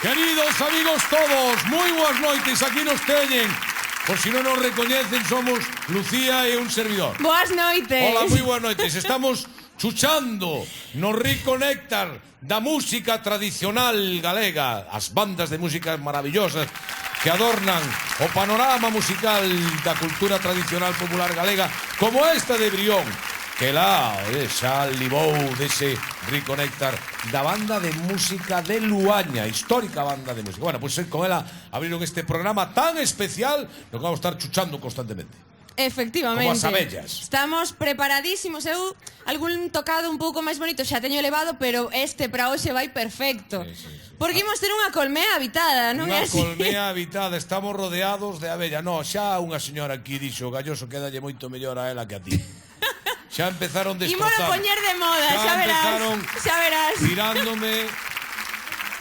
Queridos amigos todos, moi boas noites, aquí nos teñen. Por si non nos recoñecen, somos Lucía e un servidor. Boas noites. Hola, moi boas noites. Estamos chuchando no rico néctar da música tradicional galega, as bandas de música maravillosas que adornan o panorama musical da cultura tradicional popular galega, como esta de Brión, que lá xa libou dese rico néctar da banda de música de Luaña, histórica banda de música. Bueno, pues con ela abriron este programa tan especial no que vamos a estar chuchando constantemente. Efectivamente. Como as abellas. Estamos preparadísimos. Eu algún tocado un pouco máis bonito xa teño elevado, pero este para hoxe vai perfecto. Sí. Porque imos ter unha colmea habitada, non é así? Unha colmea habitada, estamos rodeados de abella. No, xa unha señora aquí dixo, Galloso, quédalle moito mellor a ela que a ti. Xa empezaron destrozando. Imos a poñer de moda, xa verás. Tirándome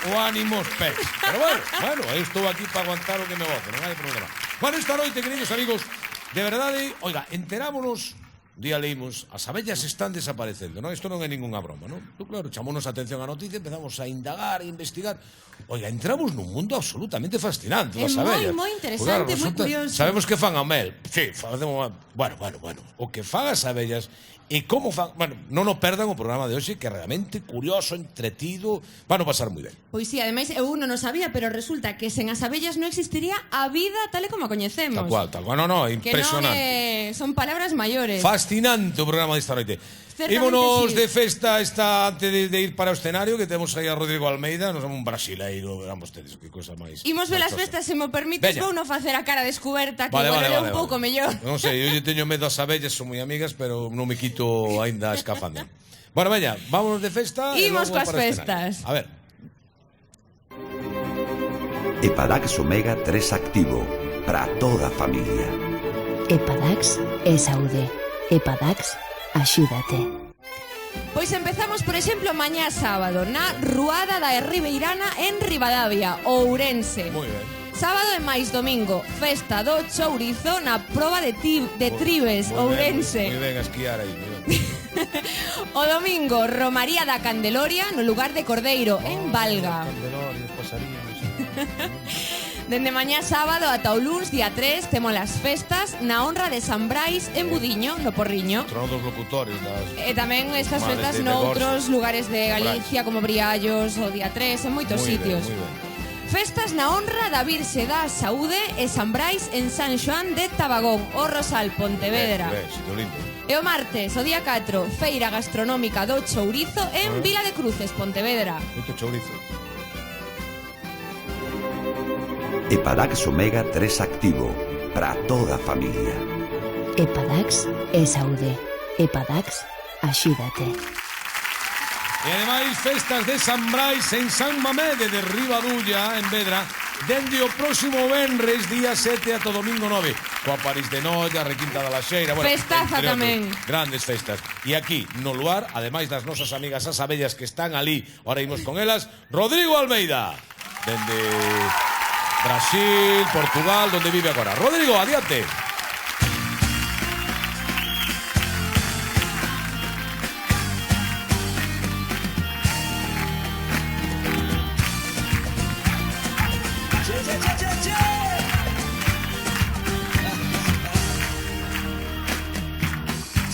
o ánimo aos pés. Pero bueno, eu estou aquí para aguantar o que me vote, non hai problema. Bueno, esta noite, queridos amigos, de verdade, oiga, enterámonos, día leímos, as abellas están desaparecendo, non? Isto non é ninguna broma, non? Claro, chamounos a atención a noticia, empezamos a indagar, a investigar. Oiga, entramos nun mundo absolutamente fascinante das abellas. É moi interesante, moi curioso. Sabemos que fan a mel. Sí, facemos... Bueno. O que fan as abellas e como fan... Bueno, non o perdan o programa de hoxe, que é realmente curioso, entretido, van a pasar moi ben. Pois sí, ademais, eu non o sabía, pero resulta que sen as abellas non existiría a vida tal e como a coñecemos. Tal cual, no, impresionante. Que non son palabras maiores. Fascinante o programa desta noite. Ímonos de festa antes de ir para o escenario, que temos aí a Rodrigo Almeida, nos somos un brasileiro, verán vostedes, que cosa máis. Imos ver as festas, se mo permites, vou non facer a cara descuberta, que vale un pouco mellor. Non sei, eu teño medo ás abellas, son moi amigas, pero non me quito aínda a escafandra. Bueno, veña, vámonos de festa. Imos coas festas. A ver. Epadax Omega 3 activo, para toda a familia. Epadax é saúde. Epadax axúdate. Pois empezamos, por exemplo, mañá sábado na Ruada da Ribeirana en Ribadavia, Ourense. Moi ben. Sábado e máis domingo, festa do chourizo na proba de Tribes, Ourense. Moi ben a esquiar aí. O domingo, Romaría da Candeloria no lugar de Cordeiro, en Valga. Candeloria, pasaríamos. Dende mañá sábado ata o luns, día 3, temos as festas na honra de San Brais en Budiño, no Porriño. Trono dos locutores. E tamén estas festas noutros lugares de Galicia, como Briallos, o día 3, en moitos sitios. Moi ben. Festas na honra da Virxe da Saúde e San Brais en San Xoán de Tabagón, o Rosal, Pontevedra. E o martes, o día 4, feira gastronómica do chourizo en Vila de Cruces, Pontevedra. Moito chourizo. Epadax Omega 3 activo, para toda a familia. Epadax é saúde. Epadax axúdate. E ademais, festas de San Brais en San Mamede de Ribadulla, en Vedra, dende o próximo venres, día 7 ata domingo 9, coa París de Noia, Requinta da Laxeira, bueno, festaza tamén. Grandes festas. E aquí, no lugar, ademais das nosas amigas as abellas que están ali, ahora imos con elas, Rodrigo Almeida, dende Brasil, Portugal, donde vive agora. Rodrigo, adiante.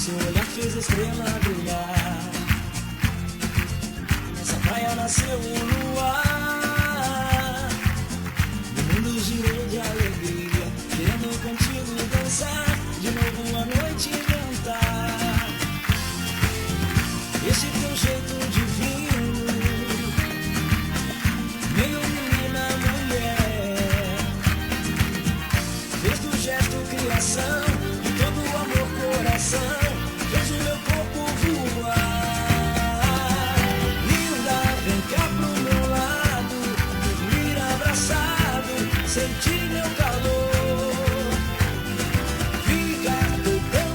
Seu olhar fez a estrela brilhar. Nessa praia nasceu luar. O mundo girou de alegria, querendo contigo dançar. De novo uma noite cantar. Esse teu jeito divino, meio menina, mulher, fez do gesto criação, de todo o amor coração. Fez o meu corpo voar. Linda, vem cá pro meu lado, dormir abraçado, sentir meu calor. Fica do teu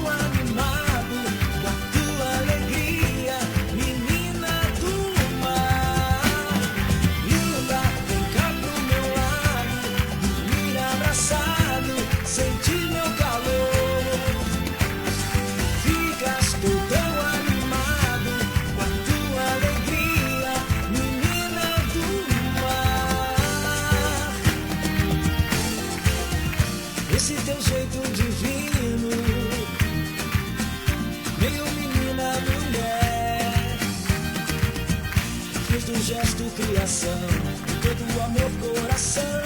fez do gesto criação, de todo o amor coração,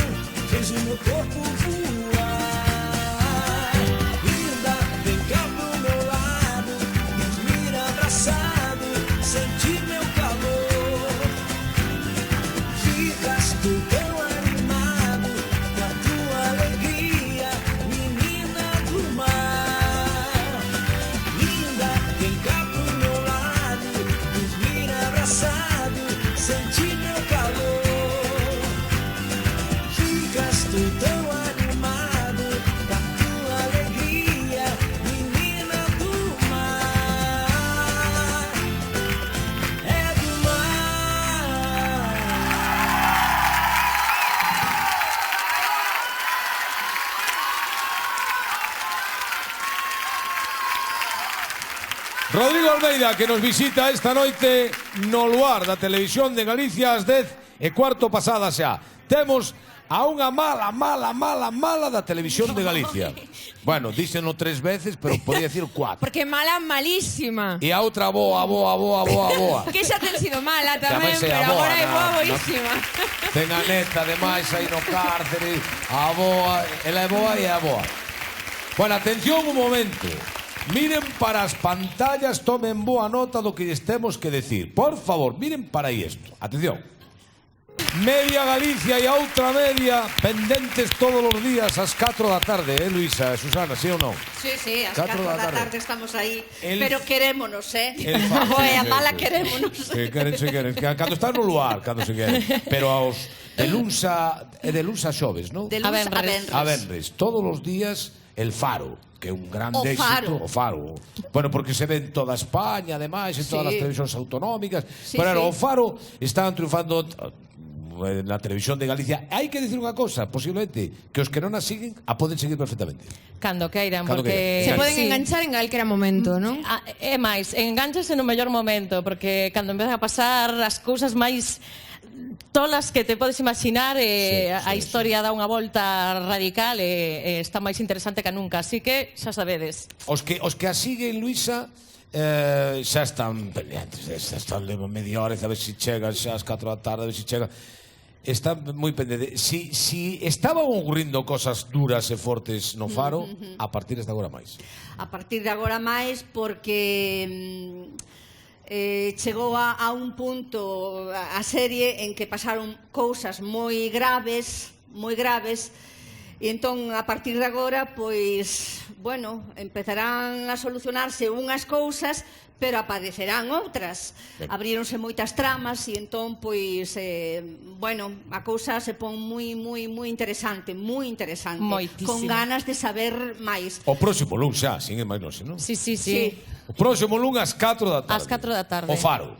fez o meu corpo voar. Linda, vem cá pro meu lado, dormir abraçado, sentir meu calor. Ficas tu tão animado, com a tua alegria, menina do mar. Linda, vem cá pro meu lado, dormir abraçado, sentir meu calor. Ficas tu tão animado, com a tua alegria, menina do mar. É do mar. Rodrigo Almeida, que nos visita esta noite no luar da Televisión de Galicia ás 10:15 pasadas xa. Temos a unha mala da Televisión de Galicia. Bueno, díxeno 3 veces, pero podía decir 4. Porque mala, malísima. E a outra boa. Que xa ten sido mala tamén, Tamén sei pero a boa, agora é boa, na- boísima. Ten a neta, ademais, aí no cárcere. A boa, ela é boa e é a boa. Bueno, atención un momento. Miren para as pantallas, tomen boa nota do que lles temos que decir. Por favor, miren para aí isto. Atención. Media Galicia e a outra media pendentes todos os días ás 4 da tarde, Luisa, Susana, sí ou non? Sí, sí, ás 4 4 da da tarde tarde estamos aí. El- Pero querémonos, El A boa e a sí, mala sí. querémonos. Que queren, se queren. Que cando están no luar, cando se queren. Pero aos de luns a xoves, non? De luns a Venres. venres. A venres, todos os días El Faro, que é un grande O Faro. éxito. O Faro. Bueno, porque se ve en toda España, ademais, en todas Sí. as televisións autonómicas. Sí, Pero sí. o Faro están triunfando na Televisión de Galicia. Hai que dicir unha cosa, posiblemente, que os que non a siguen a poden seguir perfectamente. Cando queiran, Cando porque... Se queiran. poden enganchar en calquera momento, non? É máis, enganchase no mellor momento, porque cando empeza a pasar as cousas máis tolas que te podes imaginar, a historia dá unha volta radical e está máis interesante que nunca, así que xa sabedes. Os que a siguen, Luisa, xa están pendientes, xa están de media hora, a ver se chegan xa ás 4 da tarde, a ver se chegan. Están moi pendentes. Si estaban ocurrindo cosas duras e fortes no Faro, a partir de agora máis. A partir de agora máis, porque chegou a un punto a serie en que pasaron cousas moi graves, e entón a partir de agora, pois, bueno, empezarán a solucionarse unhas cousas, pero aparecerán outras. Abríronse moitas tramas e entón, pois, bueno, a cousa se pon moi interesante, Moitísimo. con ganas de saber máis. O próximo luns xa, sin ir máis noxe, non? Sí. Sí. O próximo luns ás 4 da tarde. Ás 4 da tarde. O Faro.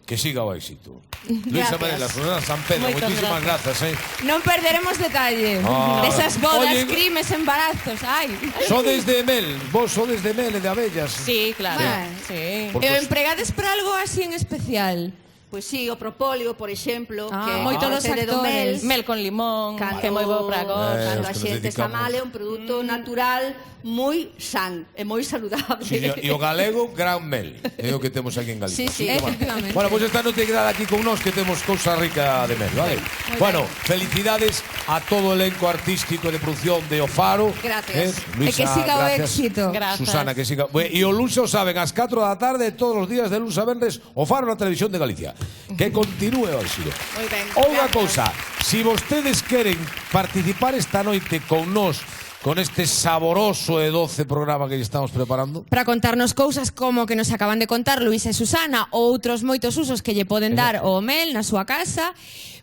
Que siga o éxito. Luisa Gracias. Varela, Susana San Pedro, Moitas moitísimas grazas, Non perderemos detalle desas bodas, Oye, crimes, embarazos, ai. sodes de mel, vos sodes de mel e de abellas. Sí, claro. Bueno. Sí. Por E o cos- empregades para algo así en especial? Pois sí, o propóleo, por exemplo, Ah, que moitos dos procede do actores. Mel con limón, Cando, que é moi bo para a cos. cando os a que nos xente está dedicamos. mal é un produto natural moi san e moi saludable. Sí, e o galego, gran mel. É o que temos aquí en Galicia. Sí, sí. Así que, Efectivamente. Bueno, pois esta noite quedad aquí con nós que temos cousa rica de mel, vale? Bueno, felicidades a todo o elenco artístico e de producción de O Faro. Gracias. E que siga o gracias. éxito. Gracias. Susana, que siga. E o lunes, o saben, ás 4 da tarde, todos os días de lunes a venres, O Faro na Televisión de Galicia. Que continúe o éxito. Moi ben, Outra gracias. cousa, si vostedes queren participar esta noite con nós, con este saboroso e doce programa que lle estamos preparando, Para contarnos cousas como que nos acaban de contar Luís e Susana ou outros moitos usos que lle poden dar o Mel na súa casa,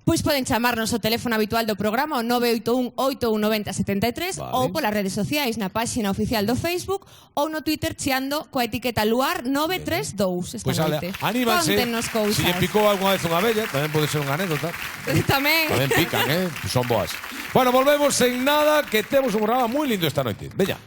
pois poden chamarnos ao teléfono habitual do programa o 981 8190 73 Vale. ou polas redes sociais na páxina oficial do Facebook ou no Twitter cheando coa etiqueta Luar 932 esta pois noite. anímanse. Contennos cousas. Si lle picou algunha vez unha abella, tamén pode ser unha anécdota. Tamén. Tamén pican, son boas. Bueno, volvemos en nada, que temos un programa moi lindo esta noite. Veña.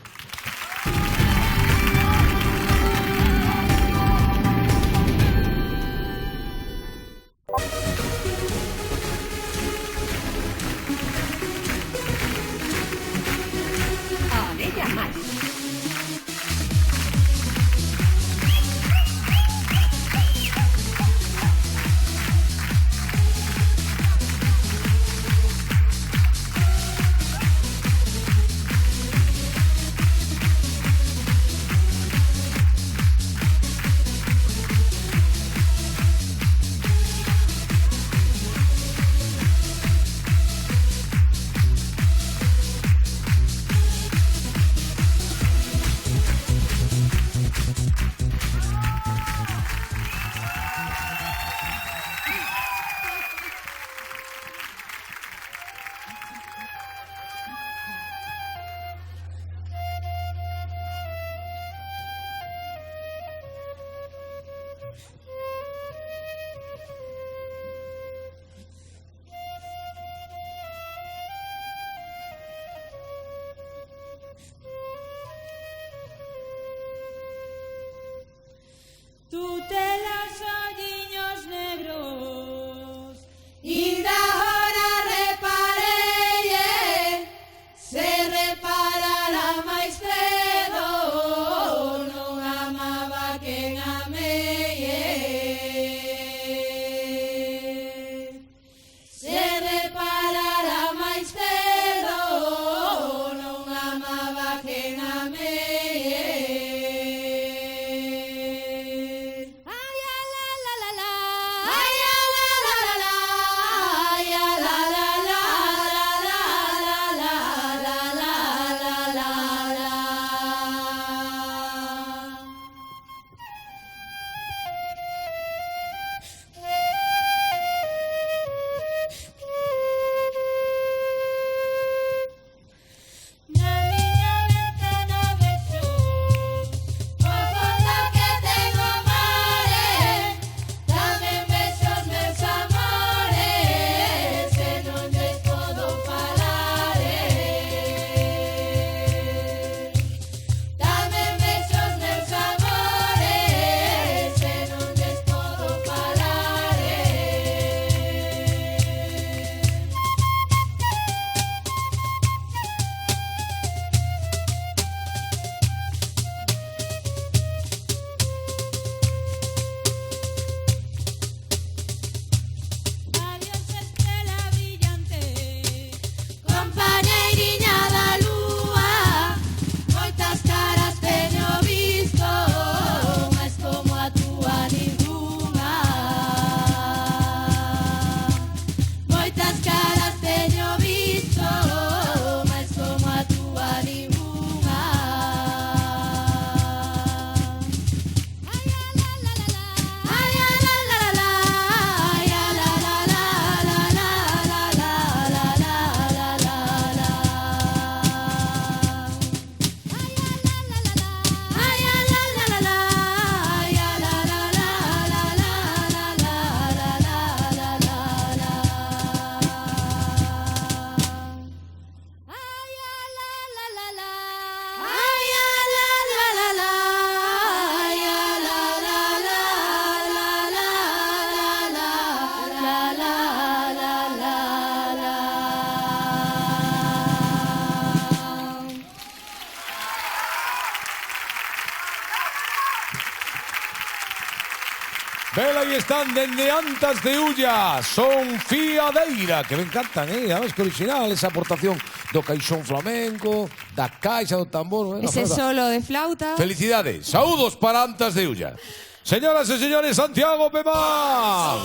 Vela aí están dende Antas de Ulla. Son Fiadeira, que me encantan, Además que original, esa aportación do caixón flamenco, da caixa, do tambor. Ese solo de flauta. Felicidades. Saúdos para Antas de Ulla. Señoras e señores, Santiago Pemán.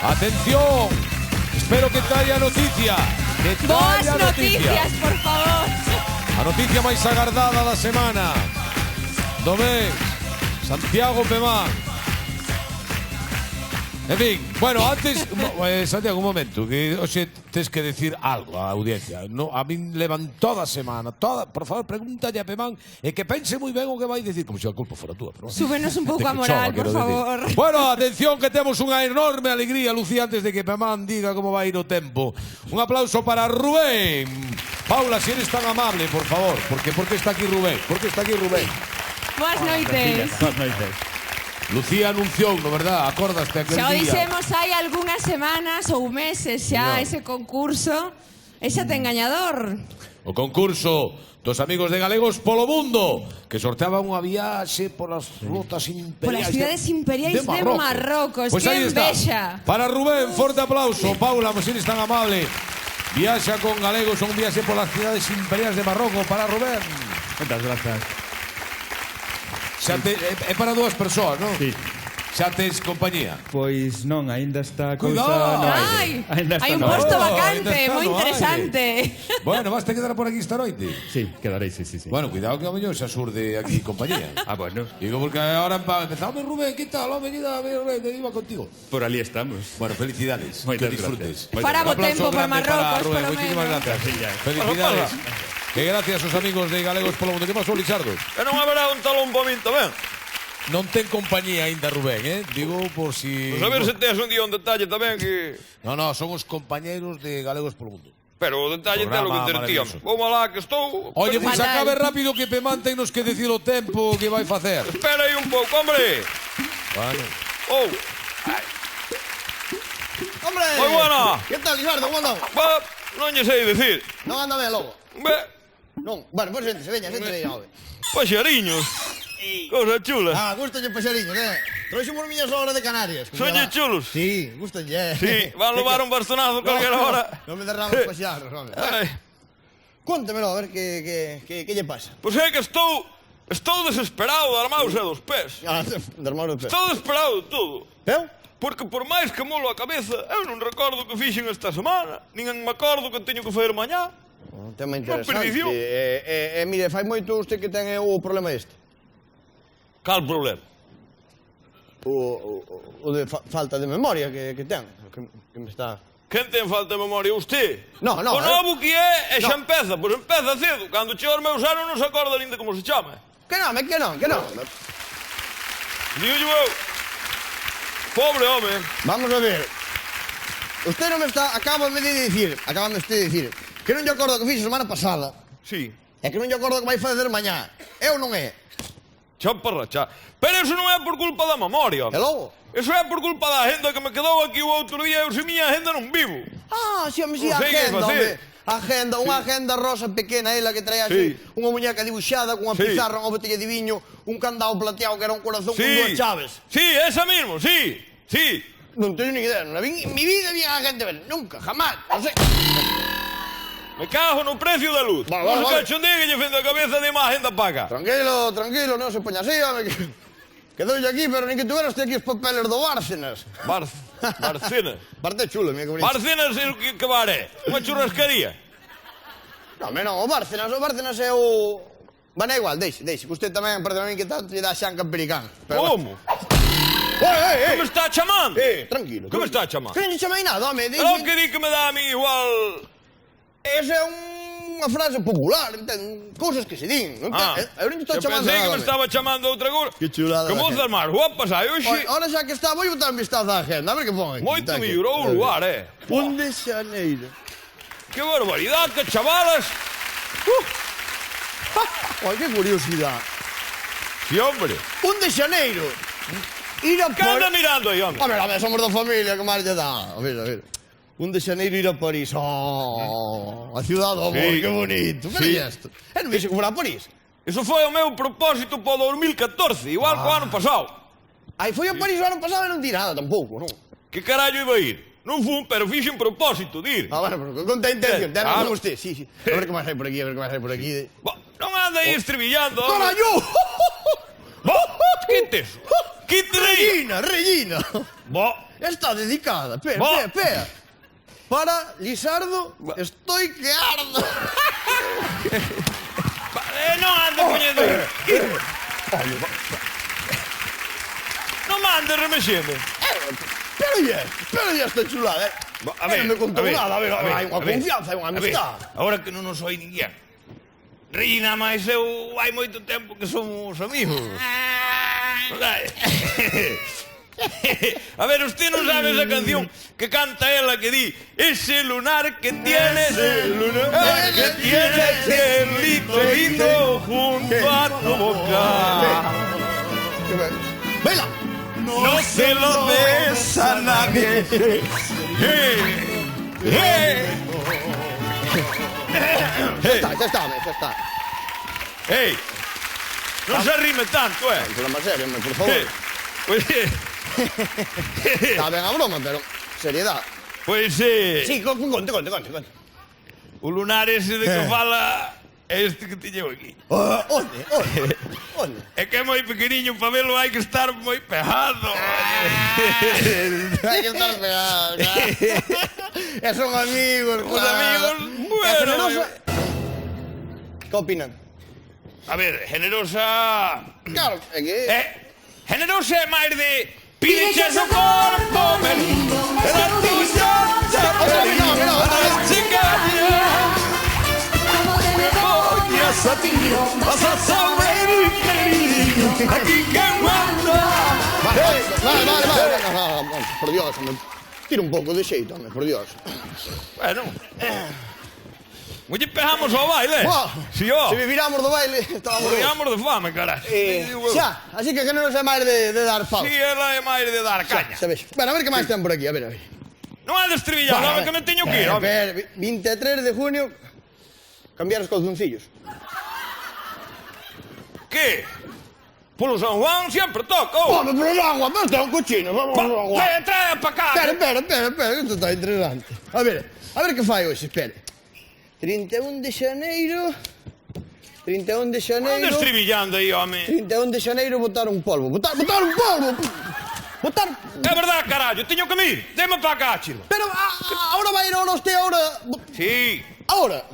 Atención. Espero que traia noticia. Boas noticias, por favor. A noticia máis agardada da semana. Do mes. Santiago Pemán. En fin, bueno, antes, Santiago, un momento, que hoxe tes que decir algo á audiencia. No, a min levan toda a semana, por favor, pregúntalle a Pemán e que pense moi ben o que vai dicir, como se a culpa fora túa. Pero, súbenos un pouco a moral, por favor. Decir. Bueno, atención, que temos unha enorme alegría, Lucía, antes de que Pemán diga como vai ir o tempo. Un aplauso para Rubén. Paula, si eres tan amable, por favor, porque está aquí Rubén? Por que está aquí Rubén? Boas noites. Boas noites. Lucía anunciou, no verdad? Acordaste aquel día. Xa o dixemos hai algunhas semanas ou meses xa ese concurso. E xa ten gañador. O concurso dos amigos de Galegos polo Mundo, que sorteaba unha viaxe polas rutas imperiais. Polas cidades imperiais de Marrocos. Pues que envexa. Para Rubén, forte aplauso. Paula, si eres tan amable. Viaxa con Galegos, un viaxe polas cidades imperiais de Marrocos para Rubén. Moitas grazas. É para dúas persoas, non? Sí. Xa tes compañía? Pois non, aínda está a cousa no hai. Hai un posto vacante, moi interesante. Bueno, vas te quedar por aquí esta noite? Sí, quedarei, sí. Bueno, cuidado que ao mellor xa surde aquí compañía. Bueno. Digo, porque ahora empezamos, Rubén, ¿qué tal? Venida, Rubén, que iba contigo. Por ali estamos. Bueno, felicidades. Moitas que disfrutes. Para bo tempo por Marrocos, Rubén, muchísimas gracias. Felicidades. Que gracias aos amigos de Galegos polo Mundo. Que pasou, Lixardo? E non haberá un talón para min tamén. Non ten compañía aínda, Rubén, Digo por si... Pues a ver se tes un día un detalle tamén que... No, son os compañeros de Galegos polo Mundo. Pero o detalle ten lo que intertíamos. Vamos lá que estou... Oye, pues acabe rápido que Pemán tennos que decir o tempo que vai facer. Espera aí un pouco, hombre. Bueno. Hombre. Moi buena. Que tal, Lixardo? Como andamos? Non lle sei dicir. Non anda ben logo? Non, bueno, pois xente, veña, aí, ove. Paxariños. Cosa chula. Gustalle paxariños, Trouxemos miña sogra de Canarias. Sonlle chulos? Sí, gustalle, Sí, van levar un bastonazo calquera hora. Non me derramos paxarros, home. Contemelo, a ver que lle pasa. Pois é que estou desesperado de armaus e dos pés. De armaus e dos pés. Estou desesperado de todo. Eu? Porque por máis que molo a cabeza, eu non recordo que fixen esta semana, nin me acordo que teño que fazer mañá. Un tema interesante. Perdición. Mire, fai moito usted que ten o problema este. Cal problema? O de falta de memoria que ten. Que me está... Quen ten falta de memoria? Usted? No. O novo que é xa empeza. Pois empeza cedo. Cando chega os meus anos non se acorda nin de como se chama. Que non. Digo eu. Pobre home. Vamos a ver. Usted non me está... Acábame de dicir que non lle acordo que fixe a semana pasada. Sí. E que non lle acordo que vai fazer mañá. Eu non é. Xa parracha. Pero eso non é por culpa da memoria. E logo? Eso é por culpa da agenda que me quedou aquí o outro día. Eu se miña agenda non vivo. Si, a agenda, home. Agenda, unha agenda rosa pequena, ela que traía así, unha muñeca dibuixada, con unha pizarra, unha botella de viño, un candado plateado que era un corazón con dúas chaves. Sí, esa mismo, sí. Non teño ni idea, en mi vida vi a gente ver, nunca, jamás, non sei. Me cago no precio da luz. Non se cachondea que lle fende a cabeza de má agenda paga. Tranquilo, non se poña así, home, que doulle aquí, pero nin que tuveras aquí os papeles do Bárcenas. Bárcenas? Parte chulo, mira que bonito. Bárcenas é o que bar é? Unha churrascaría? Non, o Bárcenas é o... Bueno, é igual, deixe, que usted tamén, perdón, que tanto lle dá xanca pericán. Como? Que me está chamando? Tranquilo. Que me está chamando? Que non lle chamei nada, home. Non que di que me dá a mí igual... Esa é unha frase popular, entende? Cousas que se din. Eu non estou chamando nada. Pensei que me estaba chamando outra cousa. Que chulada. Que vos armar guapas aí hoxe. Ahora xa que está, vou botar un vistazo á agenda, a ver que pon. Moito mellorou o lugar, Un de xaneiro. Que barbaridade, que chavalas. Ai, que curiosidade. Si, hombre. Un de xaneiro. Que anda mirando aí, hombre? A ver, somos da familia, que máis lle dá. A ver. Un de xaneiro ir a París. A ciudad do amor, que bonito. Que é isto? Non dixo que fora a París. Eso foi o meu propósito para o 2014, igual que o ano pasado. Aí foi a París o ano pasado e non di nada tampouco, non? Que carallo iba a ir? Non fun, pero fixe en propósito de ir. Bueno, pero con intención, Claro. como usted, sí. A ver que máis hai por aquí, a ver que máis hai por aquí. Non anda aí estribillando. Carallo! Quite eso. Quite aí. Regina. Está dedicada. Espera. Para Lisardo, estoy que ardo. Non anda poñendo aí. Non me ande remexendo. Pero ya esta chulada, A ver, non me contou nada, a ver, hai unha confianza, hai unha amistad. Agora que non nos oi ninguén. Regina, máis eu hai moito tempo que somos amigos. A ver, usted non sabe esa canción que canta ela que di ese lunar que tienes, que tienes lindo junto a tu boca. ¡Baila! No se lo des a nadie. Ya está. Hey, non se arrime tanto, Pero máis serio, por favor. Pois Está ben a broma, pero seriedade. Pois sí. Sí, conte. O lunar ese de que fala é este que teño aquí. Onde? É que é moi pequeniño, para velo hai que estar moi pegado. Hai que estar pegado, claro. Son amigos, Os amigos, bueno. Que opinan? A ver, generosa... Claro, é que... Generosa é máis de... Pideches o corpo, menino, era tuya, a tiro, vas a saber, querido, aquí que manda. Vale, por Dios, tira un pouco de xeito, por Dios. Bueno, oye, empezamos ao baile. Si, Se viviramos do baile, estábamos... Moríamos de fame, carai. Xa, así que non é máis de dar pau. Si, ela é máis de dar caña. Bueno, a ver que máis ten por aquí, a ver. Non é de estribillar, sabe que me teño que ir, home. 23 de junio, cambiar os calzoncillos. Que? Polo San Juan sempre toca, Vamos, polo San Juan, pero está un cochino, vamos polo San Juan. Trae pa cá. Espera, que isto está interesante. A ver que fai hoxe, espere. 31 de xaneiro... 31 de xaneiro... Anda estribillando aí, home. 31 de xaneiro botar un polvo. Botar un polvo! Botar... É verdade, carallo, teño que ir. Deme pa cá, chilo. Pero ahora vai ir ahora usted, ahora... Sí. Ahora?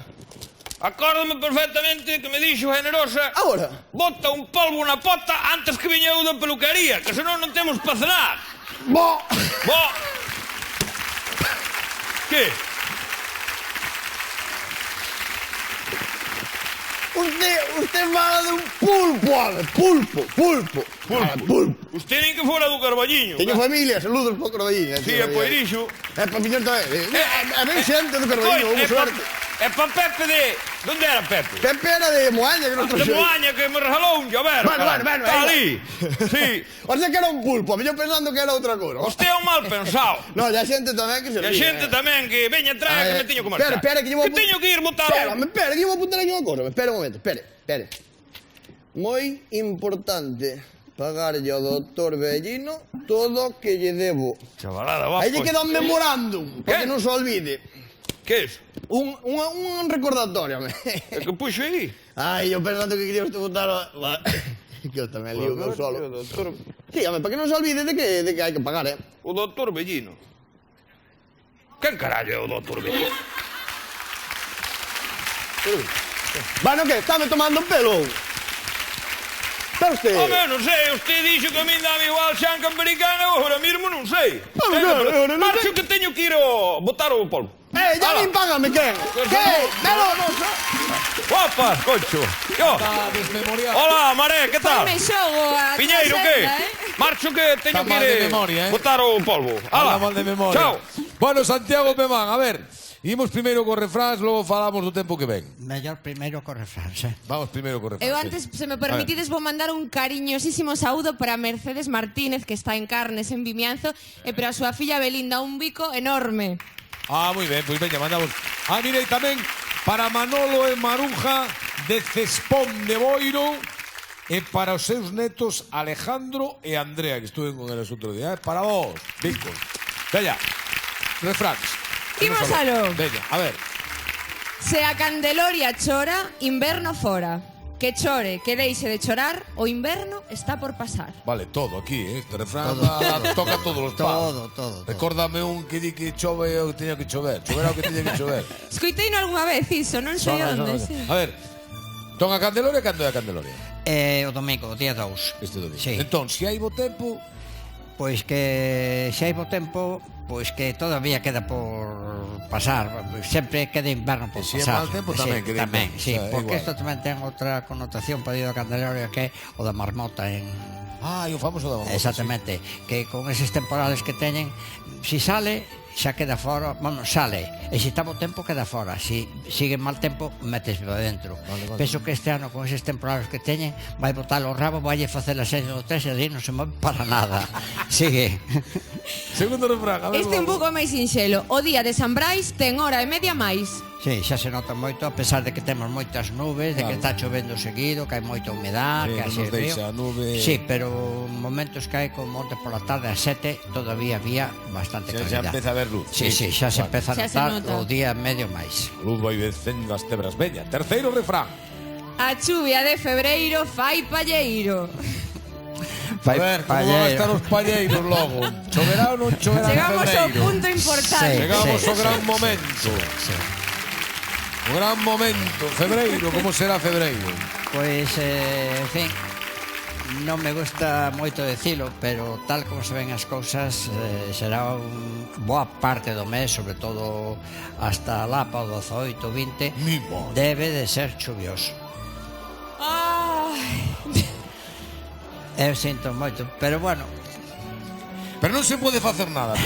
Acórdame perfectamente que me dixo generosa... Ahora? Bota un polvo na pota antes que viña eu da peluquería, que senón non temos pa cenar. Bo! Que? Usted fala de un pulpo, home. Pulpo. Usted nin que fora do Carballiño. Teño familia, saludos po Carballiño. Sí, é poirixo. É pa miñón tamén. É ben xente do Carballiño, hubo suerte. É pa Pepe de... Donde era Pepe? Pepe era de Moaña, que non De Moaña, que me regalou un llaver. Bueno. Está ali. Sí. O sea que era un pulpo, a mellor pensando que era outra cosa. Usted é un mal pensado. No, e a xente tamén que se E a xente tamén que veña atrás que me teño que marchar. Espera, que Que teño que ir botar... Espera, que llevo a apuntar aquí unha cosa. Espera un momento, espere. Moi importante pagarlle ao doutor Bellino todo o que lle debo. Chavalada, va. Aí lle queda un memorándum, para que non se olvide. Que é iso? Un recordatorio, home. É que puxo aí? Ai, eu pensando que quería usted botar... Que eu tamén lío meu solo. Sí, home, para que non se olvide de que hai que pagar, O doutor Bellino. Quen carallo é o doutor Bellino? Bueno, que? Estame tomando pelo? Pero usted... Home, non sei, usted dixo que a min dame igual xanca americana, eu agora mismo non sei. Marcho que teño que ir a botar o polvo. Ya nin págame, quen? Que? Pero... Guapas, concho. Yo. Hola, Maré, que tal? Ponme xogo a Piñeiro, que? Marcho que teño que ir a botar o polvo. Hala, mal de memoria. Chao. Bueno, Santiago Pemán, a ver. Imos primeiro co refráns, logo falamos do tempo que ven. Mellor primeiro co refráns, Vamos primeiro co refráns. Eu antes, se me permitides, vou mandar un cariñosísimo saúdo para Mercedes Martínez, que está en Carnes, en Vimianzo, e para a súa filla Belinda, un bico enorme. Moi ben, pois veña, mandamos. Mire, tamén para Manolo e Maruja de Cespón de Boiro, e para os seus netos Alejandro e Andrea, que estuve con eles outro día. Para vos, Víctor. Veña, refráns. Imos aló. Veña, a ver. Se a Candeloria chora, inverno fora. Que chore, que deixe de chorar, o inverno está por pasar. Vale, todo aquí, este refrán toca todos os Todo. palos. Recórdame un que di que chove o que teña que chover. Choverá o que teña que chover. Escoitei algunha vez iso, non sei onde. A ver, ton a Candeloria, cando é a Candeloria? O domingo, día 2. Este do día. Sí. Entón, se hai bo tempo... Pois que se hai bo tempo, pois que todavía queda por pasar, sempre queda inverno por se pasar. Se é mal tempo tamén queda inverno. Sí, porque isto tamén ten outra connotación para ir a Candelaria que é o da marmota en... E o famoso da marmota. Exactamente, que con eses temporales que teñen, si sale, xa queda fora, vamos, sale, e se está bo tempo queda fora, si sigue mal tempo metes para dentro. Vale. Penso que este ano con eses temporales que teñen vai botar o rabo, vai facer a serie do 3 e ali non se move para nada. Sigue. Segundo refrán, a ver. Este é un pouco máis sinxelo. O día de San Brais ten hora e media máis. Sí, xa se nota moito, a pesar de que temos moitas nubes, de que está chovendo seguido, que hai moita humedad, que nos deixa a nube. Sí, pero momentos que hai como onte pola tarde a 7 todavía había bastante claridad. Xa empeza a ver luz. Sí, xa se empeza a notar o día medio máis. Luz vai vencendo as tebras. Veña, terceiro refrán. A chuvia de febreiro fai palleiro. A ver, como van a estar os palleiros logo? Choverá ou non choverá en febreiro? Chegamos ao punto importante. Chegamos ao gran momento. O gran momento. Febreiro, como será febreiro? Pois, en fin, non me gusta moito decilo, pero tal como se ven as cousas, será boa parte do mes, sobre todo hasta lá para o 18, 20, debe de ser chuvioso. Eu sinto moito, pero bueno. Pero non se pode facer nada.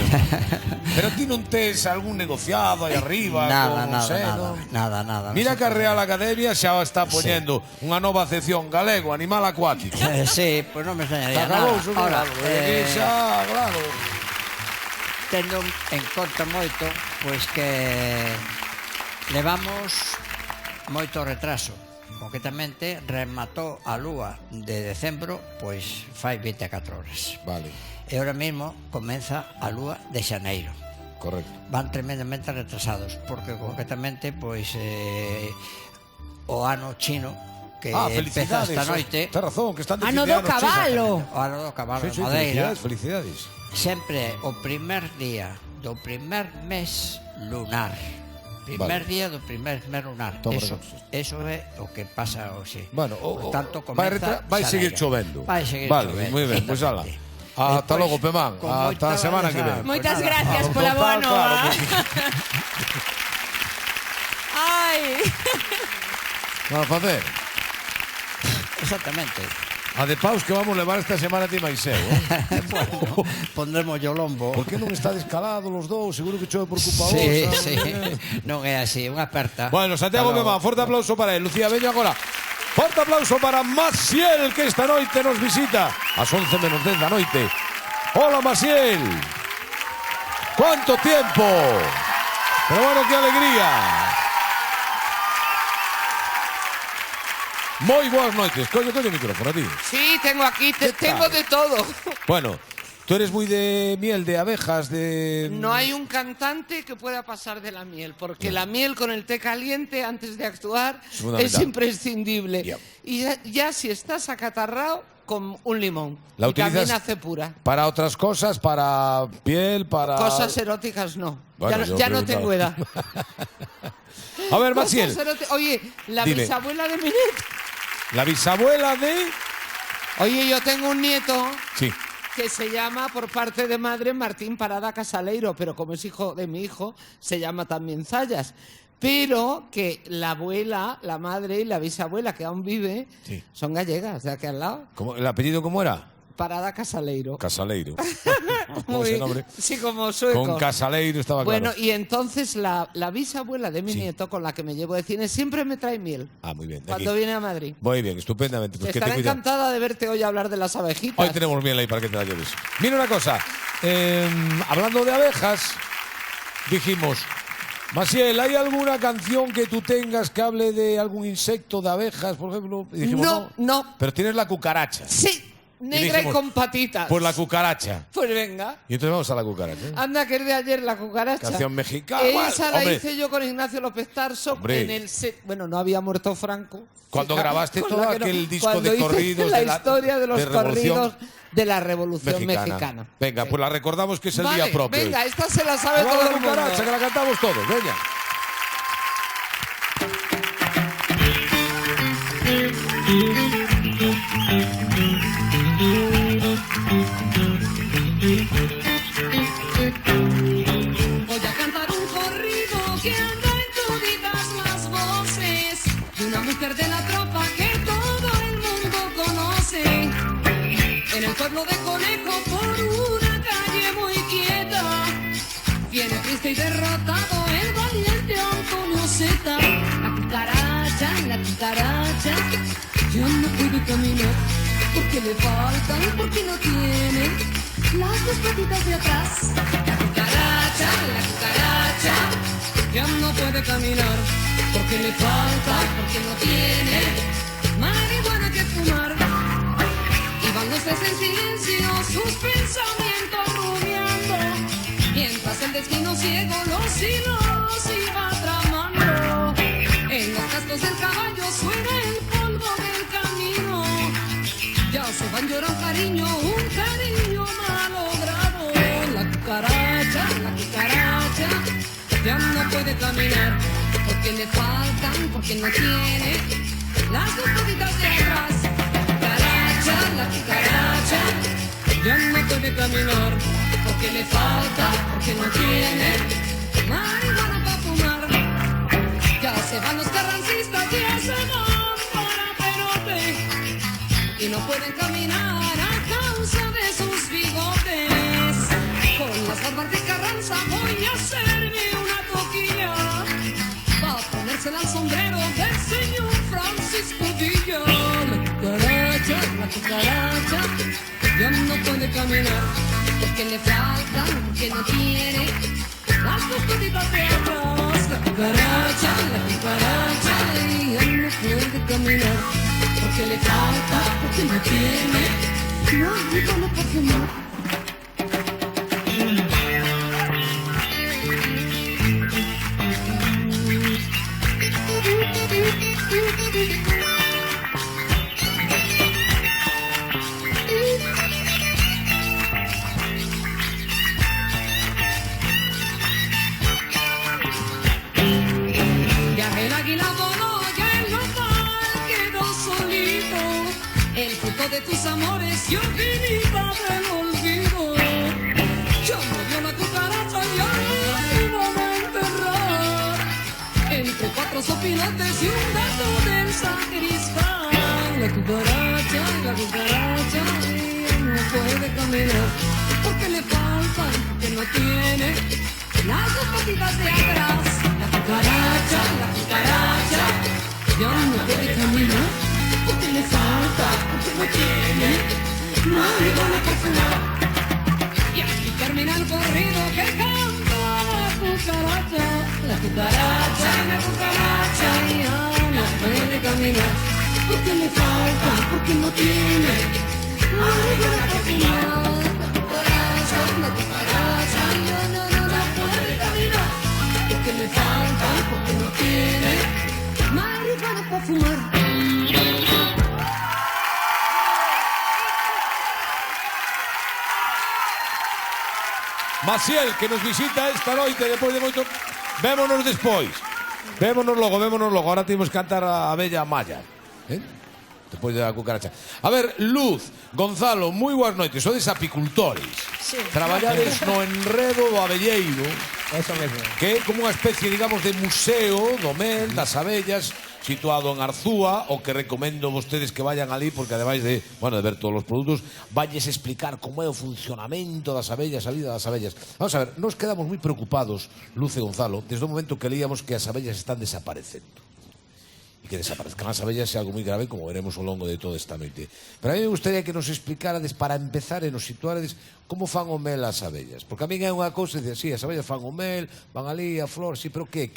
Pero ti non tes algún negociado aí arriba? Nada. Mira que a Real Academia xa está poñendo unha nova sección galego, animal acuático. Sí, pois non me extrañaría nada. Ahora, xa, claro. Tendo en conta moito, pois que levamos moito retraso. Concretamente, rematou a lúa de decembro, pois fai 24 horas. Vale. E ahora mesmo comeza a lúa de xaneiro. Correcto. Van tremendamente retrasados, porque concretamente, pois, o ano chino que empeza esta noite. Ten razón, que están de ano do cabalo. O ano do cabalo de Madeira. Felicidades. Sempre o primer día do primer mes lunar. Primer día do primer mes lunar. Eso é o que pasa hoxe. Bueno, tanto comeza vai seguir chovendo. Vai seguir chovendo. Vale, moi ben, pois ala. Hasta logo, Pemán. Hasta a semana que ven. Moitas gracias pola boa nova. Ai. Vamos a facer. Exactamente. A de paus que vamos levar esta semana ti máis eu, Bueno, pondremos o lombo. Por que non está descalado los dous? Seguro que chove por culpa Sí, vosa. sí. Non é así, unha aperta. Bueno, Santiago Pemán, forte aplauso para él. Lucía Bello agora. Forte aplauso para Maciel, que esta noite nos visita ás 11 menos 10 da noite. Hola, Maciel. ¿Cuánto tiempo? Pero bueno, qué alegría. Moi boas noites. Coño o micrófono a ti. Sí, tengo aquí, tengo de todo. Bueno, tú eres muy de miel, de abejas, de... No hay un cantante que pueda pasar de la miel, porque la miel con el té caliente antes de actuar es imprescindible. Y ya si estás acatarrado, con un limón. La y también utilizas hace pura. Para otras cosas, para piel, para... Cosas eróticas no. Bueno, ya no tengo edad. A ver, Maciel. Oye, la Dime. bisabuela de mi nieto. La bisabuela de... Oye, yo tengo un nieto... Sí. Que se llama, por parte de madre, Martín Parada Casaleiro, pero como es hijo de mi hijo, se llama también Zayas. Pero que la abuela, la madre y la bisabuela, que aún vive, son gallegas, de aquí al lado. ¿El apellido cómo era? Parada Casaleiro. Casaleiro. ¿Cómo ese nombre? Sí, como sueco. Con Casaleiro estaba claro. Bueno, y entonces la bisabuela de mi nieto, con la que me llevo de cine, siempre me trae miel. Ah, muy bien. Cuando viene a Madrid. Muy bien, estupendamente. Pues estaré encantada de verte hoy hablar de las abejitas. Hoy tenemos miel ahí para que te la lleves. Mira una cosa. Hablando de abejas, dijimos, Maciel, ¿hay alguna canción que tú tengas que hable de algún insecto, de abejas, por ejemplo? Y dijimos, no. Pero tienes la cucaracha. Sí, negra y con patitas. Pues la cucaracha. Pues venga. Y entonces vamos a la cucaracha. Anda, que es de ayer la cucaracha. Canción mexicana. Esa la hice yo con Ignacio López Tarso en el set. Bueno, no había muerto Franco. Cuando grabaste todo aquel disco de hice corridos. La historia de los corridos de la Revolución Mexicana. Mexicana. Venga, pues la recordamos que es el día propio. Venga, esta se la sabe Vamos todo a el la mundo. cucaracha, que la cantamos todos. Venga. Voy a cantar un corrido que anda en toditas las voces de una mujer de la tropa que todo el mundo conoce. En el pueblo de Conejo, por una calle muy quieta, viene triste y derrotado el valiente Antonio Zeta. La cucaracha, ya no puede caminar porque le faltan, porque no tiene las dos patitas de atrás. La cucaracha, ya no puede caminar porque le falta, porque no tiene marihuana que fumar. Y van los tres en silencio, sus pensamientos rumiando, mientras el destino ciego los hilos iba tramando. En los cascos del caballo suena el polvo del camino, ya se van llorando cariño, un cariño malogrado. La cucaracha, ya no puede caminar porque le faltan, porque no tiene las dos patitas de atrás. La cucaracha, ya no puede caminar porque le falta, porque no tiene marihuana para fumar. Ya se van los carrancistas, ya se van para Perote y no pueden caminar a causa de sus bigotes. Con las barbas de Carranza voy a hacerme una toquilla para ponérsela al sombrero del señor Francisco Villa. La cucaracha, ya no puede caminar porque le faltan, porque no tiene las dos patitas de atrás. La cucaracha, ya no puede caminar porque le falta, porque no tiene marihuana para fumar. Ya el águila voló, ya el nopal quedó solito, el fruto de tus amores yo vinita del olvido. Ya murió la cucaracha y ahora iban a enterrar entre cuatro sopilotes y un gato del sacristán. La cucaracha, ya no puede caminar porque le faltan, porque no tiene las dos patitas de atrás. La cucaracha, ya no puede caminar porque le falta, porque no tiene marihuana para fumar. Y aquí termina el corrido que canta la cucaracha. La cucaracha, ya no puede caminar porque le falta, porque no tiene marihuana para fumar. La cucaracha, ya no puede caminar porque le falta, porque no tiene marihuana para fumar. Maciel, que nos visita esta noite despois de moito. Vémonos despois. Vémonos logo. Ahora temos que cantar a Bella Maya. Despois da cucaracha. A ver, Luz, Gonzalo, moi boas noites. Sodes apicultores. Sí. Traballades no enredo do abelleiro. Eso mesmo. Que é como unha especie, digamos, de museo do mel, das abellas, situado en Arzúa, o que recomendo vostedes que vayan ali, porque ademais de, bueno, de ver todos os produtos, valles explicar como é o funcionamento das abellas, a vida das abellas. Vamos a ver, nos quedamos moi preocupados, Luz e Gonzalo, desde o momento que leíamos que as abellas están desaparecendo. E que desaparezcan as abellas é algo moi grave, como veremos ao longo de toda esta noite. Pero a mí me gustaría que nos explicarades, para empezar, e nos situarades como fan o mel as abellas. Porque a mí é unha cousa de decir, as abellas fan o mel, van ali a flor, sí, pero que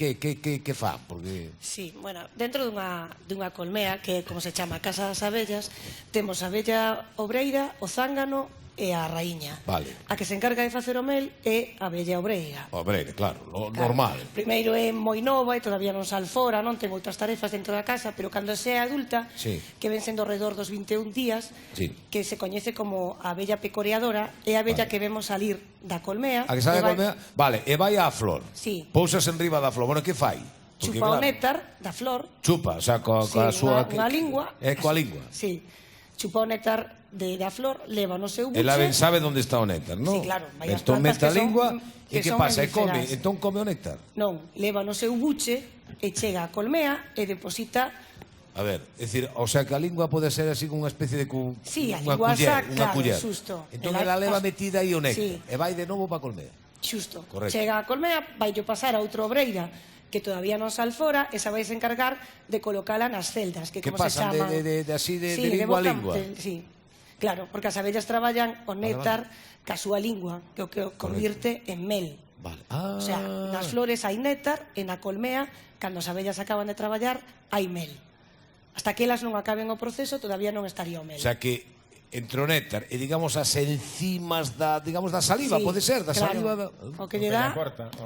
fan? Porque... Sí, bueno, dentro dunha colmea, que como se chama Casa das Abellas, temos a abella obreira, o zángano e a raíña. Vale. A que se encarga de facer o mel é a abella obreira. Obreira, claro, normal. Primeiro é moi nova e todavía non sal fora, non ten moitas tarefas dentro da casa, pero cando se é adulta, que ven sendo alrededor dos 21 días, que se coñece como a abella pecoreadora, é a abella que vemos salir da colmea. A que sale da colmea, vale, e vai á flor. Sí. Pousas en riba da flor. Bueno, que fai? Chupa o néctar da flor. Chupa, o sea, coa súa... Unha lingua. É coa lingua. Sí. Chupa o néctar da flor, leva no seu buche. Ela ben sabe onde está o néctar, non? Sí, claro. Entón mete a lingua e que pasa? E come? Entón come o néctar? Non, leva no seu buche e chega á colmea e deposita... A ver, é dicir, o sea que a lingua pode ser así como unha especie de sí, a lingua xa, claro, xusto. Entón ela leva metida aí o néctar e vai de novo para a colmea. Xusto. Correcto. Chega á colmea, vai pasar a outra obreira que todavía non sal fora, esa vai se encargar de colocala nas celdas, que como se chaman... Que pasan así de lingua a lingua. Sí, claro, porque as abellas traballan o néctar ca súa lingua, que o que o convirte en mel. Vale. O sea, nas flores hai néctar e na colmea, cando as abellas acaban de traballar, hai mel. Hasta que elas non acaben o proceso, todavía non estaría o mel. O sea que entre o néctar e digamos as enzimas da saliva, pode ser, da saliva o que lle dá.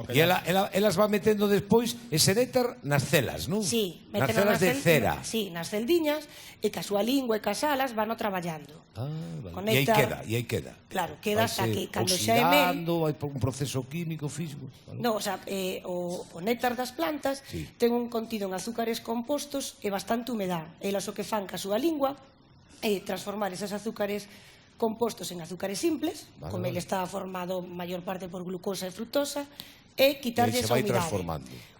E elas van metendo despois ese néctar nas celas, non? Sí, nas celas de cera. Sí, nas celdiñas e ca súa lingua e cas alas van traballando. Vale. E aí queda. Claro, queda hasta que cando xa é mel, vai por un proceso químico, físico. No, o sea, o néctar das plantas ten un contido en azúcares compostos e bastante humedad. Elas o que fan ca súa lingua é transformar esos azúcares compostos en azúcares simples, como ele está formado maior parte por glucosa e fructosa, e quitarlle esa humidade.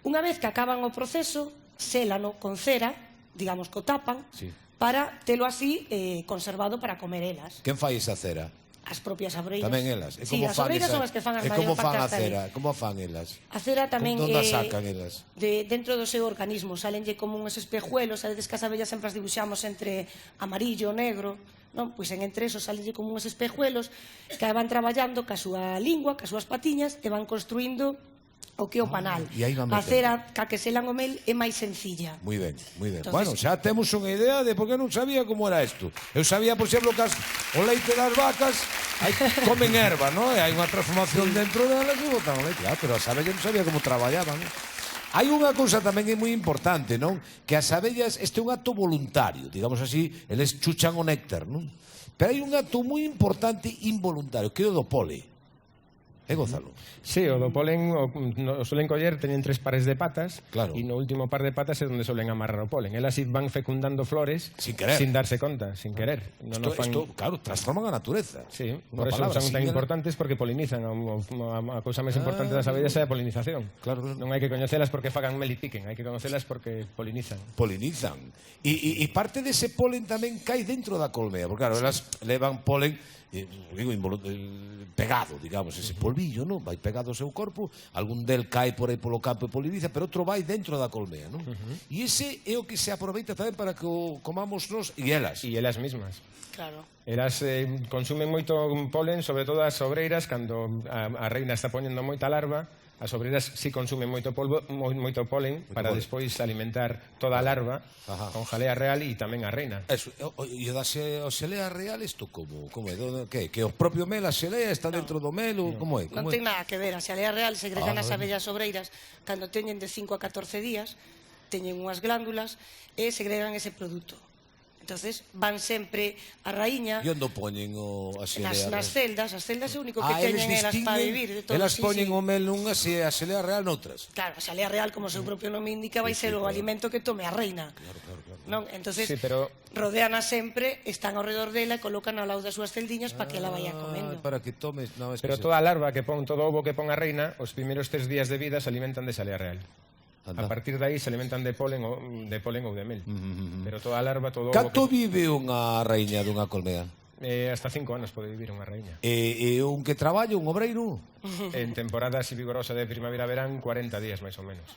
Unha vez que acaban o proceso, sélano con cera, digamos que o tapan, para telo así conservado para comer elas. Quen fai esa cera? As propias abreiras. Tamén elas. Sí, as abreiras son as que fan as maior parte da cera. Como fan elas? A cera tamén Onde sacan elas? Dentro do seu organismo, salenlle como uns espejuelos, sabedes que as abellas sempre as dibuixamos entre amarillo, negro, non? Pois entre esos salenlle como uns espejuelos que van traballando ca súa lingua, ca súas patiñas e van construindo o que é o panal. A cera ca que selan o mel é máis sencilla. Moi ben, moi ben. Bueno, xa temos unha idea de por que non sabía como era isto. Eu sabía, por exemplo, que o leite das vacas comen erva, non? E hai unha transformación dentro delas e botan o leite. Pero as abellas non sabía como traballaban. Hai unha cousa tamén que é moi importante, non? Que as abellas, este é un acto voluntario, digamos así, eles chuchan o néctar, non? Pero hai un acto moi importante involuntario, que é o do pole. É Gonzalo? Sí, o do polen o suelen coller, teñen 3 pares de patas, e no último par de patas é onde suelen amarrar o polen. Elas van fecundando flores sin darse conta, sin querer. Isto, claro, transforman a natureza. Sí, por eso son tan importantes, porque polinizan. A cousa máis importante das abellas é a polinización. Non hai que coñecelas porque fagan mel e piquen, hai que coñecelas porque polinizan. Polinizan. E parte dese polen tamén cae dentro da colmea, porque claro, elas levan polen pegado, digamos, ese polvillo, non? Vai pegado ao seu corpo, algún del cae por aí polo campo e poliniza, pero outro vai dentro da colmea, non? E ese é o que se aproveita tamén para que o comamos nós e elas. E elas mismas. Claro. Elas consumen moito polen, sobre todo as obreiras, cando a reina está poñendo moita larva. As obreiras si consumen moito polen para despois alimentar toda a larva con jalea real e tamén a reina. E o xelea real isto como é? Que o propio mel, a xelea está dentro do mel ou como é? Non ten nada que ver, a xelea real segregan as abellas obreiras cando teñen de 5 a 14 días, teñen unhas glándulas e segregan ese produto. Entonces van sempre a raíña. E onde poñen a xelea? Nas celdas, as celdas é o único que teñen elas para vivir. Elas poñen o mel nunhas e a xelea real noutras. Claro, a xelea real, como o seu propio nome indica, vai ser o alimento que tome a reina. Non? Entonces, rodeana sempre, están ao redor dela e colocan ao lado das súas celdiñas para que ela vaya comendo. Para que tomes... Pero toda a larva que pon, todo o ovo que pon a reina, os primeiros 3 días de vida se alimentan de xelea real. A partir de aí se alimentan de polen ou de mel. Pero toda a larva, todo o... Canto vive unha raíña dunha colmea? Hasta 5 anos pode vivir unha raíña. E un que traballa, un obreiro? En temporada así vigorosa de primavera-verán, 40 días máis ou menos.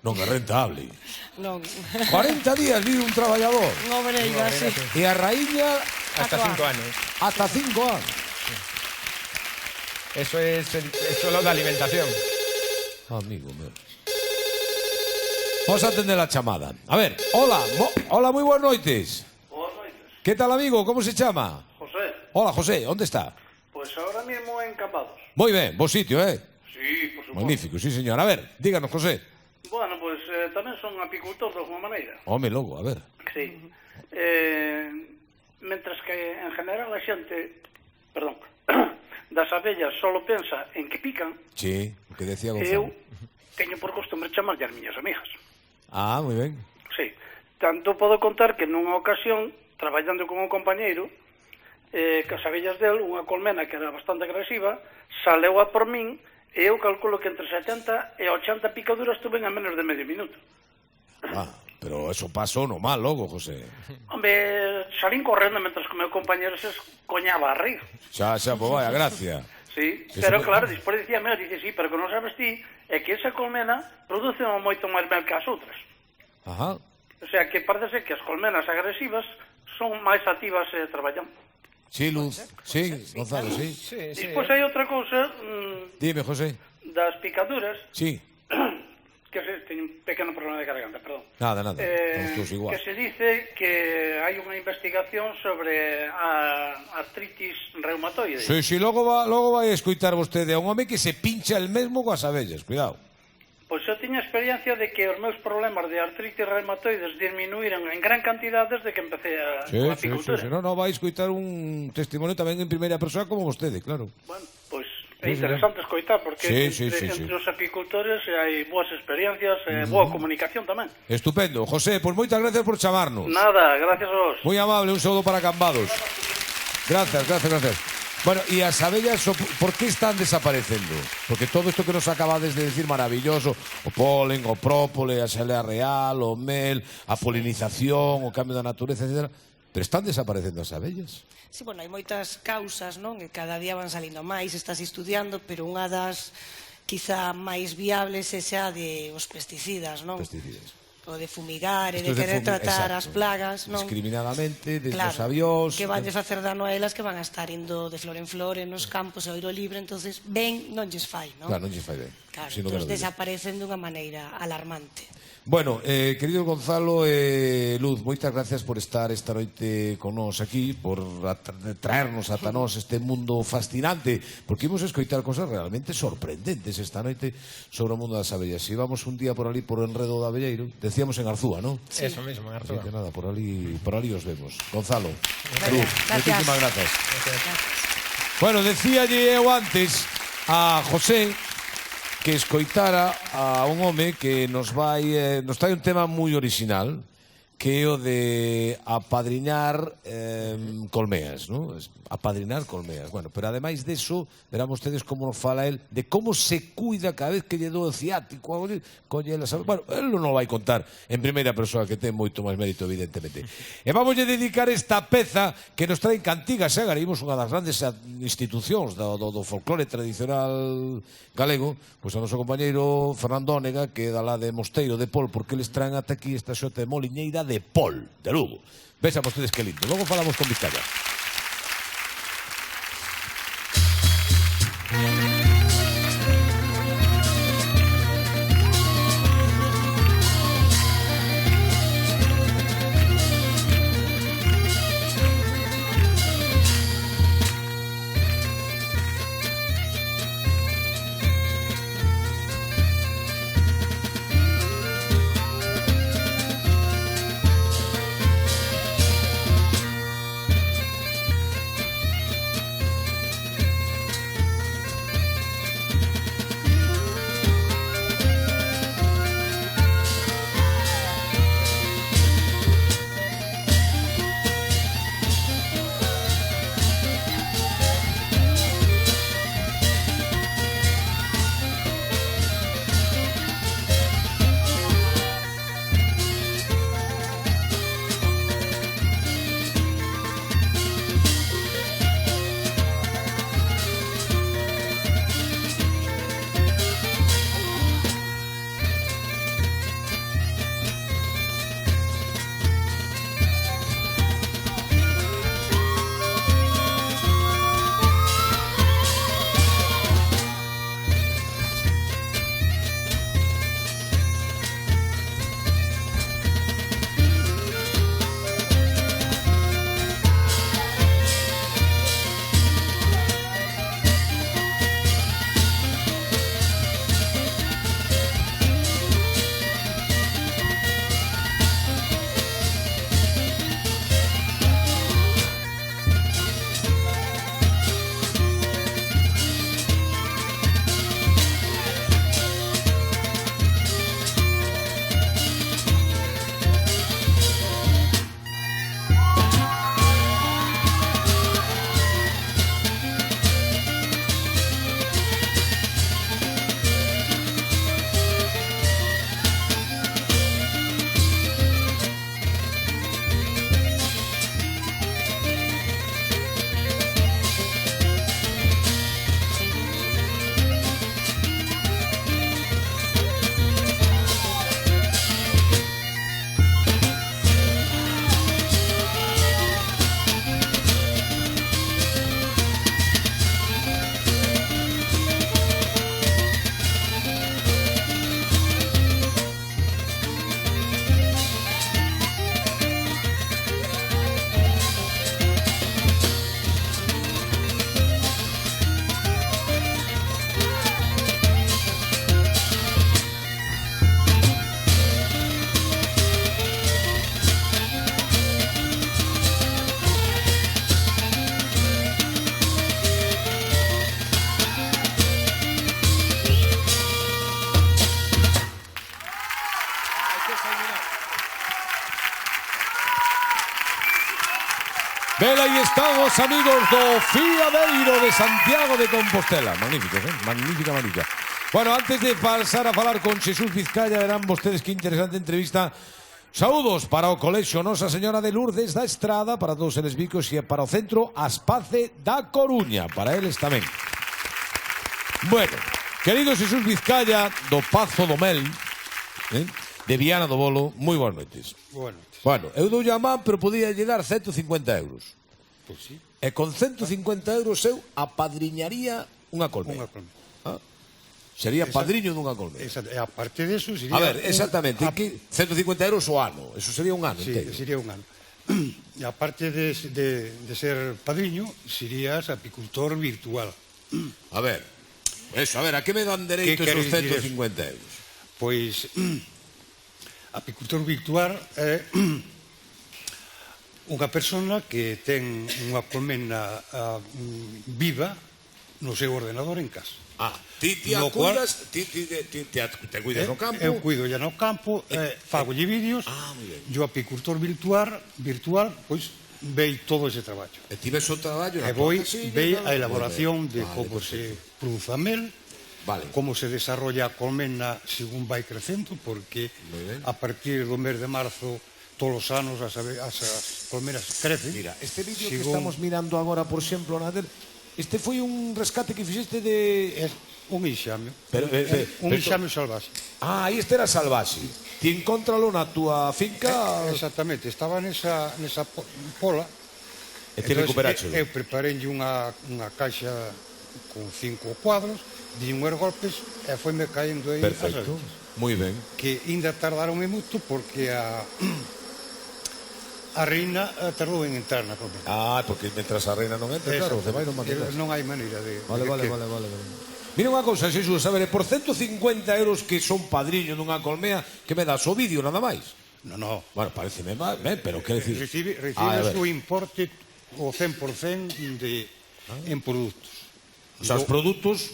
Non é rentable. Non. 40 días vive un traballador. Non vereiga, sí. E a raíña... Hasta 5 anos. Hasta 5 anos. Eso es lo de alimentación. Amigo meu. Vamos a atender a chamada. A ver, hola, hola, moi boas noites. Boas noites. Que tal, amigo? Como se chama? José. Hola, José, onde está? Pues ahora mismo en Cambados. Moi ben, bo sitio, Sí, por supuesto. Magnífico, sí, señor. A ver, díganos, José. Bueno, pues tamén son apicultor de alguma maneira. Home, logo, a ver. Sí. Mientras que en general a xente, perdón, das abellas solo pensa en que pican, Sí, o que decía eu Gonzalo. teño por costumbre chamar as miñas amigas. Ah, moi ben. Sí. Tanto podo contar que nunha ocasión, traballando con un compañeiro, que as abellas del, unha colmena que era bastante agresiva, saleu a por min, e eu calculo que entre 70 e 80 picaduras tuve en menos de medio minuto. Ah, pero eso pasou no mal, logo, José. Hombre, salín correndo mentre que o meu compañero se coñaba a rir. Xa, pois vai, a gracia. Sí, Eso pero me- claro, despois dicía, mira, dice, sí, pero que non sabes ti, é que esa colmena produce moito máis mel que as outras. Ajá. O sea, que parece que as colmenas agresivas son máis activas traballando. Sí, Luz. Sí, Gonzalo, sí. Despois hai outra cousa Dime, José. das picaduras, Sí. que teño un pequeno problema de garganta, perdón. Nada, nada. Estamos todos igual. Que se dice que hai unha investigación sobre a artritis reumatoide. Sí, logo vai a escoitar vostede a un home que se pincha el mesmo coas abellas, cuidado. Pois eu tiña experiencia de que os meus problemas de artritis reumatoides disminuíran en gran cantidad desde que empecé a Sí, a sí, apicultura. sí. No, vai a escoitar un testimonio tamén en primeira persoa como vostede, claro. Bueno, pois Sí, é interesante escoitar porque entre os apicultores hai boas experiencias e boa comunicación tamén. Estupendo. José, pois moitas gracias por chamarnos. Nada, gracias a vos. Moi amable, un saúdo para Cambados. Gracias. Bueno, e as abellas, por que están desaparecendo? Porque todo isto que nos acabades de decir maravilloso, o polen, o própole, a xelea real, o mel, a polinización, o cambio da natureza, etc. Pero están desaparecendo as abellas. Sí, bueno, hai moitas causas, non? Que cada día van salindo máis, estás estudiando, pero unha das quizá máis viables é xa de os pesticidas, non? Pesticidas. O de fumigar e Isto de es de querer tratar exacto. as plagas, non? Discriminadamente, desde Claro, os avións. que vanlles facer dano a elas que van a estar indo de flor en flor nos campos ao aire libre, entonces ben non lles fai, non? Claro, non lles fai ben. Claro, Sino que entón non diga. desaparecen dunha maneira alarmante. Bueno, querido Gonzalo e Luz, moitas gracias por estar esta noite con nós aquí, por traernos ata nós este mundo fascinante, porque imos escoitar cosas realmente sorprendentes esta noite sobre o mundo das abellas. Si vamos un día por ali por o enredo da abelleiro, decíamos en Arzúa, ¿no? Sí. Eso mismo, en Arzúa. Así que nada, por ali os vemos. Gonzalo, Luz, Gracias. moitísimas gracias. Bueno, decíalle eu antes a José que escoitara a un home que nos trae un tema moi original, que é o de apadriñar colmeas, ¿no? Apadrinar colmeas. Bueno, pero ademais deso, verán vostedes como nos fala el de como se cuida cada vez que lle do ciático, colle elas. Bueno, él non vai contar en primeira persoa, que ten moito máis mérito, evidentemente. E vamos a dedicar esta peza que nos traen Cantigas e Agarimos, unha das grandes institucións do folclore tradicional galego, pois a noso compañeiro Fernando Ónega, que é da lá de Mosteiro de Pol, porque eles traen ata aquí esta xota de Moliñeira de Pol, de Lugo. Vexan vostedes que lindo. Logo falamos con Vizcaya. Vela, aí están os amigos do Fiadeiro de Santiago de Compostela. Magníficos, magnífica. Bueno, antes de pasar a falar con Xesús Vizcaya, verán vostedes que interesante entrevista. Saúdos para o Colexio Nosa Señora de Lourdes da Estrada, para todos eles vicos, e para o Centro Aspace da Coruña, para eles tamén. Bueno, querido Xesús Vizcaya, do Pazo do Mel, de Viana do Bolo, moi boas noites. Boas noites. Bueno, eu dou a man, pero podía lle dar 150 euros. Pois sí. E con 150 euros eu apadriñaría unha colmena. Sería padriño dunha colmena. E aparte deso sería... A ver, exactamente, 150 euros o ano, eso sería un ano Sí, inteiro. sería un ano. E aparte de ser padriño, serías apicultor virtual. A ver, eso, a ver, a que me dan dereito esos 150 euros? Pois, apicultor virtual é unha persona que ten unha colmena viva no seu ordenador en casa. Ti te cuidas, te cuidas no campo? Eu cuido ya no campo, fagolle vídeos, e o apicultor virtual, pois, vei todo ese traballo. E ti ves o traballo? E vei a elaboración de como se produce a mel, como se desarrolla a colmena según vai crecendo, porque a partir do mes de marzo todos os anos as colmenas crecen. Mira, este vídeo que estamos mirando agora, por exemplo, este foi un rescate que fixeste de... Un enxame. Un Un enxame salvaxe. Aí este era salvaxe. Ti encontralo na túa finca... Exactamente, estaba nesa pola. E ti recuperaxelo. Eu preparei unha caixa con 5 cuadros, di unhos golpes e foi-me caendo aí. Perfecto, moi ben. Que ainda tardaron moito porque a reina tardou en entrar na colmena. Porque mentras a reina non entra, claro, os demais non mandan. Non hai maneira de... Vale. Mira unha cousa, Xesús, a ver, por 150 euros que son padriño dunha colmea, que me das o vídeo nada máis? No. Bueno, pareceme ben, pero que decir... Recibes o importe o 100% en produtos. O sea, os produtos,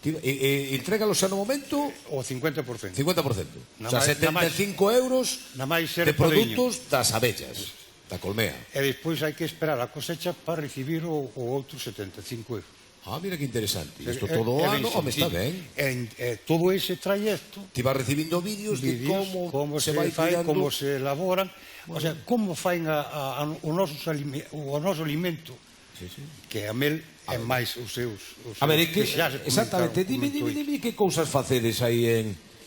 entrégalos xa no momento... O 50%. 50%. O sea, 75 euros de produtos das abellas, da colmea. E despois hai que esperar a cosecha para recibir o outro 75 euros. Mira que interesante. Isto todo o ano, home, está ben. Todo ese trayecto... Ti vas recibindo vídeos de como se vai fai, tirando... como se elaboran, o sea, como fain o noso alimento, que a mel é máis os seus... A ver, exactamente, dime que cousas facedes aí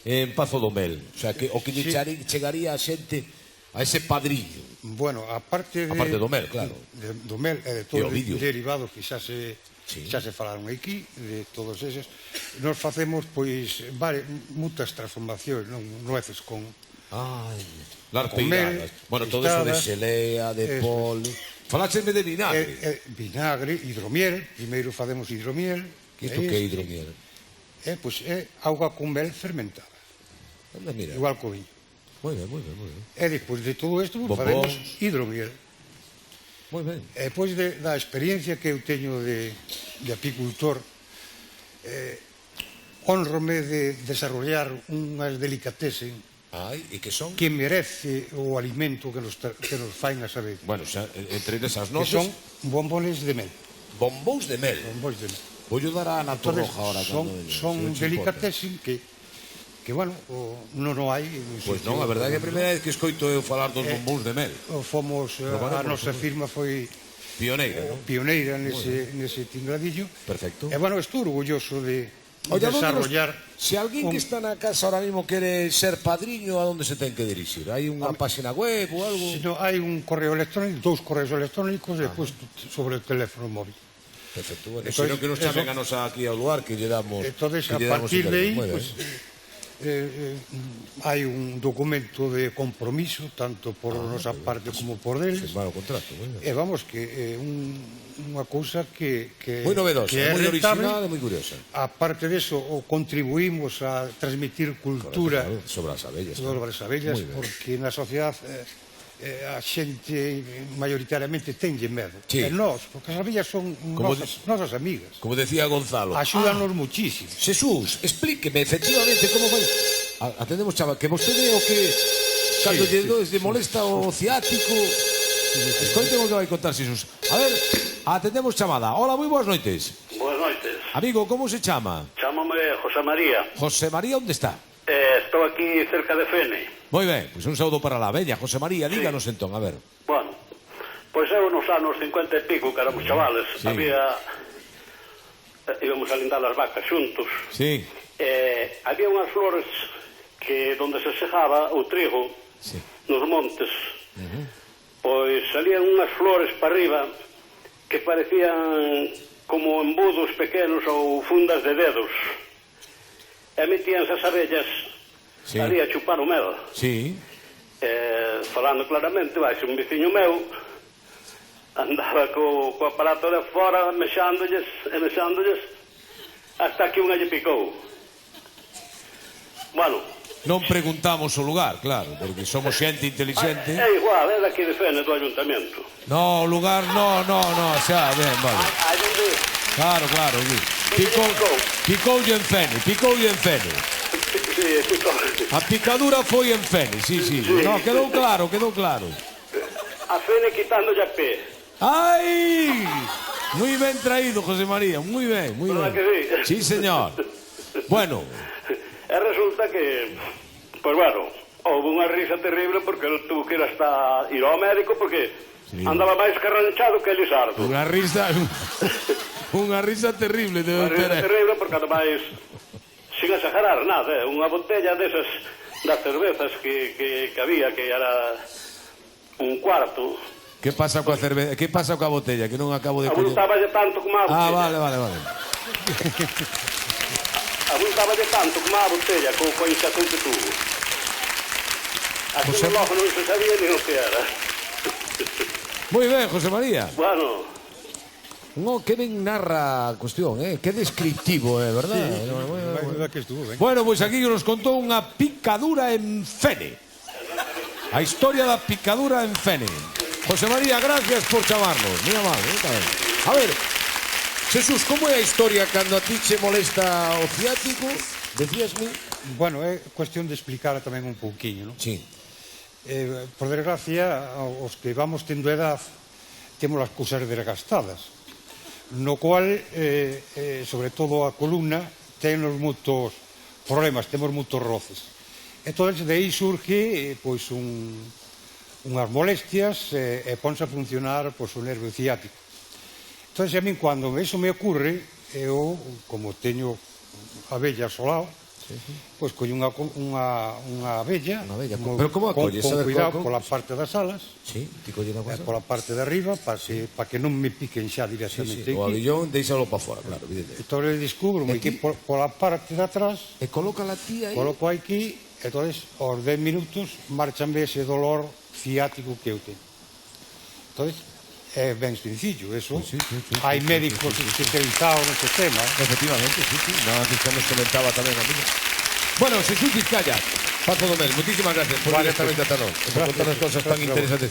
en Pazo do Mel. O sea, o que chegaría a xente a ese padriño. Bueno, aparte do mel, claro. Do mel e de todos os derivados que xa se falaron aquí, de todos eses, nos facemos, pois, moitas transformacións, nueces con larpeiradas. Bueno, todo eso de xelea, de pol... Faláxeme de vinagre. Vinagre, hidromiel, primeiro facemos hidromiel. Isto que é hidromiel? Pois é auga con mel fermentada. Igual co viño. Moi ben. E despois de todo isto facemos hidromiel. Moi ben. E depois da experiencia que eu teño de apicultor, honrome de desarrollar unhas delicatessen que merece o alimento que nos fain as abellas. Bueno, entre esas Que noces... son bombones de mel. Bombóns de mel? Bombóns de mel. Vou dar a Nato Roja ahora. Son delicatessen que bueno, non hai... Pois non, a verdade é que a primeira vez que escoito eu falar dos bombóns de mel. Fomos, a nosa firma foi... Pioneira, non? Pioneira nese tingladillo. Perfecto. E bueno, estou orgulloso de desarrollar... Se alguén que está na casa ahora mismo quere ser padriño, a onde se ten que dirixir? Hai unha página web ou algo? Hai un correo electrónico, 2 correos electrónicos e depois sobre o teléfono móvil. Perfecto, bueno, senón que nos chamen a nos aquí ao lugar que lle damos... Entón, a partir de aí, hai un documento de compromiso tanto por nosa parte como por deles. E vamos, que é unha cousa que moi novedosa, moi original e moi curiosa. Aparte deso, contribuímos a transmitir cultura sobre as abellas, porque na sociedade a xente maioritariamente tenlle medo. E nós, porque as abellas son nosas amigas. Como decía Gonzalo. Axúdanos muchísimo. Xesús, explíqueme efectivamente como vai... Atendemos, chaval, que vostede o que cando lle molesta o ciático... Escoiten o que vai contar Xesús. A ver, atendemos chamada. Hola, moi boas noites. Boas noites. Amigo, como se chama? Chámame José María. José María, onde está? Estou aquí cerca de Fene. Moi ben, pois un saúdo para la veña. José María, díganos entón, a ver. Bueno, pois eu nos anos 50 e pico, que éramos chavales, había... íbamos a lindar as vacas xuntos. Sí. Había unhas flores que donde se sejaba o trigo nos montes. Pois salían unhas flores para arriba que parecían como embudos pequenos ou fundas de dedos. E metíanse as abellas ali a chupar o mel. Sí. Falando claramente, vai, un veciño meu andaba co aparato de fora mexándolles hasta que unha lle picou. Bueno, non preguntamos o lugar, claro, porque somos xente inteligente. É igual, é daqui de Fene, do ayuntamento. No, o lugar, no, xa, ben, vale. Claro, picoulle en Fene. A picadura foi en Fene, sí. No, quedou claro. A Fene quitándolle a pé. ¡Ay! Muy ben traído, José María, muy ben. ¿Verdad que Sí, señor. Bueno. E resulta que, pues bueno, houve unha risa terrible porque el tuvo que ir hasta ir ao médico porque andaba máis carranchado que Elisardo. Unha risa terrible. Unha risa terrible porque ademais, sin exagerar nada, unha botella desas das cervezas que había, que era un cuarto. Que pasa coa cerveza? Que pasa coa botella? Que non acabo de... Abultáballe tanto como a botella. Vale. Abultáballe tanto como a botella, coa hinchazón que tuvo. Así logo non se sabía ni o que era. Moi ben, José María. Bueno. No, que ben narra a cuestión, que descriptivo, verdad? Bueno, pois aquí nos contou unha picadura en Fene. A historia da picadura en Fene. José María, gracias por chamarnos. Muy amable. A ver, Jesús, como é a historia cando a ti che molesta o ciático? Decíasme? Bueno, é cuestión de explicar tamén un pouquiño, non? Sí. Por desgracia, os que vamos tendo edad temos as cousas desgastadas, no cual, sobre todo a columna, temos moitos problemas, temos moitos roces. Entón, de aí surge pois unhas molestias e ponse a funcionar pois, o nervio ciático. Entón, a min, cando eso me ocurre, eu, como teño abellas ao lado, pois collo unha abella, pero como acolles? Con cuidado pola parte das alas, pola parte de arriba, para que non me piquen xa directamente. O abillón deixalo para fora, claro, evidente. Entón, descubro que pola parte de atrás, e coloca la tía aí, coloco aquí, entón, aos 10 minutos, marchanme ese dolor ciático que eu teño. Entón, é ben sencillo, eso. Hai médicos especializados nese tema. Efectivamente, sí. Antes que nos comentaba tamén a mí. Bueno, Jesús Vizcaya, Paco Domel, muchísimas gracias por venir esta noite ata nós, por contarnos cosas tan interesantes.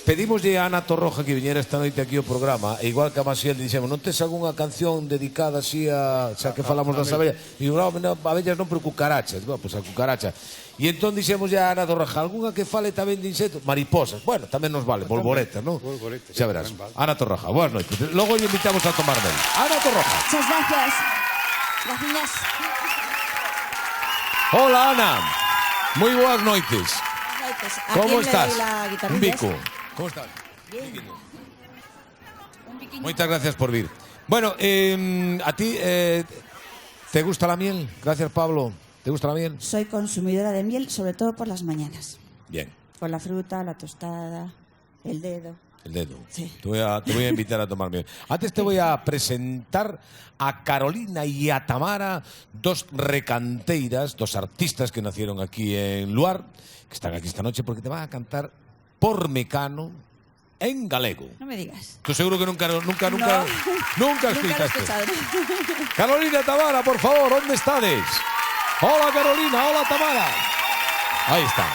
Pedimoslle a Ana Torroja que viñera esta noite aquí ao programa, e igual que a Masiel dixemos, non tes algunha canción dedicada así a, xa que falamos das abellas? E digo, abellas non, pero cucarachas. Bueno, pois a cucaracha. E entón dixemos a Ana Torroja, algunha que fale tamén de insectos? Mariposas. Bueno, tamén nos vale, volvoretas, non? Volvoretas. Xa verás. Ana Torroja, boas noites. Logo lle invitamos a tomar mel. Ana Torroja. Muchas gracias. Gracias. Hola, Ana. Moi boas noites. Como estás? Un bico. ¿Cómo estás? Bien. Muchas gracias por vir. Bueno, a ti ¿te gusta la miel? Gracias, Pablo. ¿Te gusta la miel? Soy consumidora de miel, sobre todo por las mañanas. Bien. Por la fruta, la tostada, el dedo. El dedo. Sí. Te voy a invitar a tomar miel. Antes te voy a presentar a Carolina y a Tamara, dos recanteiras, dos artistas que nacieron aquí en Luar, que están aquí esta noche porque te van a cantar por mecano en galego. No me digas. Tú seguro que nunca escuchaste. Nunca lo he escuchado. Carolina, Tamara, por favor, ¿dónde estás? Hola, Carolina, hola, Tamara. Ahí está.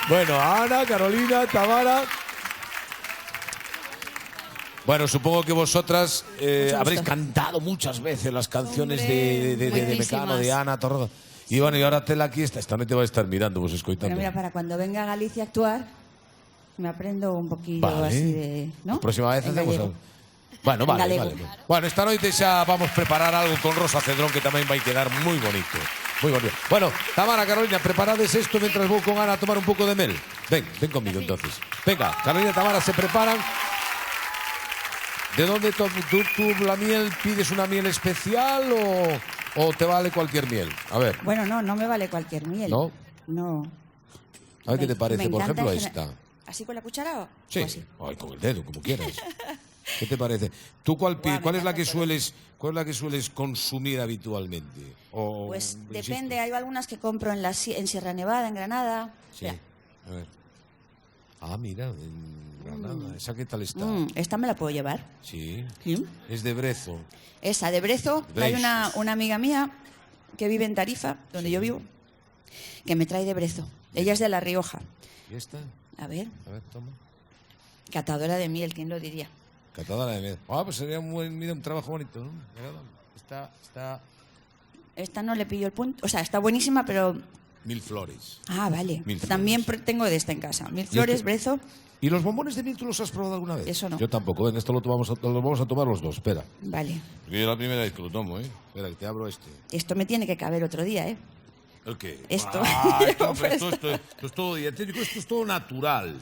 Bueno, Ana, Carolina, Tamara. Bueno, supongo que vosotras habréis cantado muchas veces las canciones de Mecano, de Ana Torroja. E, bueno, e ahora tela aquí, esta noite vai estar mirando, vos escoitando. Bueno, mira, para cuando venga a Galicia a actuar, me aprendo un poquillo así de... ¿no? A próxima vez En hacemos gallego. algo. Bueno, vale, galego. vale. Bueno, esta noite xa vamos preparar algo con Rosa Cedrón que tamén vai quedar moi bonito. Moi bonito. Bueno, Tamara, Carolina, preparades esto mientras vou con Ana a tomar un pouco de mel. Ven conmigo entonces. Venga, Carolina y Tamara se preparan. ¿De dónde tú la miel pides una miel especial o te vale cualquier miel? A ver. Bueno, no me vale cualquier miel. ¿No? No. A ver qué te parece, por encanta ejemplo, en esta. ¿Así con la cuchara o Sí. así? Ay, con el dedo, como quieras. ¿Qué te parece? ¿Tú cuál es la que sueles consumir habitualmente? Pues depende, hay algunas que compro en Sierra Nevada, en Granada. Sí. A ver. Ah, mira, en Granada. ¿Esa qué tal está? Esta me la puedo llevar. Sí. ¿Sí? Es de Brezo. Esa, de Brezo. Hay Breixos. una amiga mía que vive en Tarifa, donde yo vivo, que me trae de Brezo. Ella es de La Rioja. ¿Y esta? A ver, Toma. catadora de miel, ¿quién lo diría? Catadora de miel. Ah, pues sería un trabajo bonito, ¿no? Está... Esta no le pillo el punto. O sea, está buenísima, pero... Mil flores. Ah, vale. Mil También tengo de esta en casa. Mil flores, Brezo. ¿Y los bombones de miel tú los has probado alguna vez? Eso no. Yo tampoco. Ven, esto lo vamos a tomar los dos. Espera. Vale. Yo es la primera vez que lo tomo, ¿eh? Espera, que te abro este. Esto me tiene que caber otro día, ¿eh? ¿El qué? Esto. Esto es todo dietético, esto es todo natural.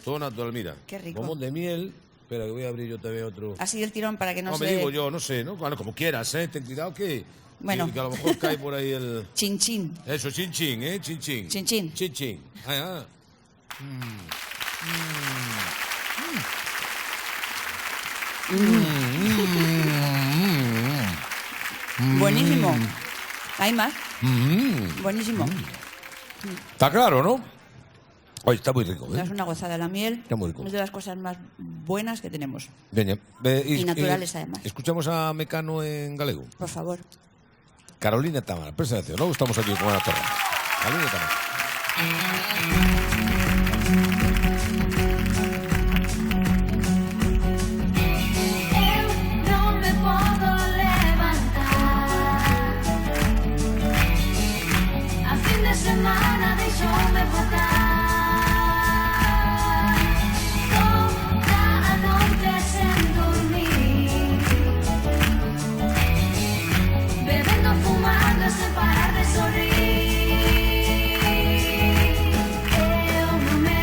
Todo natural, mira. Qué rico. Bombón de miel. Espera, que voy a abrir yo también otro. Así del tirón para que no se... me digo yo, no sé, ¿no? Bueno, como quieras, ¿eh? Ten cuidado que... Bueno. Que a lo mejor cae por ahí el... Chin chin. Eso, chin chin, ¿eh? Chin chin. Chin chin. Chin chin. Ah, Buenísimo. ¿Hay más? Buenísimo. Está claro, ¿no? Oye, está muy rico, ¿eh? Es una gozada la miel. Está muy rico. Es de las cosas más buenas que tenemos. Veña, Y naturales, además. Escuchamos a Mecano en galego. Por favor. Carolina Tamara, presentación, ¿no? Estamos aquí con Ana Torre. Carolina Tamara. No me puedo levantar. A fin de semana deixoume botar. Toda a noite sen dormir, bebendo, fumando, sen parar de sorrir. Eu non me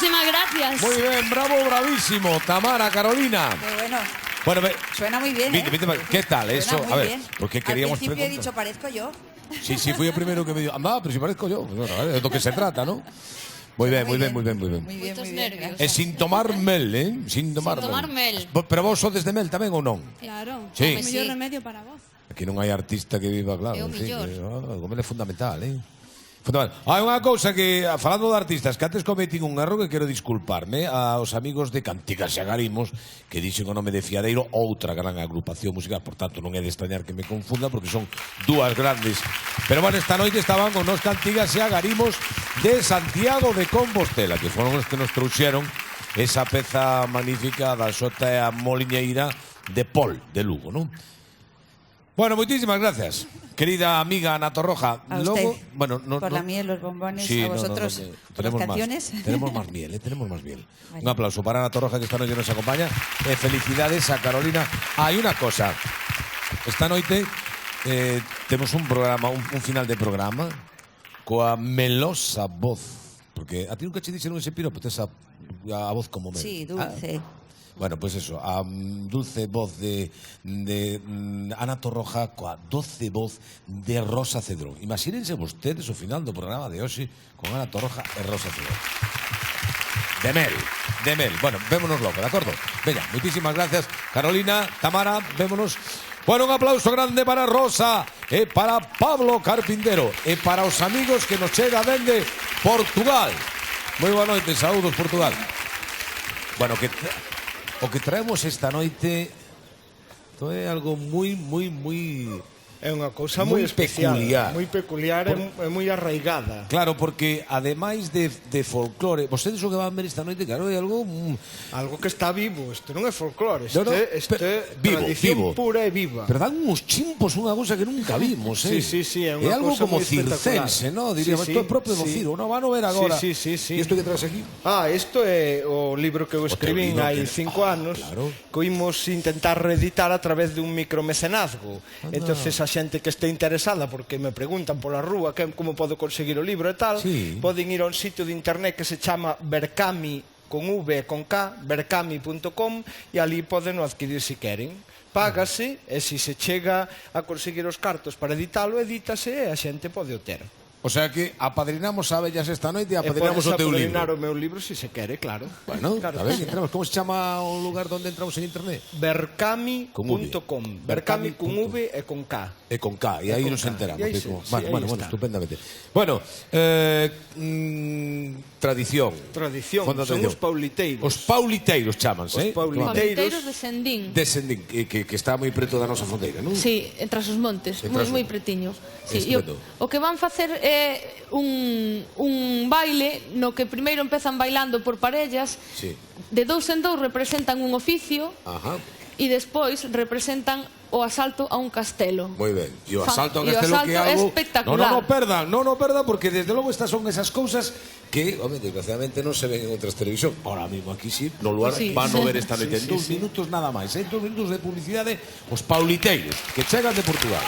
Muchísimas gracias. Muy bien, bravo, bravísimo. Tamara, Carolina. Qué bueno. Bueno, Suena muy bien, ¿qué tal eso? Suena muy A ver, bien. porque queríamos Al principio he preguntar. dicho, parezco yo. Sí, fui el primero que me dijo, anda, pero si parezco yo. Bueno, a ver, es lo que se trata, ¿no? Muy bien. Muy bien, muy bien. Sin tomar mel, ¿eh? Sin tomar mel. Pero vos sodes de mel tamén ou non? Claro. Sí. O mellor remedio para vos. Aquí non hai artista que viva, claro. É o mellor. O mel é fundamental, Fundamental. Hai unha cousa que, falando de artistas, que antes cometín un erro que quero disculparme aos amigos de Cantigas e Agarimos, que dixen o nome de Fiadeiro, outra gran agrupación musical, por tanto non é de extrañar que me confunda, porque son dúas grandes. Pero bueno, esta noite estaban con nos Cantigas e Agarimos de Santiago de Compostela, que foron os que nos trouxeron esa peza magnífica da Xota e a Moliñeira de Pol, de Lugo, non? Bueno, moitísimas gracias, querida amiga Ana Torroja. A Logo, usted, bueno, por la miel, los bombones, sí, a vosotros, por las canciones. Tenemos más miel, tenemos más miel. Un aplauso para Ana Torroja, que esta noite nos acompaña. Felicidades a Carolina. Hai unha cosa, esta noite temos un programa, un final de programa coa melosa voz, porque a ti nunca che dixeron ese piropo, tes a voz como mel. Sí, dulce. Bueno, pues eso, a dulce voz de Ana Torroja coa doce voz de Rosa Cedrón. Imagínense vostedes o final do programa de hoxe con Ana Torroja e Rosa Cedrón. De mel. Bueno, vémonos logo, de acordo? Veña, moitísimas gracias, Carolina, Tamara, vémonos. Bueno, un aplauso grande para Rosa e para Pablo Carpintero e para os amigos que nos chega dende Portugal. Moi boa noite, saúdos Portugal. Bueno, o que traemos esta noite é algo moi é unha cousa moi especial, peculiar. moi peculiar e moi arraigada. Claro, porque ademais de folclore, vostedes o que van ver esta noite, claro, é algo que está vivo, isto non é folclore, isto No, é tradición pura e viva. Pero dan uns chimpos, unha cousa que nunca vimos, Sí, é unha algo cousa como moi espectacular. circense, ¿no? Diríamos, isto é propio do Ciro, non van a ver agora. Sí. E isto que traes aquí? Isto é o libro que eu escribín hai 5 anos, que oímos intentar reeditar a través dun micromecenazgo. Entonces a xente que este interesada, porque me preguntan pola rúa como podo conseguir o libro e tal, poden ir a un sitio de internet que se chama Berkami, con V e con K, berkami.com, e ali poden o adquirir se queren. Págase, e se se chega a conseguir os cartos para editalo, edítase e a xente pode o ter. O sea que apadrinamos a Bellas esta noite e apadrinamos o teu libro. Apadrinar o meu libro se se quere, claro. Bueno, a ver, entramos. Como se chama o lugar onde entramos en internet? Berkami.com. Berkami con V e con K. E con K, e aí nos enteramos. Bueno, estupendamente. Bueno, tradición. Son os pauliteiros. Os pauliteiros chamanse, Os pauliteiros de Sendín. De Sendín, que está moi preto da nosa fronteira, non? Sí, tras os montes, moi pretiño. Sí, o que van facer é un baile no que primeiro empezan bailando por parellas, de dous en dous representan un oficio, e despois representan o asalto a un castelo. Moi ben. E o asalto a un castelo que é algo espectacular. Non o perdan, porque desde logo estas son esas cousas que, desgraciadamente, non se ven en outras televisión. Ahora mismo aquí sí, no lugar van a ver esta noite en 2 minutos nada máis, 2 minutos de publicidade, os pauliteiros que chegan de Portugal.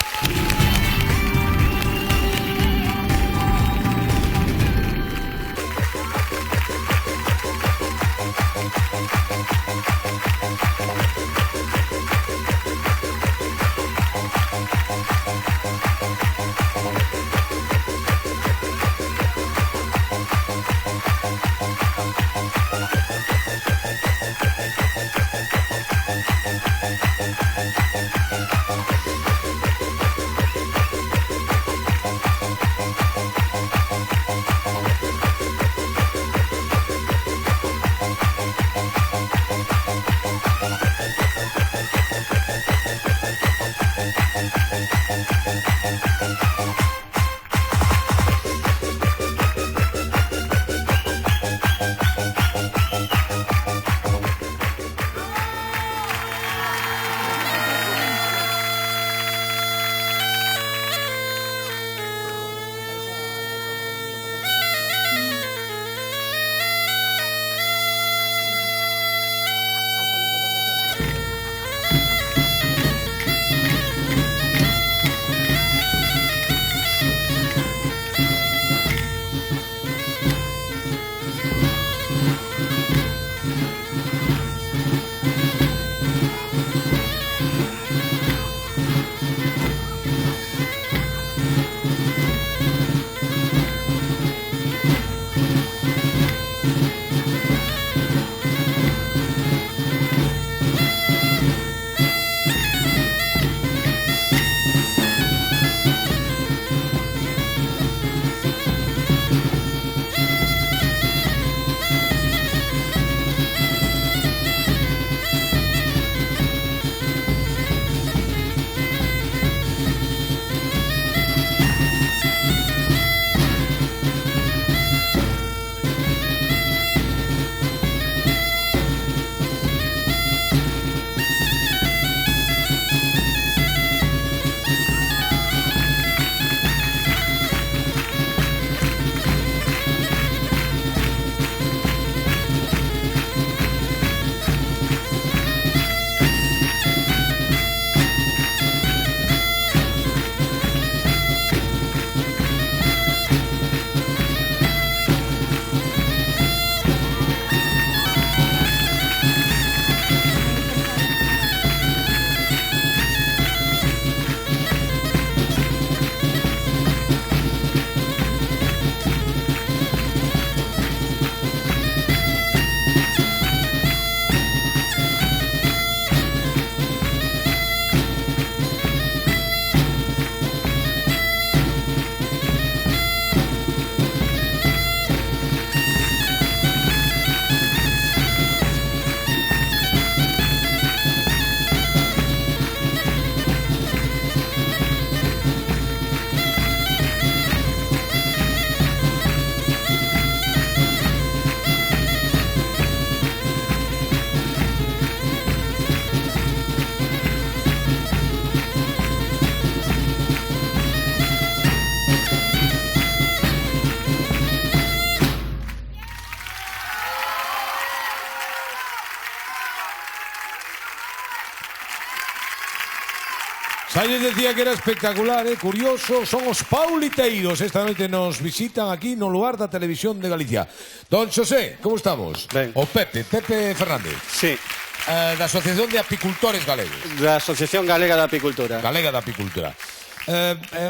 Xa lles decía que era espectacular, curioso. Son os pauliteiros. Esta noite nos visitan aquí no lugar da Televisión de Galicia. Don Xosé, como estamos? Ben. O Pepe Fernández. Sí. Da Asociación de Apicultores Galegos. Da Asociación Galega da Apicultura. Galega da Apicultura.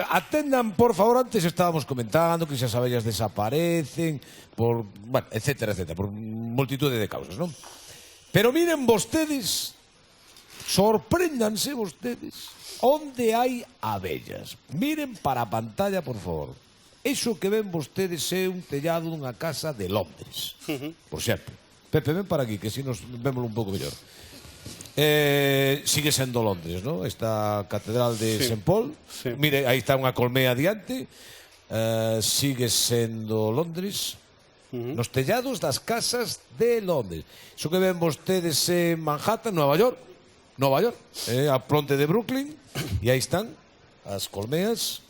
Atendan, por favor, antes estábamos comentando que as abellas desaparecen, por, bueno, etcétera, etcétera, por multitude de causas, non? Pero miren vostedes, sorpréndanse vostedes, onde hai abellas. Miren para a pantalla, por favor. Eso que ven vostedes é un tellado dunha casa de Londres, por exemplo. Pepe, ven para aquí, que si nos vémoslo un pouco mellor. Sigue sendo Londres, ¿no? Esta catedral de St. Paul. Sí. Mire, aí está unha colmea adiante. Sigue sendo Londres. Nos tellados das casas de Londres. Iso que ven vostedes en Manhattan, Nova York, a fronte de Brooklyn, e aí están as colmeas.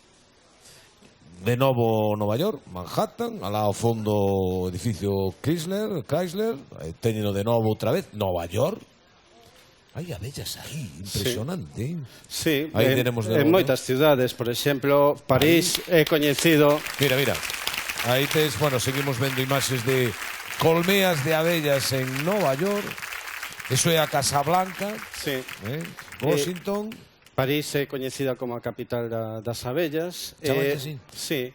De novo Nova York, Manhattan, alá ao fondo o edificio Chrysler, teñeno de novo outra vez, Nova York. Hai abellas aí, impresionante. Sí, aí tenemos de en moitas cidades, por exemplo, París é coñecido. Mira, aí tes, bueno, seguimos vendo imaxes de colmeas de abellas en Nova York. Eso é a Casa Blanca. Sí. Washington. París é coñecida como a capital das abellas. Chámate así? Sí,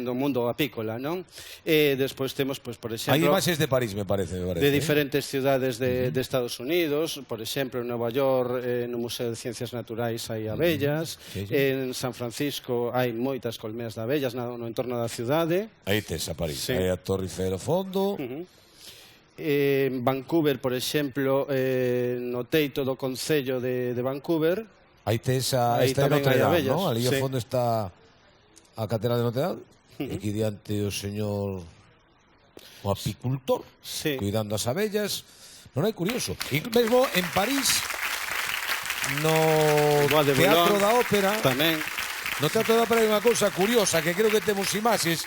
no mundo apícola, non? E despois temos, por exemplo... Hai imaxes de París, me parece. De diferentes ciudades de Estados Unidos. Por exemplo, en Nova York, no Museo de Ciencias Naturais hai abellas. En San Francisco hai moitas colmeas de abellas no entorno da cidade. Aí tes a París. Hai a Torre Eiffel ao fondo. En Vancouver, por exemplo, no teito do Concello de Vancouver, aí tes esta de Notre Dame, ¿no? Ali ao fondo está a catedral de Notre Dame. Aquí diante o señor o apicultor cuidando as abellas. Non é curioso. E mesmo en París, no Teatro da Ópera, tamén. No Teatro da Ópera hai unha cousa curiosa que creo que temos imaxes.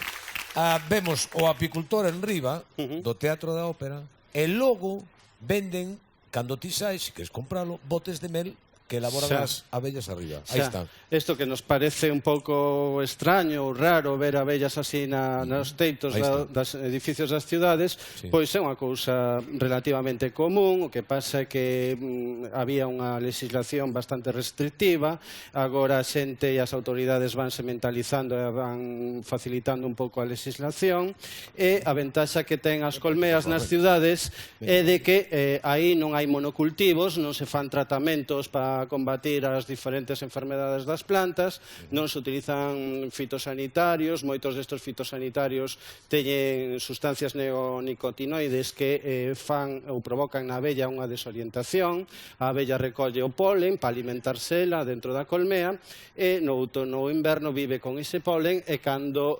Vemos o apicultor en riba do Teatro da Ópera e logo venden, cando ti saes, se queres compralo, botes de mel que elaboran as abellas arriba. Aí están. Isto que nos parece un pouco extraño ou raro ver abellas así nos teitos dos edificios das cidades, pois é unha cousa relativamente común. O que pasa é que había unha legislación bastante restrictiva. Agora a xente e as autoridades vanse mentalizando e van facilitando un pouco a legislación, e a ventaxa que ten as colmeas nas cidades é de que aí non hai monocultivos, non se fan tratamentos para combatir as diferentes enfermedades das plantas, non se utilizan fitosanitarios. Moitos destes fitosanitarios teñen sustancias neonicotinoides que fan ou provocan na abella unha desorientación. A abella recolle o polen para alimentársela dentro da colmea, e no outono ou inverno vive con ese polen, e cando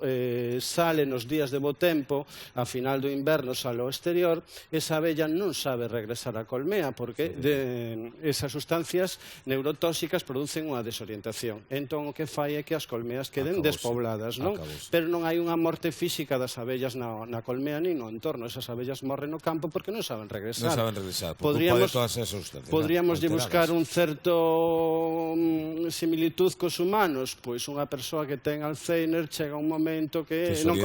sale nos días de bo tempo, a final do inverno sale ao exterior, esa abella non sabe regresar á colmea, porque esas sustancias neurotóxicas producen unha desorientación. Entón o que fai é que as colmeas queden despobladas, non? Pero non hai unha morte física das abellas na colmea nin no entorno. Esas abellas morren no campo porque non saben regresar. Non saben regresar, por culpa de todas esas sustancias. Podríamos buscar un certo similitud cos humanos. Pois unha persoa que ten Alzheimer chega un momento que non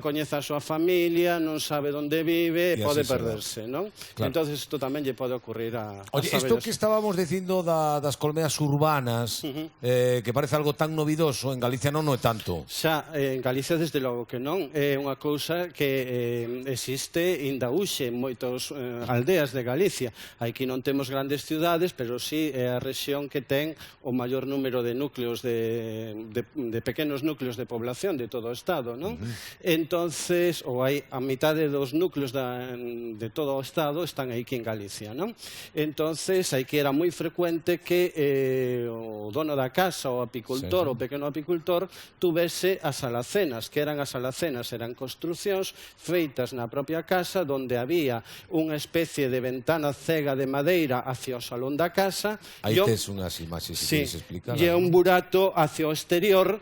coñece a súa familia, non sabe onde vive, e pode perderse, non? Entón isto tamén lle pode ocurrir a Oye, isto que estábamos dicindo das colmeas urbanas, que parece algo tan novidoso, en Galicia non é tanto. Xa, en Galicia desde logo que non. É unha cousa que existe inda hoxe en moitos aldeas de Galicia. Aquí non temos grandes ciudades, pero sí é a rexión que ten o maior número de núcleos de pequenos núcleos de población de todo o Estado, non? Entonces, ou hai a mitade dos núcleos de todo o Estado están aquí en Galicia, non? Entonces, aquí era moi frecuente que o dono da casa, o apicultor, o pequeno apicultor, tuvese as alacenas. Que eran as alacenas? Eran construcións feitas na propia casa, donde había unha especie de ventana cega de madeira hacia o salón da casa. Aí tes unhas imaxes, se queres explicar. E un burato hacia o exterior,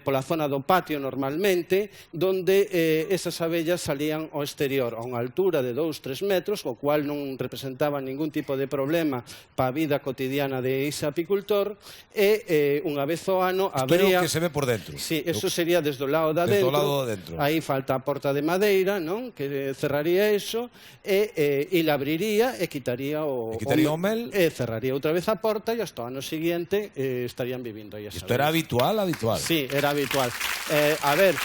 pola zona do patio normalmente, donde esas abellas salían ao exterior a unha altura de 2-3 metros, o cual non representaba ningún tipo de problema para a vida cotidiana de ese apicultor, e unha vez ao ano Isto é habría... o que se ve por dentro. Sí, eso sería desde o lado de Desde o adentro. lado de dentro. Aí falta a porta de madeira, non? Que cerraría eso, e la abriría e quitaría o mel. E cerraría outra vez a porta e hasta o ano seguinte estarían vivindo aí as Isto era habitual? Sí, era habitual. A ver...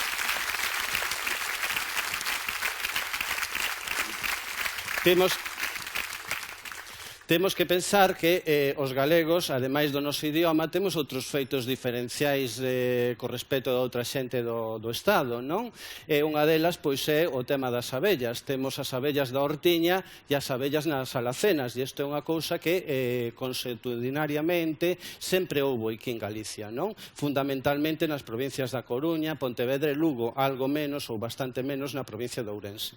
Temos que pensar que os galegos, ademais do noso idioma, temos outros feitos diferenciais co respecto da outra xente do Estado, non? E unha delas, pois, é o tema das abellas. Temos as abellas da hortiña e as abellas nas alacenas, e isto é unha cousa que consuetudinariamente sempre houbo aquí en Galicia, non? Fundamentalmente nas provincias da Coruña, Pontevedra e Lugo, algo menos ou bastante menos na provincia de Ourense.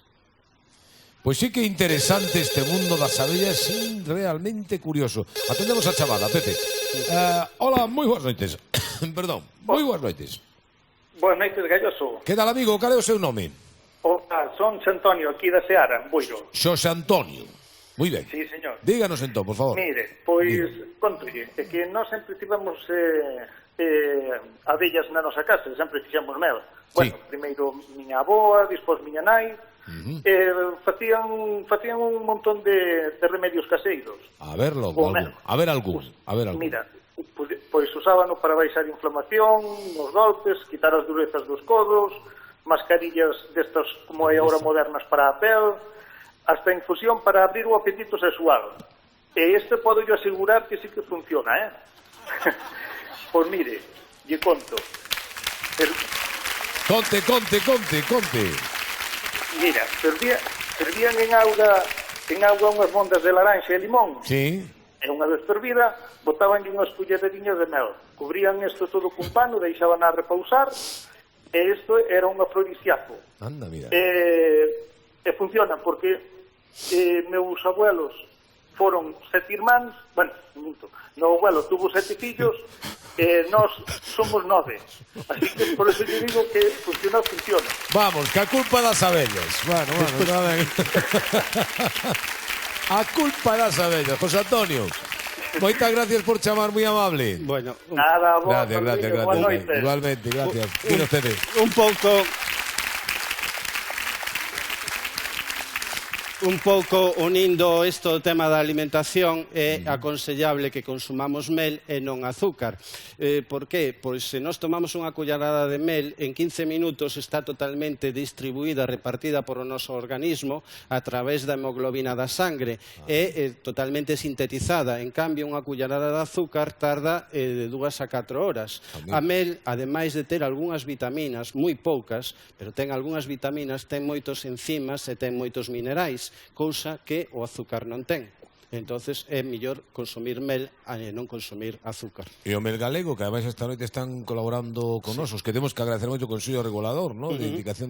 Pois sí que interesante este mundo das abellas, sí, realmente curioso. Atendemos a chamada, Pepe. Hola, moi boas noites. Perdón, moi boas noites. Boas noites, Galloso. Que tal, amigo? Cal é o seu nome? Son Xosé Antonio, aquí da Seara, Boiro. Xosé Antonio. Moi ben. Sí, señor. Díganos entón, por favor. Mire, pois, contolle, é que nós sempre tivemos abellas na nosa casa, sempre fixemos mel. Bueno, primeiro miña aboa, despois miña nai, facían un montón de remedios caseiros. A ver algún. Mira, pois usábano para baixar inflamación, nos golpes, quitar as durezas dos codos, mascarillas destas como é agora modernas para a pel, hasta infusión para abrir o apetito sexual. E este podo yo asegurar que sí que funciona, Pois mire, lle conto. Conte. Mira, fervían en auga unhas mondas de laranxa e limón. Sí. E unha vez fervida, botaban unhas culleradiñas de mel. Cubrían isto todo cun pano, deixaban a repousar, e isto era un afrodisíaco. Anda, mira. E funciona, porque meus abuelos foron 7 irmáns, bueno, meu abuelo tuvo 7 fillos, e nós somos 9. Así que por eso yo digo que funciona. Vamos, que a culpa das abellas. Bueno, está ben. A culpa das abellas. José Antonio, moitas gracias por chamar, moi amable. Bueno, nada, vos. Gracias. Igualmente, gracias. Dino ustedes. Un pouco unindo isto o tema da alimentación, é aconsellable que consumamos mel e non azúcar. Por qué? Pois se nós tomamos unha cullerada de mel, en 15 minutos está totalmente distribuída, repartida por o noso organismo a través da hemoglobina da sangre e totalmente sintetizada. En cambio, unha cullerada de azúcar tarda de 2 a 4 horas. A mel, ademais de ter algunhas vitaminas, moi poucas, pero ten algunhas vitaminas, ten moitos enzimas e ten moitos minerais, cousa que o azúcar non ten. Entonces é mellor consumir mel a non consumir azúcar. E o mel galego, que ademais esta noite están colaborando con nos, que temos que agradecer moito o Consello Regulador, ¿no? De indicación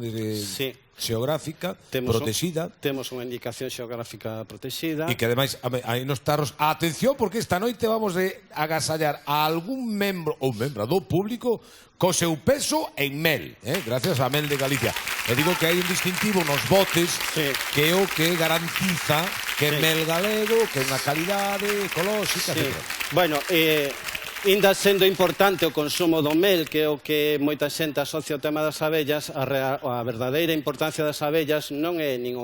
xeográfica protexida. Temos unha indicación xeográfica protexida. E que ademais, aí nos tarros, atención, porque esta noite vamos de agasallar a algún membro ou membra do público co seu peso en mel, gracias a Mel de Galicia. E digo que hai un distintivo nos botes que é o que garantiza que é mel galego, que é unha calidade ecolóxica, etc. Bueno, inda sendo importante o consumo do mel, que é o que moita xente asocia o tema das abellas, a verdadeira importancia das abellas non é nin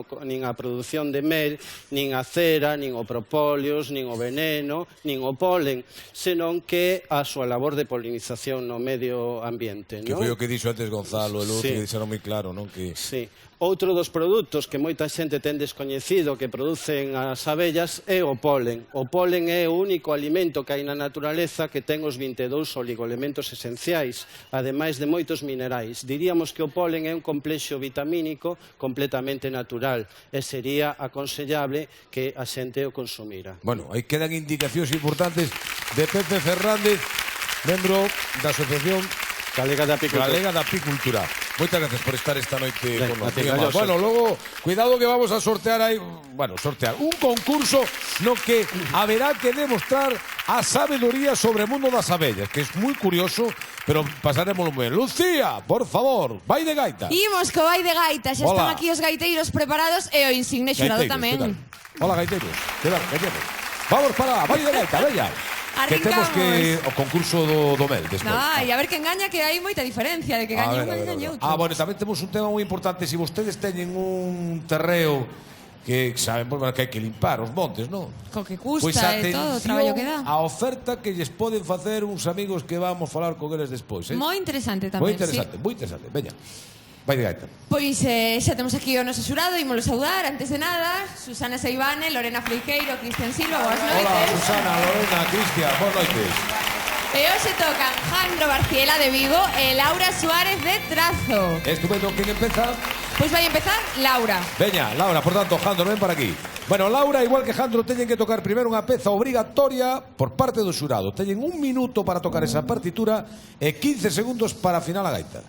a produción de mel, nin a cera, nin o propóleos, nin o veneno, nin o polen, senón que a súa labor de polinización no medio ambiente. Que foi o que dixo antes Gonzalo, que dixeron moi claro, non? Sí. Outro dos produtos que moita xente ten descoñecido que producen as abellas é o polen. O polen é o único alimento que hai na naturaleza que ten os 22 oligoelementos esenciais, ademais de moitos minerais. Diríamos que o polen é un complexo vitamínico completamente natural e sería aconsellable que a xente o consumira. Bueno, aí quedan indicacións importantes de Pepe Fernández, membro da Asociación Galega da Apicultura. Moitas gracias por estar esta noite con nosotros. Bueno, logo, cuidado que vamos a sortear aí, un concurso no que haberá que demostrar a sabedoría sobre o mundo das abellas, que é moi curioso, pero pasaremos ben. Lucía, por favor, vai de gaita. Imos co vai de gaita, xa están Hola. aquí os gaiteiros preparados e o insigne xurado Gaiteiros, tamén. que tal? Hola, gaiteiros. Que tal? Que temos? Vamos para vai de gaita, veña. Que temos que o concurso do Mel despois. Ai, a ver que engaña, que hai moita diferencia de que A gañe ver, un a e ver, a gañe ver. outro. Bueno, tamén temos un tema moi importante. Se vostedes teñen un terreo que saben que hai que limpar os montes, non? Co que custa Pois e todo o traballo que dá. a oferta que lles poden facer uns amigos que vamos falar con eles despois, Moi interesante tamén, Moi interesante, moi interesante. Veña, vai de gaita. Pois xa temos aquí o noso xurado, ímolo saudar, antes de nada, Susana Seivane, Lorena Fleiqueiro, Cristian Silva, boas noites. Hola, Susana, Lorena, Cristian, boas noites. E hoxe tocan Jandro Barciela de Vigo e Laura Suárez de Trazo. Estupendo, quen empeza? Pois vai empezar Laura. Veña, Laura, por tanto, Jandro, ven para aquí. Bueno, Laura, igual que Jandro, teñen que tocar primeiro unha peza obrigatoria por parte do xurado. Teñen 1 minuto para tocar esa partitura e 15 segundos para afinar a gaita.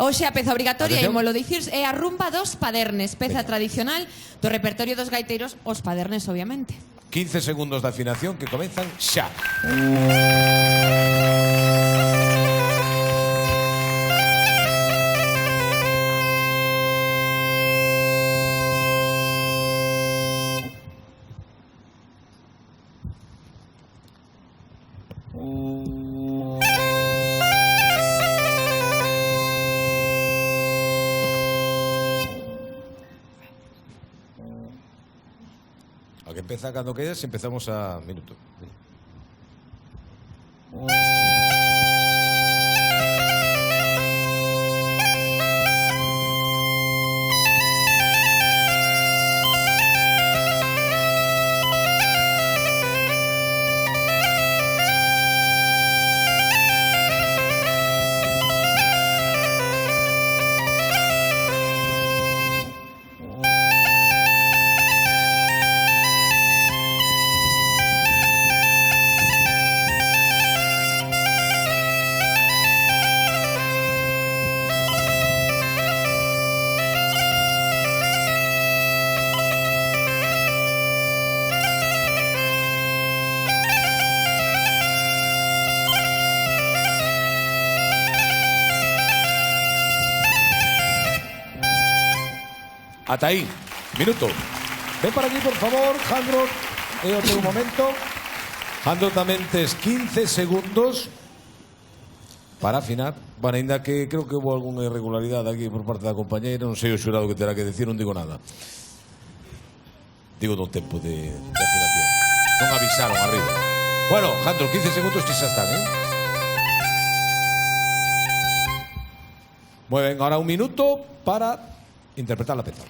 Hoxe a peza obrigatoria, Atención. ímolo dicir, é a rumba dos padernes, peza tradicional do repertorio dos gaiteiros, os padernes, obviamente. 15 segundos de afinación que comenzan xa. A que empeza cando quedas, empezamos a minuto. Ata aí, minuto. Ven para aquí, por favor, Jandro. Eu tengo un momento. Jandro, tamén tes 15 segundos para afinar. Bueno, ainda que creo que houve algunha irregularidade aquí por parte da compañeira. Non sei o xurado que terá que decir, non digo nada. Digo do tempo de afinación. Non avisaron arriba. Bueno, Jandro, 15 segundos que xa están, Moi ben, ahora 1 minuto para interpretar la peza.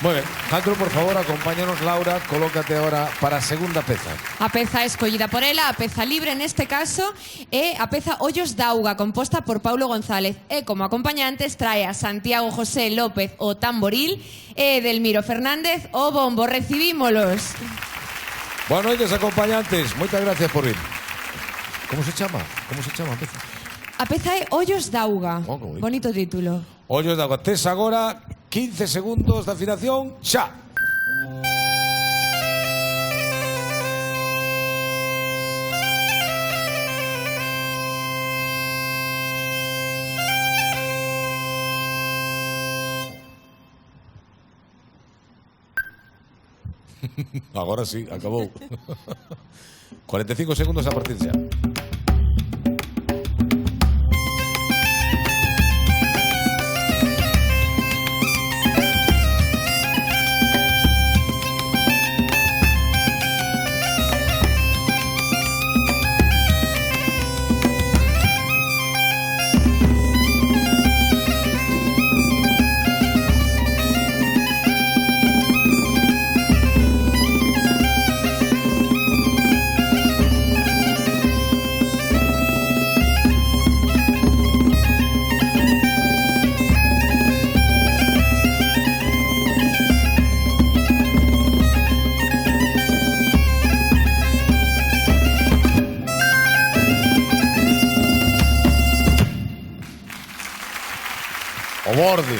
Moi ben, Jandro, por favor, acompáñanos. Laura, colócate ahora para a segunda peza. A peza escollida por ela, a peza libre neste caso, é a peza Ollos d'Auga, composta por Paulo González. E como acompañantes trae a Santiago José López o tamboril e Delmiro Fernández o bombo. Recibímolos. Boas noites, acompañantes. Moitas gracias por vir. Como se chama? Como se chama a peza? A peza é Ollos d'Auga. Oh, que Bonito título. Ollos de agua. Tes agora 15 segundos de afinación. Xa. Agora sí, acabou. 45 segundos a partir de xa. O borde.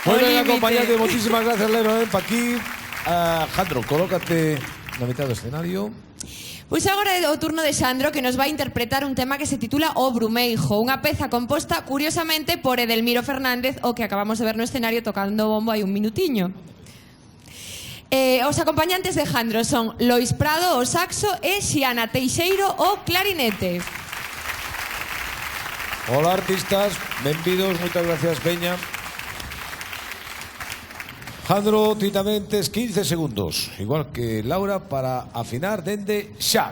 Muy bien límite. acompañado. Muchísimas gracias, Leno, pa' aquí. Jandro, colócate na mitad do escenario. Pois agora é o turno de Xandro, que nos vai interpretar un tema que se titula O Brumeijo, unha peza composta curiosamente por Edelmiro Fernández, o que acabamos de ver no escenario tocando bombo hai un minutiño. Os acompañantes de Jandro son Lois Prado, o saxo, e Xiana Teixeiro, o clarinete. Hola, artistas. Benvidos. Moitas gracias, Peña. Jandro, ti tamén tes 15 segundos, igual que Laura, para afinar dende xa.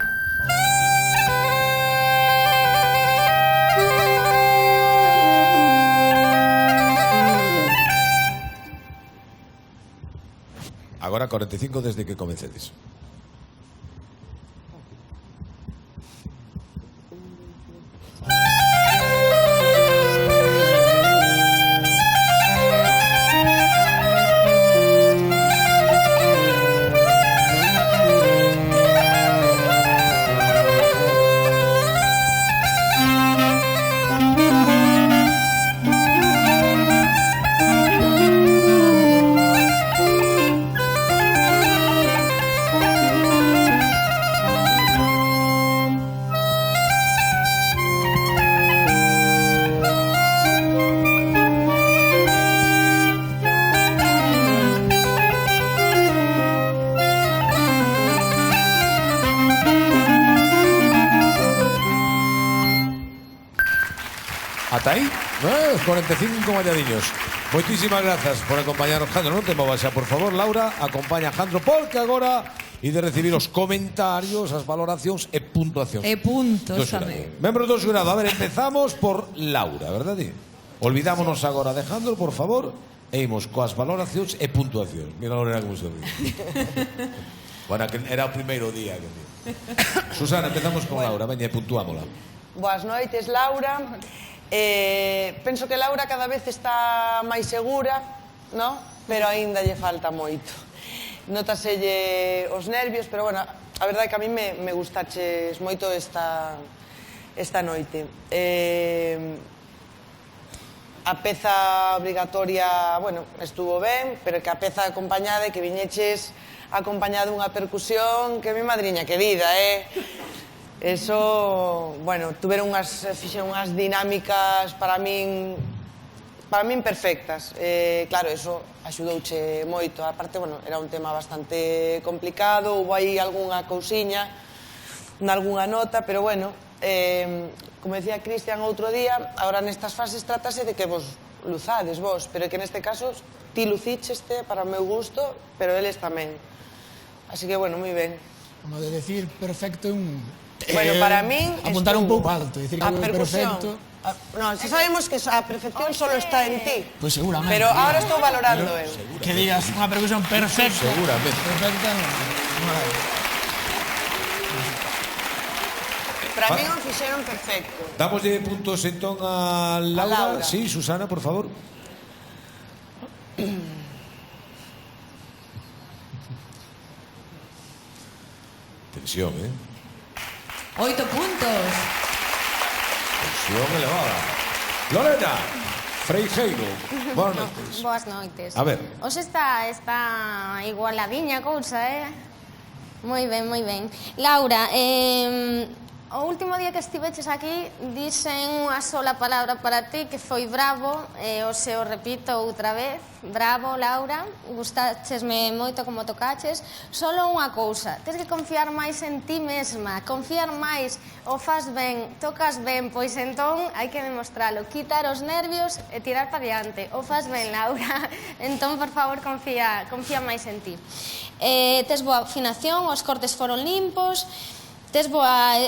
Agora 45 desde que comencedes. Ata aí, 45 malladiños. Moitísimas grazas por acompañarnos, Jandro. Non te movas xa, por favor, Laura. Acompaña a Jandro, porque agora ide recibir os comentarios, as valoracións e puntuacións. E puntos tamén. Membros do xurado, a ver, empezamos por Laura, verdade? Olvidámonos agora de Jandro, por favor, e imos coas valoracións e puntuacións. Mira, Laura, como se ríe. Bueno, que era o primeiro día. Susana, empezamos con Laura, veña, puntuámola. Boas noites, Laura. Penso que Laura cada vez está máis segura, no? Pero aínda lle falta moito. Nótaselle os nervios, pero bueno, a verdade é que a mí me gustaches moito esta noite. A peza obrigatoria, bueno, estuvo ben, pero que a peza acompañada, que viñeches acompañada dunha percusión que mi madriña querida, Eso, bueno, fixeron unhas dinámicas para min perfectas. Claro, eso axudouche moito. Aparte, bueno, era un tema bastante complicado, houve aí algunha cousiña, nalgunha nota, pero bueno, como decía Cristian outro día, agora nestas fases trátase de que vos luzades vos, pero que neste caso ti lucicheste para o meu gusto, pero eles tamén. Así que, bueno, moi ben. Como de decir perfecto un... Bueno, para min... Apuntar un pouco alto, decir que é perfecto... No, si sabemos que a perfección solo está en ti. Pues seguramente. Pero ahora estou valorando eu. Que digas unha percusión perfecta. Seguramente. Perfecta, Para mí o fixeron perfecto. Damos de puntos entón a Laura. Laura. Sí, Susana, por favor. Tensión, 8 puntos. Tensión elevada. Lorena Freijeiro. Boas noites. Boas noites. A ver. Hoxe está igualadiña a cousa, Moi ben, moi ben. Laura, o último día que estiveches aquí dixen unha sola palabra para ti que foi bravo, e hoxe o repito outra vez. Bravo, Laura, gustáchesme moito como tocaches. Solo unha cousa, tens que confiar máis en ti mesma, confiar máis, o faz ben, tocas ben, pois entón hai que demostralo, quitar os nervios e tirar para diante. O faz ben, Laura, entón, por favor, confía máis en ti. Tes boa afinación, os cortes foron limpos, tes boa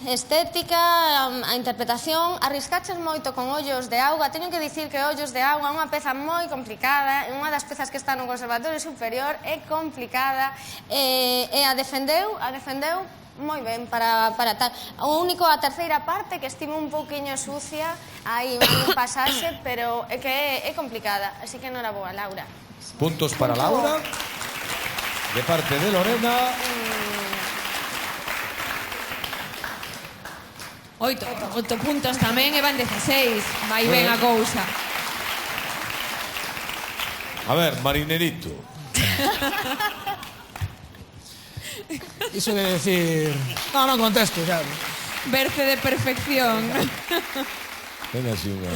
estética, a interpretación, arriscaches moito con Ollos de Auga. Teño que dicir que Ollos de Auga é unha peza moi complicada, é unha das pezas que está no Conservatorio Superior, é complicada, e a defendeu moi ben para tal. O único, a terceira parte, que estive un pouquiño sucia, hai un pasaxe, pero é que é complicada, así que enhoraboa, Laura. Puntos para Laura, de parte de Lorena. 8 puntos tamén, e van 16. Vai ben a cousa. A ver, marinerito. Iso de decir... No, non contesto, xa. Verse de perfección. Venga, así unha...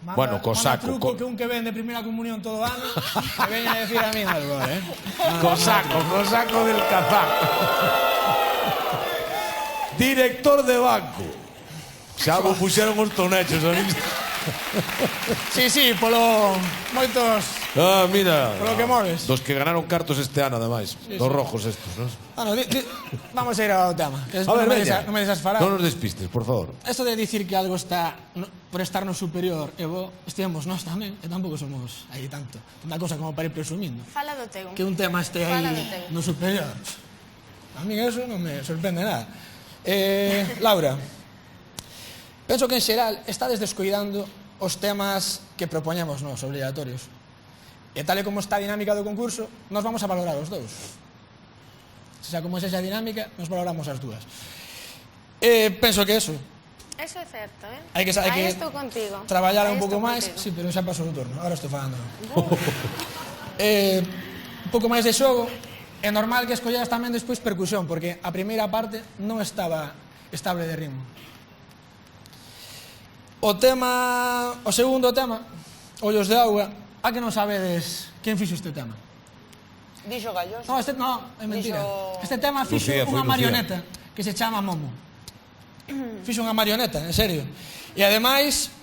Bueno, cosaco. Manda truco que un que vende primeira comunión todo ano que veña a decir a mí algo, Cosaco del cazaco. Director de banco. Xa vos puxeron os tonechos, Sí, polo... Moitos... Ah, mira. Polo que moves. Dos que ganaron cartos este ano, ademais. Dos rojos estos, non? Bueno, vamos a ir ao tema. A ver, veña. Non me deixas falar. Non nos despistes, por favor. Esto de dicir que algo está por estar no superior e vos estivemos nós tamén, e tampouco somos aí tanto. Unha cosa como para ir presumindo. Fala do teu. Que un tema este aí no superior. A mí eso non me sorprende nada. Laura, penso que en xeral estades descuidando os temas que propoñemos nos obligatorios. E tal e como está a dinámica do concurso, nos vamos a valorar os dous. Xa como xa a dinámica, nos valoramos as dúas. Penso que eso. Eso é certo, Hai que aí estou contigo. Traballar un pouco máis, sí, pero xa pasou o turno. Ahora estou falando. Un pouco máis de xogo. É normal que escolleras tamén despois percusión, porque a primeira parte non estaba estable de ritmo. O segundo tema, Ollos de Auga, a que non sabedes quen fixo este tema? Dixo Gallos. No, é mentira. Este tema fixo unha marioneta que se chama Momo. Fixo unha marioneta, en serio. E ademais,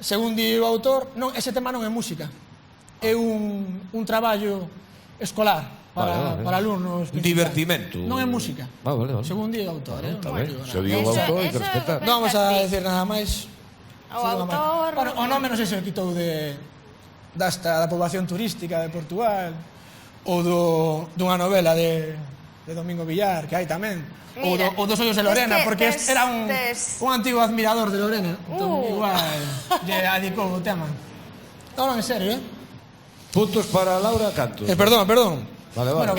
según di o autor, ese tema non é música. É un traballo escolar para alumnos. Divertimento. Non é música. Vale. Según di o autor. Se di o autor, hai que respetar. Non vamos a decir nada máis. O autor... O nome non sei se quitou da poboación turística de Portugal ou dunha novela de Domingo Villar, que hai tamén. Ou dos Ollos de Lorena, porque era un antigo admirador de Lorena. Entón, igual, lle adicou o tema. Non, en serio, Puntos para Laura, cantos. Perdón. Vale. Bueno,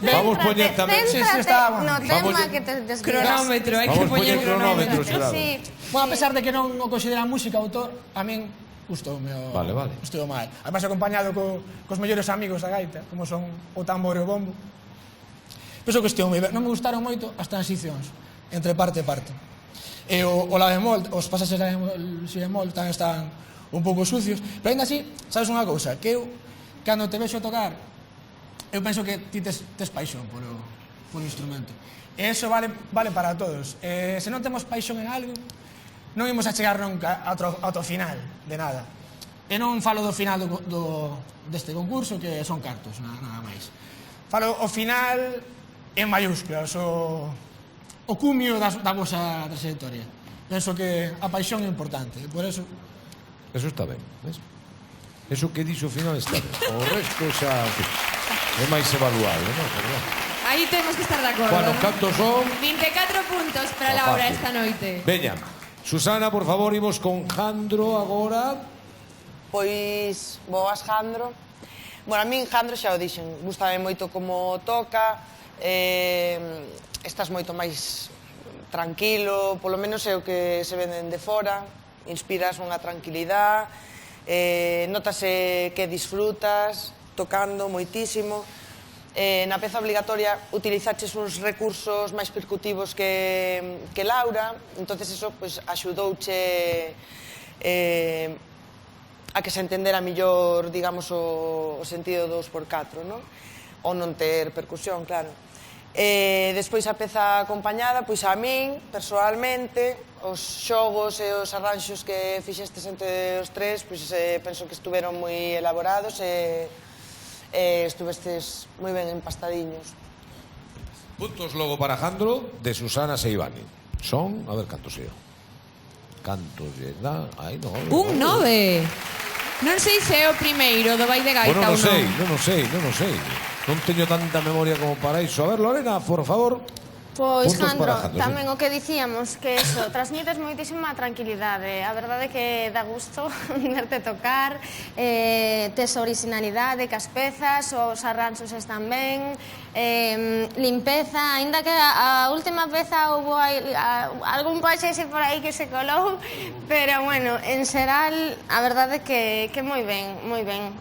vamos poñer tamén... Sí, está bueno. No tema que te desvías. Cronómetro, hai que poñer cronómetro. Sí. Bueno, a pesar de que non o considera música autor, a min gustoume o... Vale. Estou mal. Además, acompañado cos mellores amigos da gaita, como son o tambor e o bombo. Penso que estou moi ben. Non me gustaron moito as transicións entre parte e parte. E o la bemol, os pasaxes la bemol, si bemol, tamén están un pouco sucios. Pero ainda así, sabes unha cousa? Que eu, cando te vexo tocar, eu penso que ti tes paixón polo instrumento. E eso vale para todos. Se non temos paixón en algo, non imos a chegar nunca ao final de nada. E non falo do final deste concurso, que son cartos, nada máis. Falo o final en mayúsculas, o cumio da vosa trayectoria. Penso que a paixón é importante, por eso... Eso está ben, ves? Eso que dixo ao final está ben. O resto xa é máis evaluable, non? Aí temos que estar de acordo. Bueno, cantos son? 24 puntos para Laura esta noite. Veña, Susana, por favor, imos con Jandro agora. Pois, boas, Jandro. Bueno, a min, Jandro, xa o dixen, gustame moito como toca, estás moito máis tranquilo, polo menos é o que se venden de fora, inspiras unha tranquilidade, notase que disfrutas tocando moitísimo. Na peza obligatoria utilizaches uns recursos máis percutivos que Laura, entonces eso axudouche a que se entendera millor, digamos, o sentido 2x4, non? Ou non ter percusión, claro. Despois a peza acompañada, pois a min, persoalmente, os xogos e os arranxos que fixestes entre os tres, pois penso que estuveron moi elaborados e estuvestes moi ben empastadiños. Puntos logo para Jandro, de Susana Seivani. Son, a ver cantos é. Cantos lle dá? Ai, no. Un 9. Non sei se é o primeiro do Vai de Gaita ou non. Non sei. Non teño tanta memoria como para iso. A ver, Lorena, por favor. Pois, Puntos Jandro, para Jandro, tamén o que dicíamos, que eso, transmites moitísima tranquilidade. A verdade é que dá gusto verte tocar, tes originalidade, que as pezas, os arranxos están ben, limpeza, aínda que a última peza houve algún paxese por aí que se colou, pero, bueno, en xeral, a verdade é que moi ben,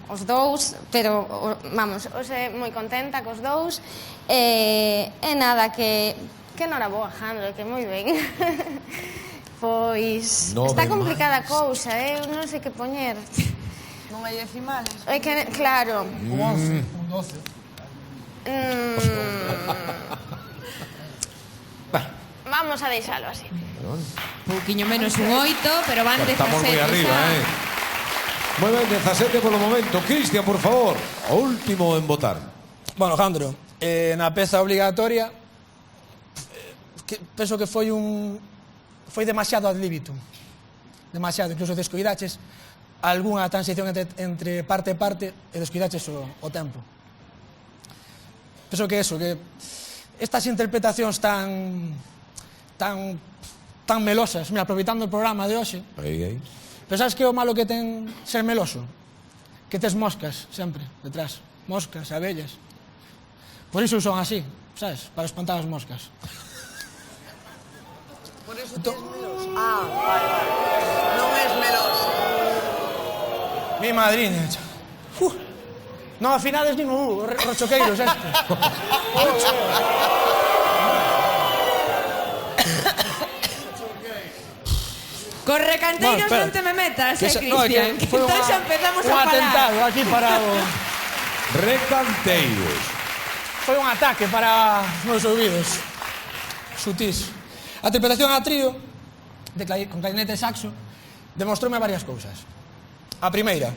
os dous, pero, vamos, hoxe moi contenta cos dous, e nada, que noraboa, Jandro, que moi ben. Pois, No está ben complicada a cousa, eu non sei que poñer. Non hai decimales. É que, claro. Un 11, un 12. Vamos a deixalo así. Pouquiño menos un 8, pero van 17. Estamos moi arriba, Moi ben, 17 polo momento. Cristian, por favor, o último en votar. Bueno, Jandro, na peza obligatoria penso que foi demasiado ad libitum. Demasiado, incluso descuidaches algunha transición entre parte e parte e descuidaches o tempo. Penso que eso, que estas interpretacións tan melosas, mira, aproveitando o programa de hoxe, pero sabes que é o malo que ten ser meloso? Que tes moscas sempre detrás, moscas, abellas. Por iso son así, sabes, para espantar as moscas. Por eso tienes meloso. Vale. Non es meloso. Mi madriña. Non afinades nin o rochoqueiros este. Con recanteiros non te me metas, Cristian. Entón xa empezamos a falar. Un atentado aquí para o... Recanteiros. Foi un ataque para os meus ouvidos. Sutís. A interpretación a trío, con clarinete e saxo, demostroume varias cousas. A primeira,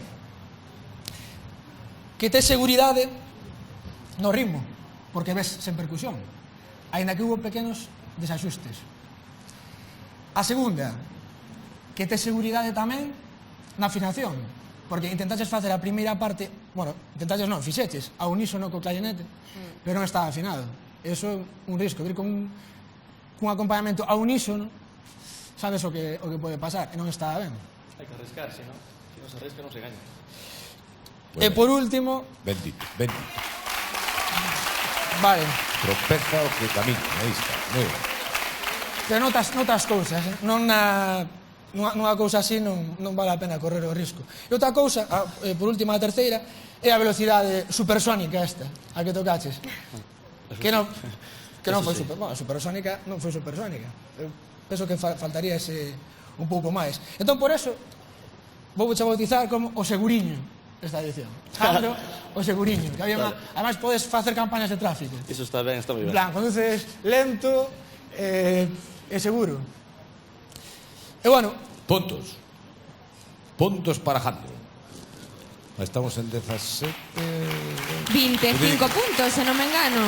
que tes seguridade no ritmo, porque ves sen percusión, aínda que hubo pequenos desaxustes. A segunda, que tes seguridade tamén na afinación, porque intentaches facer a primeira parte, bueno, intentaches non, fixeches a unísono co clarinete, pero non estaba afinado. Eso é un risco, vir con un acompañamento a unísono, sabes o que pode pasar, e non estaba ben. Hai que arriscarse, non? Se non se arrisca, non se gaña. E por último... Bendito. Vale. Tropeza o que camina, aí está, moi ben. Pero notas cousas, nunha cousa así non vale a pena correr o risco. E outra cousa, por último a terceira, é a velocidade supersónica esta, a que tocaches. Que non foi supersónica, non foi supersónica. Eu penso que faltaría ese un pouco máis. Entón, por eso, vou a bautizar como o seguriño esta edición. Jandro, o seguriño. Que había además, podes facer campañas de tráfico. Iso está ben, está moi ben. En plan, conduces lento e seguro. E bueno... Puntos para Jandro. Estamos en 17... 25 puntos, se non me engano.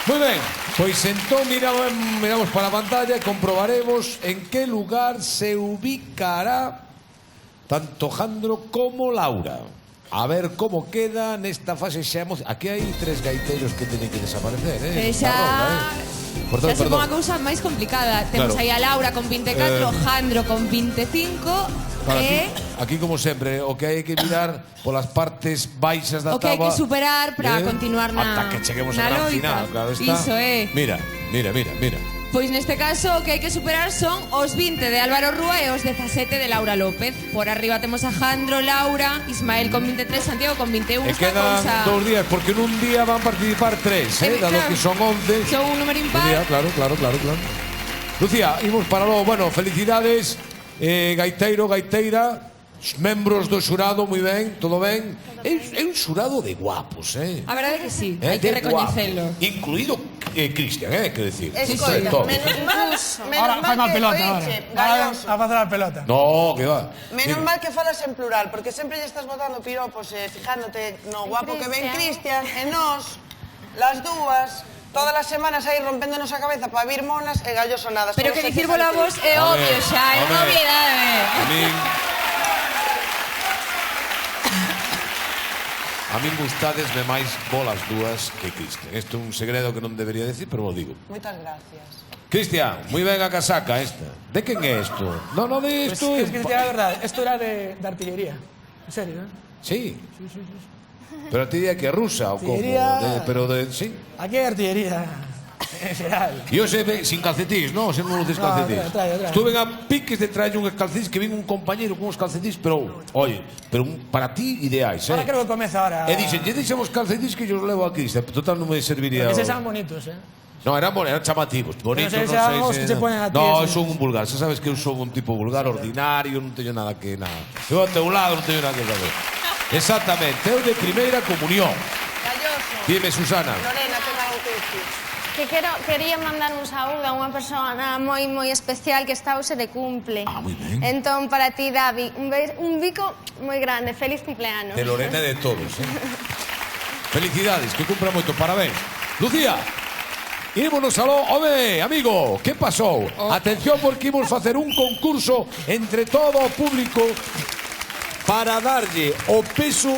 Moi ben, pois entón miramos para a pantalla e comprobaremos en que lugar se ubicará tanto Jandro como Laura. A ver como queda nesta fase xa aquí hai 3 gaiteiros que teñen que desaparecer, Xa se pon a cousa máis complicada. Temos aí a Laura con 24, Jandro con 25 e... Aquí, como sempre, o que hai que mirar polas partes baixas da táboa. O que hai que superar para continuar na ata que cheguemos ao gran final, claro está. Iso é. Mira. Pois neste caso o que hai que superar son os 20 de Álvaro Rúa e os 17 de Laura López. Por arriba temos a Jandro, Laura, Ismael con 23, Santiago con 21. E quedan 2 días, porque nun día van participar 3, dado que son 11. Son un número impar. Claro. Lucía, imos para logo. Bueno, felicidades, gaiteiro, gaiteira, membros do xurado, moi ben, todo ben. É un xurado de guapos, A verdade que sí, hai que recoñecelo. Incluído Cristian, que decir. Escoita, menos mal que Feiche, Galloso. A facer a pelota. No, que va. Menos mal que falas en plural, porque sempre lle estás botando piropos fijándote no guapo que ven Cristian, e nós, las dúas, todas as semanas aí rompéndonos a cabeza para vir monas e Galloso nada. Pero que dicir bola vos é obvio xa, é unha obviedade. A min... A min gustadesme máis bolas dúas que Cristian. Isto é un segredo que non debería decir, pero vos digo. Moitas gracias. Cristian, moi ben a casaca esta. De quen é isto? No, de isto. Pues, es que la verdad, esto era de artillería. En serio, ¿eh? Sí. Pero artillería que é rusa ou como? Sí. Aquí hai artillería en xeral. E hoxe sin calcetís, non? Se non luces calcetís. Trae. Estuve a piques de traer unhas calcetís que vin un compañeiro con uns calcetís, pero, oye, para ti ideais, Ahora creo que comeza ahora. E dixen, lle deixamos calcetís que yo os levo aquí. Total non me serviría. Porque se sean bonitos, No, eran chamativos, bonitos, non sei se... No, son un vulgar, xa sabes que eu son un tipo vulgar, ordinario, non teño nada que nada. Eu ao teu lado non teño nada que saber. Exactamente, eu de primeira comunión. Calloso. Dime, Susana. Lorena, ten algo que dicir. Que quería mandar un saúdo a unha persona moi especial que está hoxe de cumple. Moi ben. Entón, para ti, Davi, un bico moi grande. Feliz cumpleanos. De Lorena e de todos, Felicidades, que cumpra moito, parabéns. Lucía, ímonos aló, home, amigo, que pasou? Atención porque imos facer un concurso entre todo o público para darlle o peso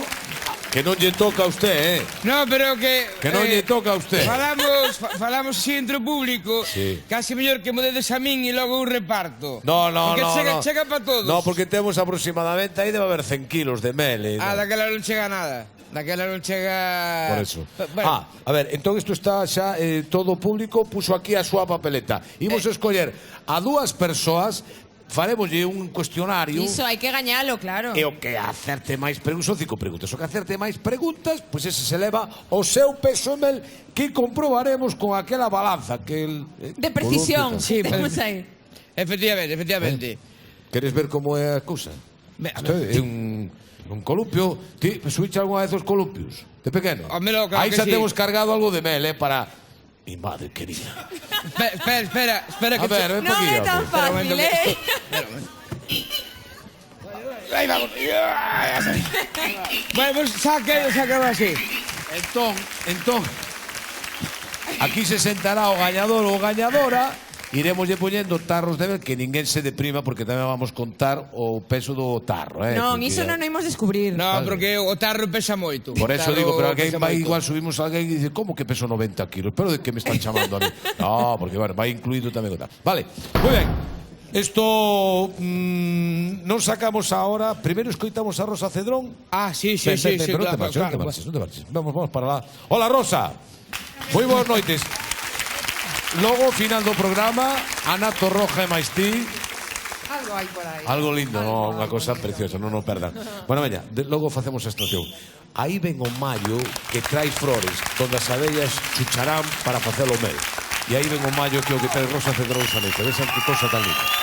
que non lle toca a usted, No, pero que non lle toca a usted. Falamos así entre o público, casi mellor que me dedes a min e logo eu reparto. No. Porque chega para todos. No, porque temos aproximadamente, aí debe haber 100 kilos de mel. Daquela non chega nada. Daquela non chega... Por eso. A ver, entón isto está xa todo o público puxo aquí a súa papeleta. Imos escoller a dúas persoas, farémoslle un cuestionario. Iso, hai que gañalo, claro. E o que acerte máis preguntas, son 5 preguntas. O que acerte máis preguntas, pois ese se leva o seu peso en mel que comprobaremos con aquela balanza que de precisión. Sí, efectivamente. Queres ver como é a cousa? Isto é un columpio. Ti subiche algunha vez os columpios de pequeno? Aí xa temos cargado algo de mel, para... Mi madre querida. Espera que... A ver, ven non é tan fácil, Aí vamos. Bueno, pues saqueo así. Entón, aquí se sentará o gañador ou gañadora. Iremoslle poñendo tarros de mel que ninguén se deprima porque tamén vamos contar o peso do tarro, Non, iso non imos descubrir. Non, porque o tarro pesa moito. Por eso digo, pero alguén vai igual, subimos a alguén e dice, como que peso 90 kilos? Pero de que me están chamando a mí? No, porque bueno, vai incluído tamén o tarro. Vale, moi ben. Esto non sacamos ahora. Primeiro escoitamos a Rosa Cedrón. Sí, pero non te marches. Vamos para lá. Hola, Rosa. Moi boas noites. Logo, final do programa, Ana Torroja e máis ti. Algo hai por aí. Algo lindo, unha cosa preciosa, non o perdan. Bueno, veña, logo facemos a extracción. Aí ven o maio que trae flores, donde as abellas chucharán para facer o mel. E aí ven o maio que é o que trae Rosa Cedrón esa noite. Vexan que cosa tan linda.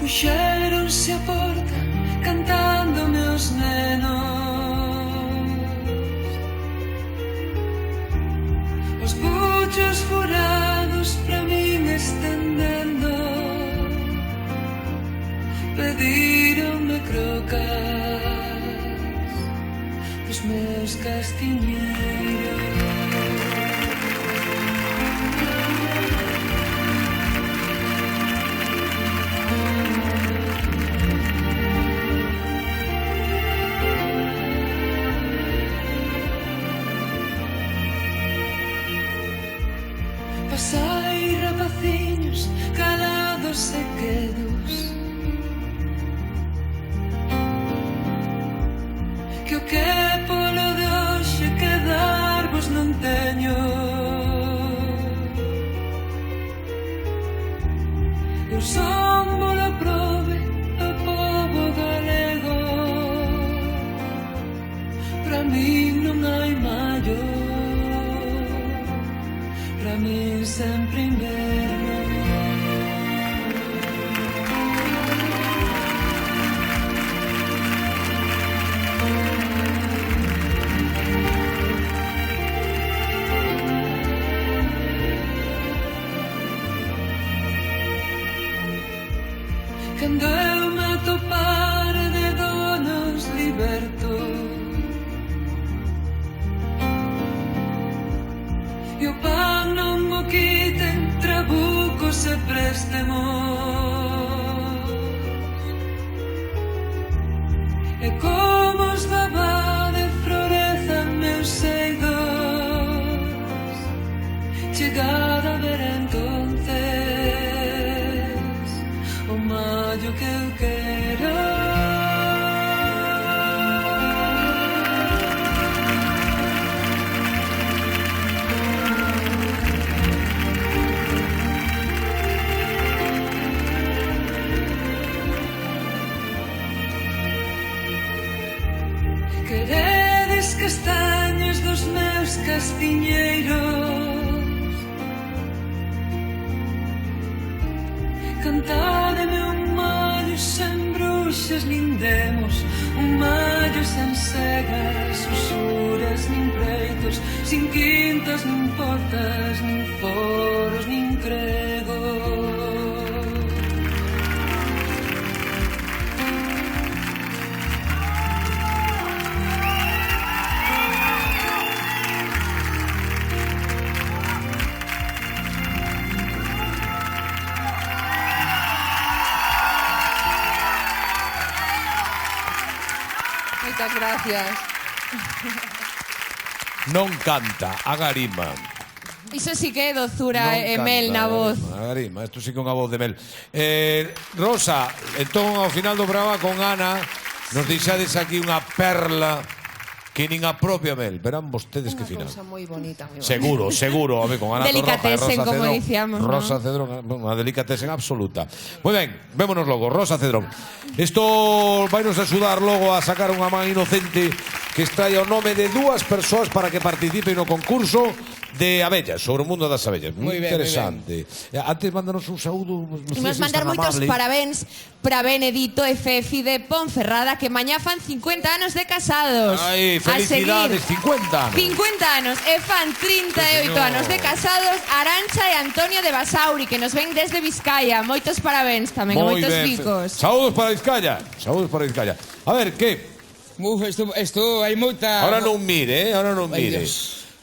Puxéronse a porta cantando meus nenos, os buchos furados pra min estendendo, pedironme crocas dos meus castiñeiros. Pasai rapaciños calados e quedos, que o que polo de hoxe queda Cando eu me topar de donos liberto e o pan non mo quiten trabucos e préstemos e como os dabade florezan meus seidos chegada a ver entonces o maio que eu quero. Queredes castaños dos meus castiñeiros, cantádeme un maio sen bruxas nin demos, un maio sen cegas, usuras nin pleitos, sin quintas nin portas, nin foros nin cregos. Moitas gracias. Non canta, agarima. Iso sí que é dozura e mel na voz. Agarima, isto sí que é unha voz de mel. Rosa, entón ao final do programa con Ana nos deixades aquí unha perla que nin a propia mel. Verán vostedes que final. Unha cousa moi bonita, moi bonita. Seguro, seguro, home, con Ana Torroja e Delicatessen, como dicíamos, Rosa Cedrón, unha delicatessen absoluta. Moi ben, vémonos logo, Rosa Cedrón. Isto vai nos axudar logo a sacar unha man inocente que extraia o nome de dúas persoas para que participen no concurso de abellas, sobre o mundo das abellas. Moi interesante. Antes, mándanos un saúdo. Imos mandar moitos parabéns para Benedito e Fefi de Ponferrada, que mañá fan 50 anos de casados. Ai, felicidades, 50 anos. 50 anos, e fan 38 anos de casados Arancha e Antonio de Basauri, que nos ven desde Vizcaya. Moitos parabéns tamén, moitos bicos. Saúdos para Vizcaya. Saúdos para Vizcaya. A ver, que? Isto hai moita... Ahora non mire, ahora non mire.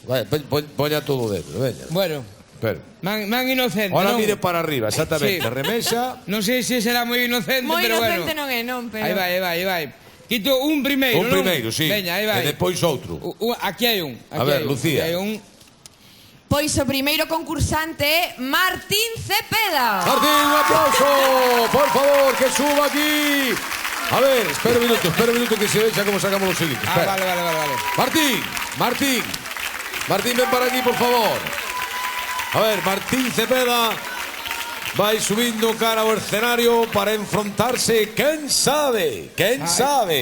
Vai, poña todo dentro, veña. Bueno. Pero. Man inocente, ahora non? mire para arriba, exactamente. Sí. Remesa. Non sei se será moi inocente, moi pero bueno. Moi inocente non é, non, pero... Aí vai. Quito un primeiro, un primeiro, sí. Veña, aí vai. E depois outro. Aquí hai un. A ver, Lucía. Aquí hai un. Pois o primeiro concursante é Martín Cepeda. Martín, un aplauso, por favor, que suba aquí. A ver, espera un minuto que se vexa como sacamos los siguientes. Vale. Martín, ven para aquí, por favor. A ver, Martín Cepeda vai subindo cara ao escenario para enfrontarse, quen sabe.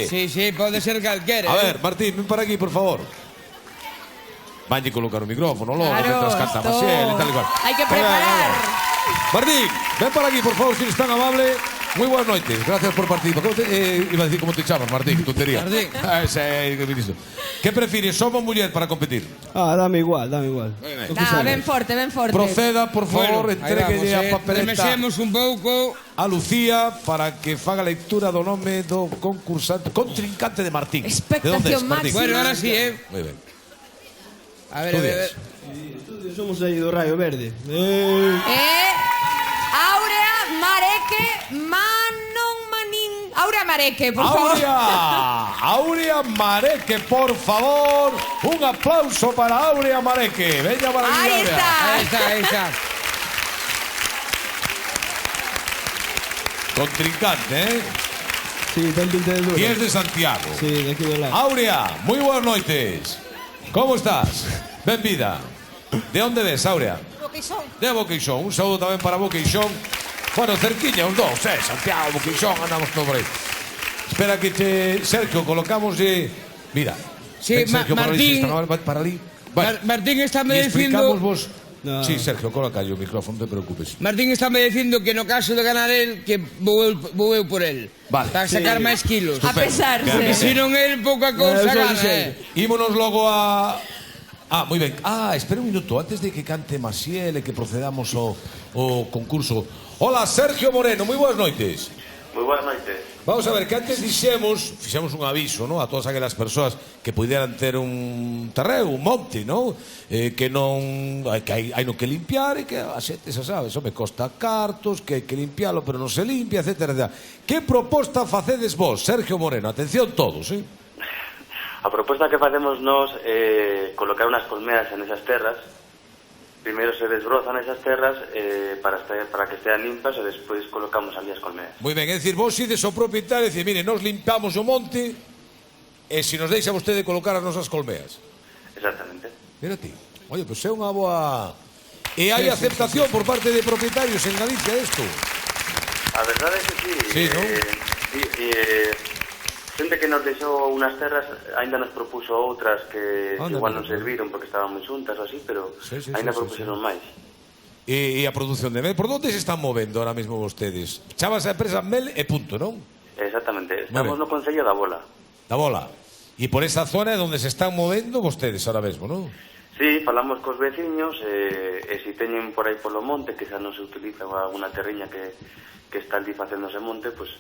Sí, pode ser calquera. A ver, Martín, ven para aquí, por favor. Vanlle colocar o micrófono logo, mientras canta Maciel e tal igual. Hai que preparar. Martín, ven para aquí, por favor, si eres tan amable. Muy buenas noches, gracias por participar. Iba a decir cómo te llamas, Martín, que tontería. Martín. ¿Qué prefieres, hombre o mujer para competir? Dame igual. Ven forte. Proceda, por favor, entreguelle a papeleta. Remesemos un pouco a Lucía para que faga lectura do nome do concursante, contrincante de Martín. Expectación máxima. Bueno, ahora sí, Muy bien. A ver. Somos aí do Rayo Verde. Aurea Mareque Aurea Mareque, por favor. Aurea Mareque, por favor. Un aplauso para Aurea Mareque. Veña para aquí, Ahí está. Contrincante, ¿eh? Sí, ten pinta de duro. Y es de Santiago. Sí, de aquí do lado. Aurea, muy buenas noches. ¿Cómo estás? Benvida. ¿De dónde ves, Aurea? Boqueixón. De Boqueixón. Un saludo tamén para Boqueixón. Bueno, cerquiña, os dous, Santiago, Boqueixón, andamos todo por aí. Espera que Sergio, colocamos mira. Sí, Sergio, Martín. Para ali. Martín está me dicindo... explicamos vos... No. Sí, Sergio, coloca aí o micrófono, non te preocupes. Martín está me dicindo que no caso de ganar él, que vou eu por él. Vale. Para sacar máis kilos. A pesarse. Se non é pouca cousa gana, Ímonos logo a... moi ben. Espera un minuto, antes de que cante Maciel e que procedamos ao concurso. Hola, Sergio Moreno, moi boas noites. Moi boas noites. Vamos a ver, que antes fixemos un aviso, ¿no?, a todas aquelas persoas que pudieran ter un terreo, un monte, ¿no?, que non que hai no que limpiar e que a xente xa sabe, eso me costa cartos, que hai que limpialo pero non se limpia, etcétera. Que proposta facedes vos, Sergio Moreno? Atención todos, A proposta que facemos nós é colocar unhas colmeas en esas terras. Primeiro se desbrozan esas terras para que estean limpas e despois colocamos ali as colmeas. Moi ben, é dicir, vos ides ao propietario e dicir, mire, nos limpamos o monte e se nos deixa vostede colocar as nosas colmeas. Exactamente. Mira ti, oye, pois é unha boa... E hai aceptación por parte de propietarios en Galicia desto? A verdade é que sí. Sí, non? Xente que nos deixou unhas terras aínda nos propuso outras que igual non serviron porque estaban moi xuntas ou así, pero aínda propuseron máis. E a produción de mel, por onde se están movendo ahora mesmo vostedes? Chavas a empresa Mel e punto, non? Exactamente, estamos no Concello da Bola. Da Bola. E por esa zona é onde se están movendo vostedes ahora mesmo, non? Sí, falamos cos veciños e se teñen por aí polo monte, que xa non se utiliza alguna terriña que está ali facéndose monte, pois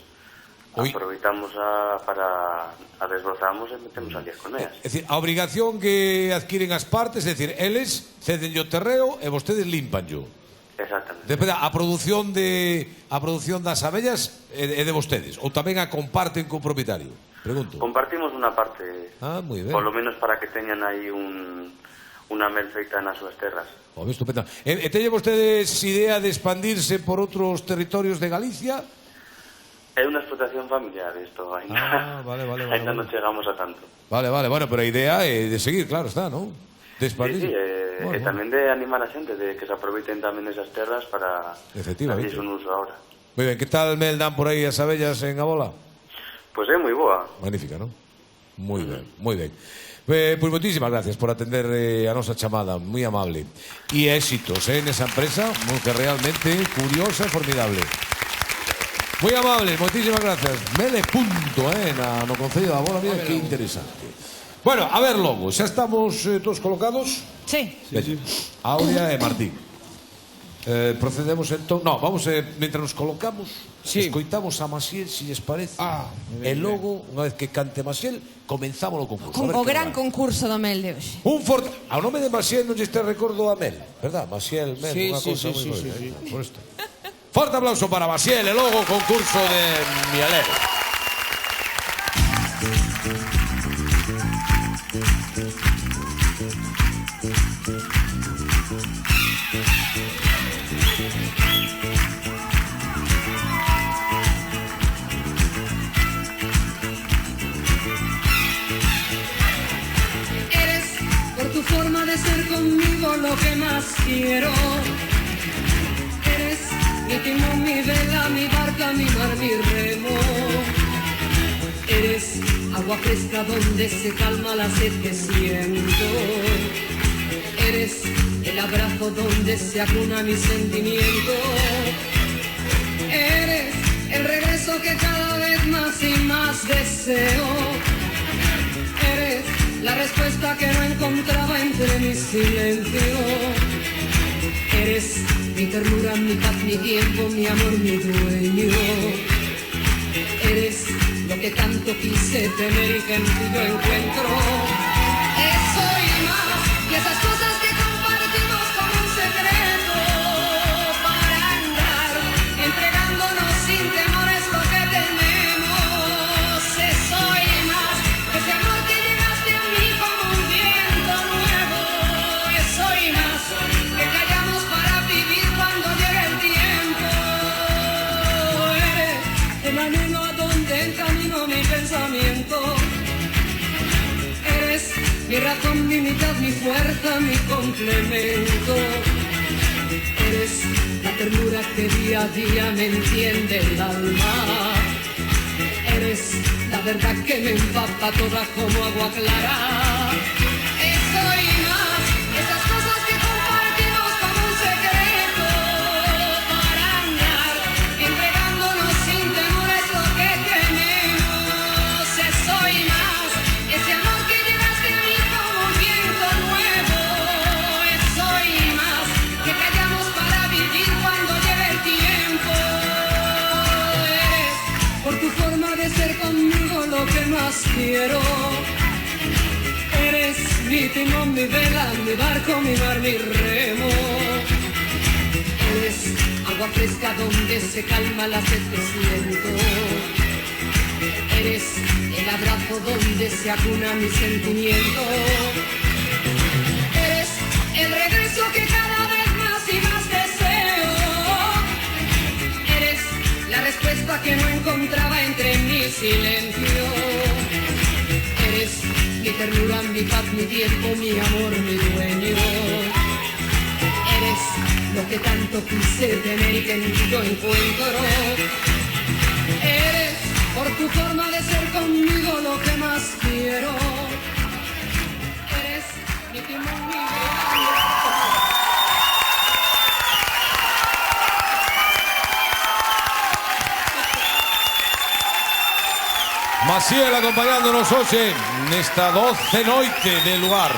aproveitamos para desbrozamos e metemos ali as colmeas. É dicir, a obrigación que adquiren as partes, é dicir, eles ceden o terreo e vostedes limpanllo. Exactamente. Depende, a produción das abellas é de vostedes ou tamén a comparten co propietario? Pregunto. Compartimos unha parte. Moi ben. Polo menos para que teñan aí unha mel feita nas súas terras. Estupendo. E teñen vostedes idea de expandirse por outros territorios de Galicia? É unha explotación familiar isto, ainda non chegamos a tanto. Vale, bueno, pero a idea é de seguir, claro, está, non? De expandir. Sí, e tamén de animar a xente, de que se aproveiten tamén esas terras para darles un uso ahora. Moi ben, que tal mel dan por aí as abellas en a Bola? Pois é moi boa. Magnífica, non? Moi ben, moi ben. Pois moitísimas gracias por atender a nosa chamada, moi amable. E éxitos nesa empresa, que realmente curiosa e formidable. Moi amable, moitísimas gracias. Mele punto, no Concello da Bola, mira que interesante. Bueno, a ver logo, xa estamos todos colocados? Sí. Aurea e Martín. Procedemos entón... No, vamos, mentre nos colocamos, escoitamos a Maciel, se lles parece. E logo, unha vez que cante Maciel, comenzamos o concurso. O gran concurso do mel de hoxe. Ao nome de Maciel non lle este recordo a mel, verdad? Maciel, mel, unha cousa moi boa. Por isto. Forte aplauso para Maciel, e logo concurso de Mielero. Eres, por tu forma de ser conmigo, lo que más quiero. Eres mi timón, mi vela, mi barca, mi mar, mi remo. Eres agua fresca donde se calma la sed que siento. Eres el abrazo donde se acuna mi sentimiento. Eres el regreso que cada vez más y más deseo. Eres la respuesta que no encontraba entre mi silencio. Eres mi ternura, mi paz, mi tiempo, mi amor, mi dueño. Eres lo que tanto quise tener y que en ti yo encuentro. Eso y más, y esas cosas que compartimos como un secreto, para andar entregándonos sin temores lo que tenemos. Eso y más, ese amor que llegaste a mí como un viento nuevo. Eso y más, que callamos para vivir cuando llegue el tiempo. Eres el anhelo a donde encamino mi pensamiento. Eres mi razón, mi mitad, mi fuerza, mi complemento. Eres la ternura que día a día me enciende el alma. Eres la verdad que me empapa toda como agua clara. Eso y más, esas cosas que compartimos como un secreto, para andar entregándonos sin temores lo que tenemos. Eso y más, ese amor que llegaste a mí como un viento nuevo. Eso y más, que callamos para vivir cuando llegue el tiempo. Eres forma de ser conmigo lo que más quiero. Eres mi timón, mi vela, mi barco, mi mar, mi remo. Eres agua fresca donde se calma la sed que siento. Eres el abrazo donde se acuna mi sentimiento. Eres el regreso que cada vez más y más deseo. Eres la respuesta que no encontraba entre mi silencio. Eres mi ternura, mi paz, mi tiempo, mi amor, mi dueño. Eres lo que tanto quise tener y que en ti yo encuentro. Eres por tu forma de ser conmigo lo que más quiero. Eres mi timón, mi Maciel acompañándonos hoxe nesta 12 noite de lugar.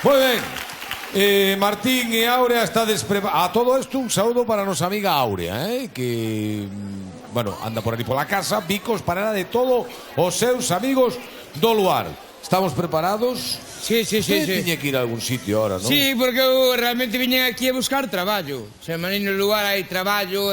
Moi ben, Martín e Áurea estades preparados. A todo isto un saúdo para a nosa amiga Áurea, que, bueno, anda por ali pola casa, bicos para ela de todo os seus amigos do lugar. Estamos preparados? Sí. Tiña que ir a algún sitio ahora, non? Sí, porque eu realmente viñen aquí a buscar traballo. O sea, no lugar hai traballo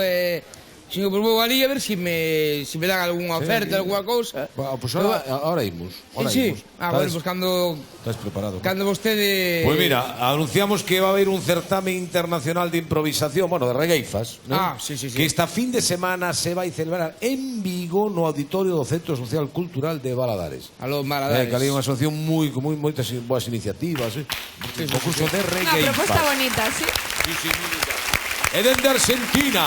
Sigo, pues vou ali a ver si me dan algunha oferta, alguna cousa. Pois ahora imos. Sí, bueno, pues cando... Estás preparado. Cando vostede... Pois mira, anunciamos que va a haber un certamen internacional de improvisación, bueno, de regueifas, ¿no? Sí. Que esta fin de semana se vai celebrar en Vigo no auditorio do Centro Social Cultural de Baladares. A los Baladares. Que ali unha asociación moitas boas iniciativas, un concurso de regueifas. Unha proposta bonita, sí. Sí, moi bonita. E dende Argentina,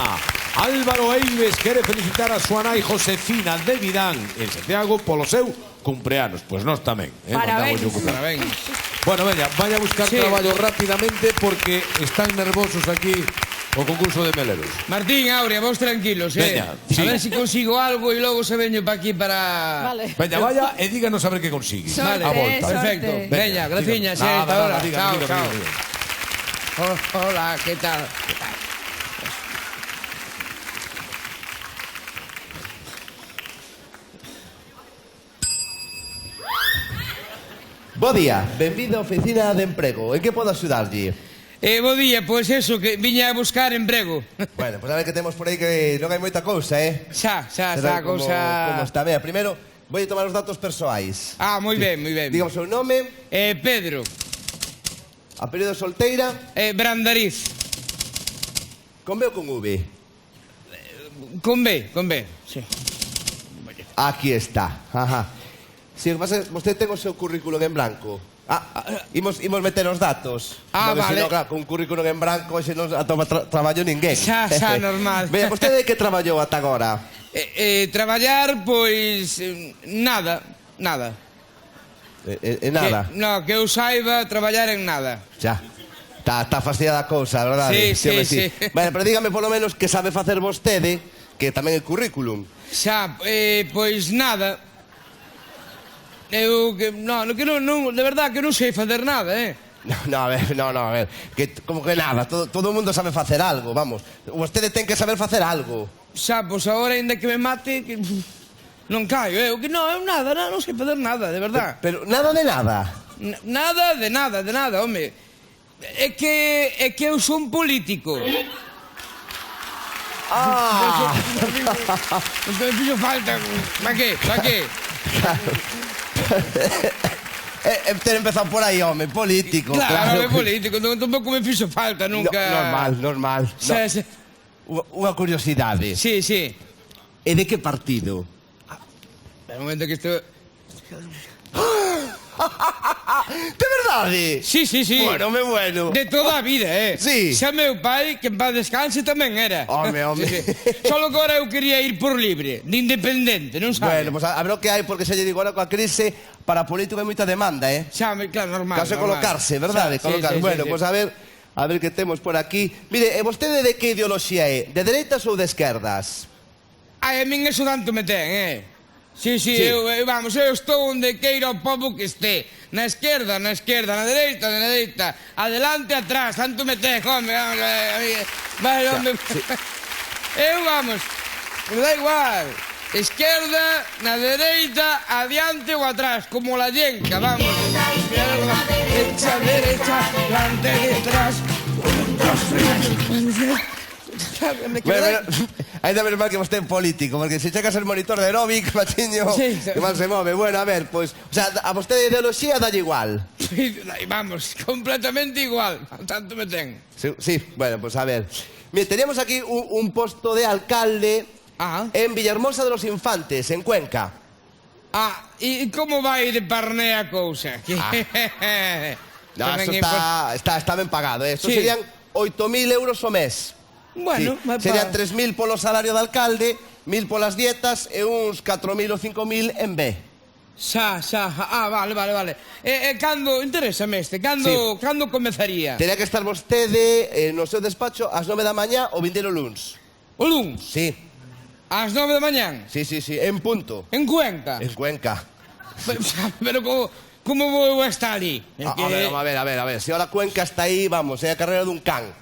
Álvaro Eives quere felicitar a súa nai Josefina de Vidán en Santiago polo seu cumpleanos. Pois nós tamén. Parabéns. Bueno, veña, vaya a buscar traballo rapidamente porque están nervosos aquí o concurso de meleros. Martín, Áurea, vos tranquilos, Veña, a ver si consigo algo e logo se veño pa aquí para... Vale. Veña, vaya e díganos a ver que consigue. Sorte, A volta. Perfecto. Veña, graciñas, hasta ahora. Chao. Hola, ¿qué tal? Bo día, benvido á oficina de emprego. En que podo axudarlle? Bo día, pois eso, que viña a buscar emprego. Bueno, pois a ver que temos por aí que non hai moita cousa, Xa, a cousa... Como está, vea, primeiro vou tomar os datos persoais. Moi ben. Dígame o seu nome. Pedro. Apelido solteira. Brandariz. Con B ou con V? Con B, sí. Aquí está, ajá. Si, vostede ten o seu currículum en branco. Imos meter os datos. Vale. Senón, claro, con un currículum en branco xe non atoma traballo ninguén. Xa, normal. Veña, vostede que traballou ata agora? Traballar, pois... nada. Nada? Que eu saiba traballar en nada. Xa. Está fastidiada a cousa, verdade? Sí. Vale, pero dígame polo menos que sabe facer vostede, que tamén é currículum. Xa, pois nada. Eu que non, de verdad que non sei facer nada, No, a ver, que como que nada, todo o mundo sabe facer algo, vamos. Vostede ten que saber facer algo. Xa, pois agora ainda que me mate, que non caio, eu que non sei facer nada, de verdad. Pero nada de nada. Nada de nada, home. É que eu son político. Non me fixo falta. Pa que? Ter empezado por aí, home, político. Claro, político, tampouco me fixo falta nunca. Normal. Unha curiosidade. Sí. E de que partido? Un momento que isto... De verdade? Sí. Bueno, me bueno. De toda a vida, Sí. Xa meu pai, que en paz descanse, tamén era. Home. Sí. Solo que agora eu quería ir por libre, de independente, non sabe? Bueno, pues a ver o que hai, porque se lle digo ahora coa crise, para político hai moita demanda, Xa, claro, normal. Case colocarse, verdade? Sí, bueno, pues a ver que temos por aquí. Mire, vostede de que ideoloxía é? De dereitas ou de esquerdas? A min eso tanto me ten, Sí, eu estou onde queira o povo que este. Na esquerda, na dereita, adelante, atrás, tanto me ten, home, vamos, Eu, vamos, me da igual. Izquierda, na dereita, adiante ou atrás, como la yenca, vamos. Izquierda, derecha, delante, detrás. Bueno, ainda menos mal que vostede é político, porque se chega a ser monitor de aeróbic, machiño, que mal se move. Bueno, a ver, pois, o sea, a vostede ideoloxía dalle igual. Vamos, completamente igual, tanto me ten. Sí, bueno, pues a ver. Mire, teníamos aquí un posto de alcalde en Villahermosa de los Infantes, en Cuenca. E como vai de parné a cousa? No, eso está ben pagado, Esto serían 8.000 euros o mes. Bueno, serían 3.000 polo salario de alcalde, 1.000 polas dietas e uns 4.000 ou 5.000 en B. Vale. Cando, interésame cando comezaría? Tería que estar vostede no seu despacho ás 9 da mañá o vindeiro luns. O luns? Sí. Ás 9 da mañán? Sí, en punto. En Cuenca? En Cuenca. Pero como vou estar ali? A ver, se ahora Cuenca está aí, vamos, é a carrera dun can.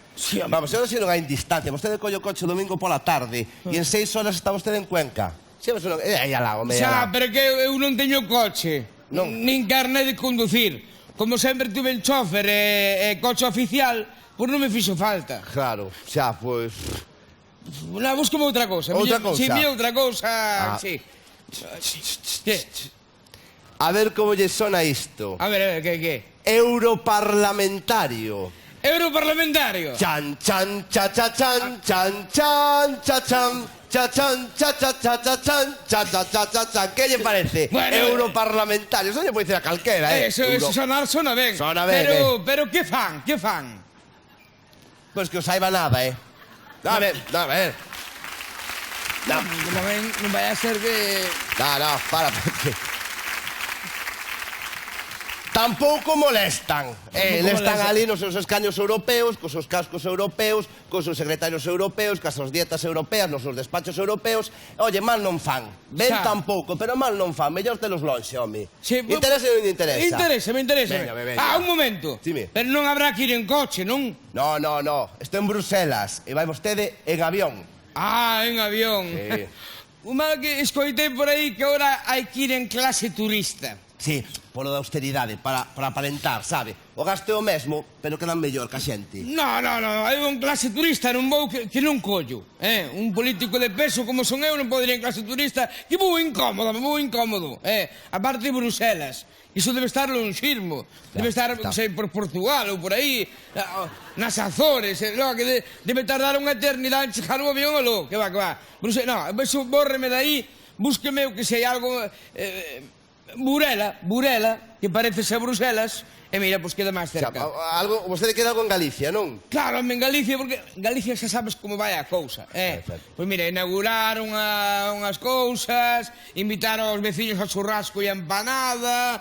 Vamos, se ahora si non hai distancia, vostede colle o coche domingo pola tarde e en 6 horas está vostede en Cuenca. Aí alá, home, pero que eu non teño coche, nin carné de conducir. Como sempre tuve el chofer e coche oficial, pois non me fixo falta. Claro, pois... Búscame outra cousa. Outra cousa? Si, outra cousa, sí. A ver como lle sona isto. A ver, que? Europarlamentario. Europarlamentario. Chan, chan, cha, cha, chan, chan, chan, cha, chan, cha, chan, cha, cha, cha, cha, chan, cha, cha, cha, cha, chan. Que lle parece? Europarlamentario. Eso lle pode dicir a calquera, Eso sona ben. Sona ben, Pero que fan? Pois que os saiba nada, A ver. Non vai a ser que... No, para, porque... Tampouco molestan. Están ali nos seus escaños europeos, cos seus cascos europeos, cos seus secretarios europeos, cas seus dietas europeas, nos seus despachos europeos. Oye, mal non fan. Ben tampouco, pero mal non fan. Mellor telos lonxe, home. Interesa ou non interesa? Me interesa. Un momento. Pero non habrá que ir en coche, non? No. Estou en Bruselas e vai vostede en avión. En avión. Un mal que escoitei por aí que agora hai que ir en clase turista. Sí, polo da austeridade, para aparentar, sabe? O gasto é o mesmo, pero quedan mellor que a xente. No, eu en clase turista non vou que non collo. Un político de peso como son eu non pode ir en clase turista, que vou incómodo. A parte de Bruselas. Iso debe estar lonxismo. Debe estar, sei, por Portugal ou por aí, nas Azores. Debe tardar unha eternidade en chegar o avión aló. Que va. No, bórreme dai, búsqueme o que sei algo... Burela, que parece ser Bruselas, e mira, pois queda máis cerca. Vostede queda algo en Galicia, non? Claro, en Galicia, porque Galicia xa sabes como vai a cousa. Pois mira, inaugurar unhas cousas, invitar aos veciños a churrasco e a empanada,